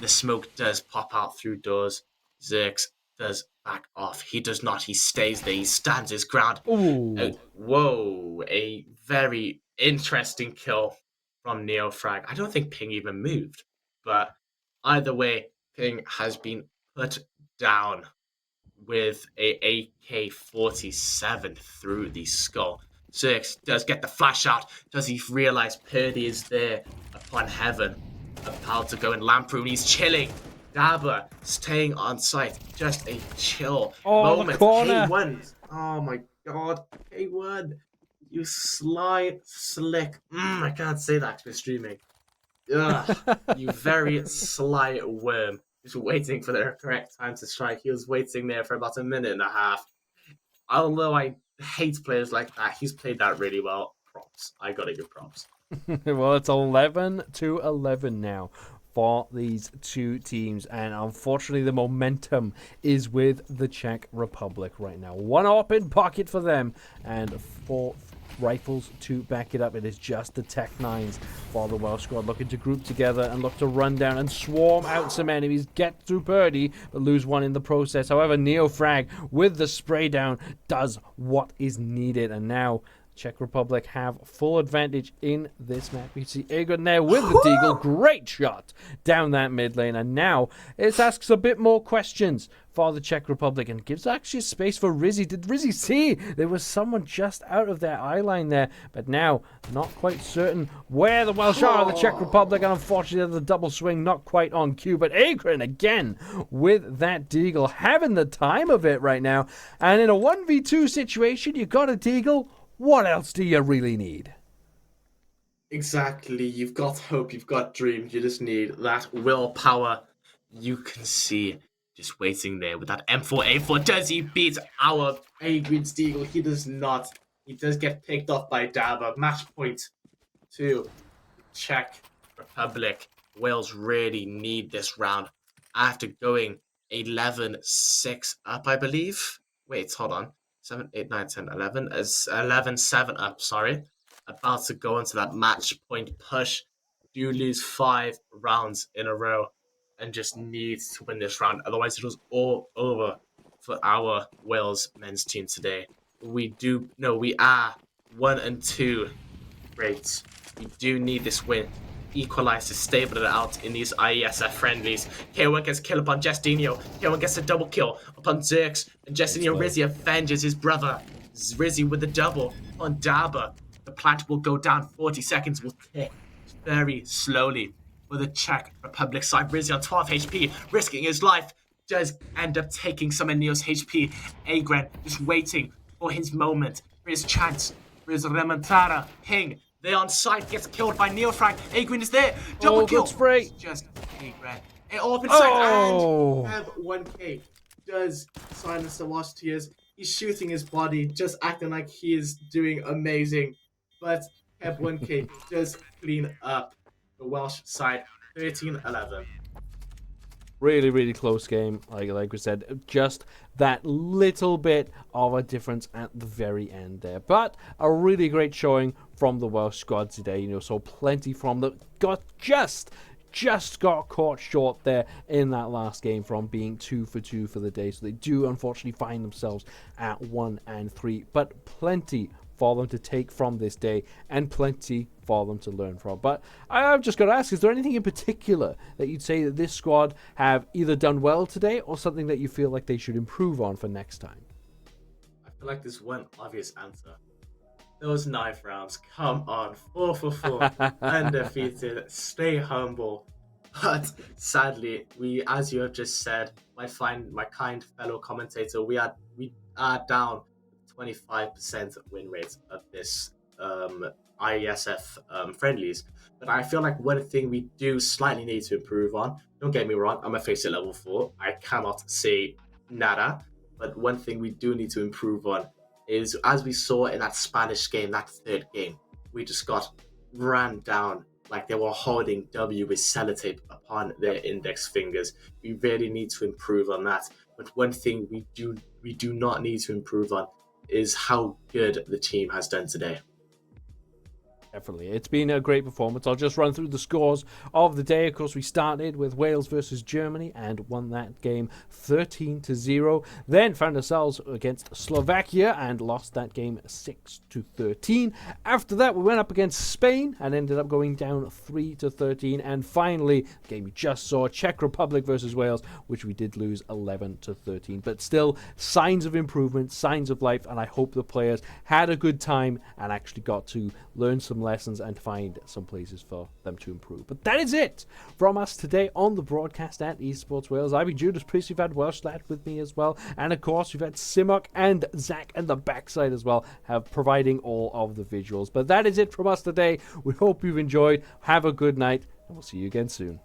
The smoke does pop out through doors. Zerks does back off. He does not. He stays there. He stands his ground. Ooh. Whoa, a very interesting kill from Neofrag. I don't think Ping even moved, but either way, Ping has been put down with a AK-47 through the skull. Six does get the flash out. Does he realize Purdy is there upon heaven, about to go and Lamprey? He's chilling. Dabba staying on site. Just a chill moment. The corner. K1. Oh my god. K1. You sly, slick. I can't say that to streaming. Ugh, you very sly worm. Just waiting for the correct time to strike. He was waiting there for about a minute and a half. Although I hate players like that, he's played that really well. Props. I gotta give props. Well, it's 11-11 now for these two teams, and unfortunately the momentum is with the Czech Republic right now. One AWP in pocket for them, and 4 rifles to back it up. It is just the Tech 9s for the Welsh squad, looking to group together and look to run down and swarm out some enemies, get through Purdy, but lose one in the process. However, Neofrag with the spray down does what is needed, and now Czech Republic have full advantage in this map. You see Egon there with the deagle. Great shot down that mid lane. And now it asks a bit more questions for the Czech Republic and gives actually space for Rizzy. Did Rizzy see there was someone just out of their eye line there? But now, not quite certain where the Welsh are, the Czech Republic. And unfortunately, the double swing not quite on cue. But Agrin again with that deagle, having the time of it right now. And in a 1v2 situation, you got a deagle. What else do you really need? Exactly. You've got hope. You've got dreams. You just need that willpower. You can see just waiting there with that M4A4. Does he beat our A-Green Steagle? He does not. He does get picked off by Dabba. Match point to Czech Republic. Wales really need this round after going 11-6 up, I believe. Wait, hold on. 7, 8, 9, 10, 11. As 11-7 up, sorry. About to go into that match point push. Do lose 5 rounds in a row and just needs to win this round. Otherwise, it was all over for our Wales men's team today. We are 1-2 greats. We do need this win. Equalize to stable it out in these IESF friendlies. K1 gets kill upon Justinio. K1 gets a double kill upon Zerks. And Justinio Rizzy avenges his brother. Rizzy with the double on Dabba. The plant will go down. 40 seconds will tick very slowly for the Czech Republic side. Rizzy on 12 HP, risking his life. Does end up taking some of Neo's HP. Agren just waiting for his moment, for his chance, for his remontada. Ping. They're on site, gets killed by Neofrag. Agrin is there. Double kill. Good spray. It's just Agrin. It opens sight and have 1K. Does silence the lost tears. He's shooting his body, just acting like he is doing amazing. But Have 1K does clean up the Welsh side 13-11. Really, really close game. Like we said, just that little bit of a difference at the very end there. But a really great showing from the Welsh squad today. So plenty from them. Just got caught short there in that last game from being 2 for 2 for the day. So they do unfortunately find themselves at 1-3. But plenty for them to take from this day, and plenty for them to learn from. But I've just got to ask, is there anything in particular that you'd say that this squad have either done well today or something that you feel like they should improve on for next time? I feel like there's one obvious answer. Those knife rounds, come on, 4 for 4, undefeated, stay humble. But sadly, we, as you have just said, my kind fellow commentator, we are down 25% win rate of this IESF friendlies. But I feel like one thing we do slightly need to improve on. Don't get me wrong, I'm a face at level 4. I cannot say nada. But one thing we do need to improve on is, as we saw in that Spanish game, that third game, we just got ran down like they were holding W with sellotape upon their index fingers. We really need to improve on that. But one thing we do not need to improve on is how good the team has done today. Definitely. It's been a great performance. I'll just run through the scores of the day. Of course, we started with Wales versus Germany and won that game 13-0. Then found ourselves against Slovakia and lost that game 6-13. After that, we went up against Spain and ended up going down 3-13. And finally, the game we just saw, Czech Republic versus Wales, which we did lose 11-13. But still, signs of improvement, signs of life, and I hope the players had a good time and actually got to learn some lessons and find some places for them to improve. But that is it from us today on the broadcast at Esports Wales. I've been JudasPriestley. We've had Welshlaad with me as well, and of course we've had Simok and Zach and the backside as well, have providing all of the visuals. But that is it from us today. We hope you've enjoyed. Have a good night, and we'll see you again soon.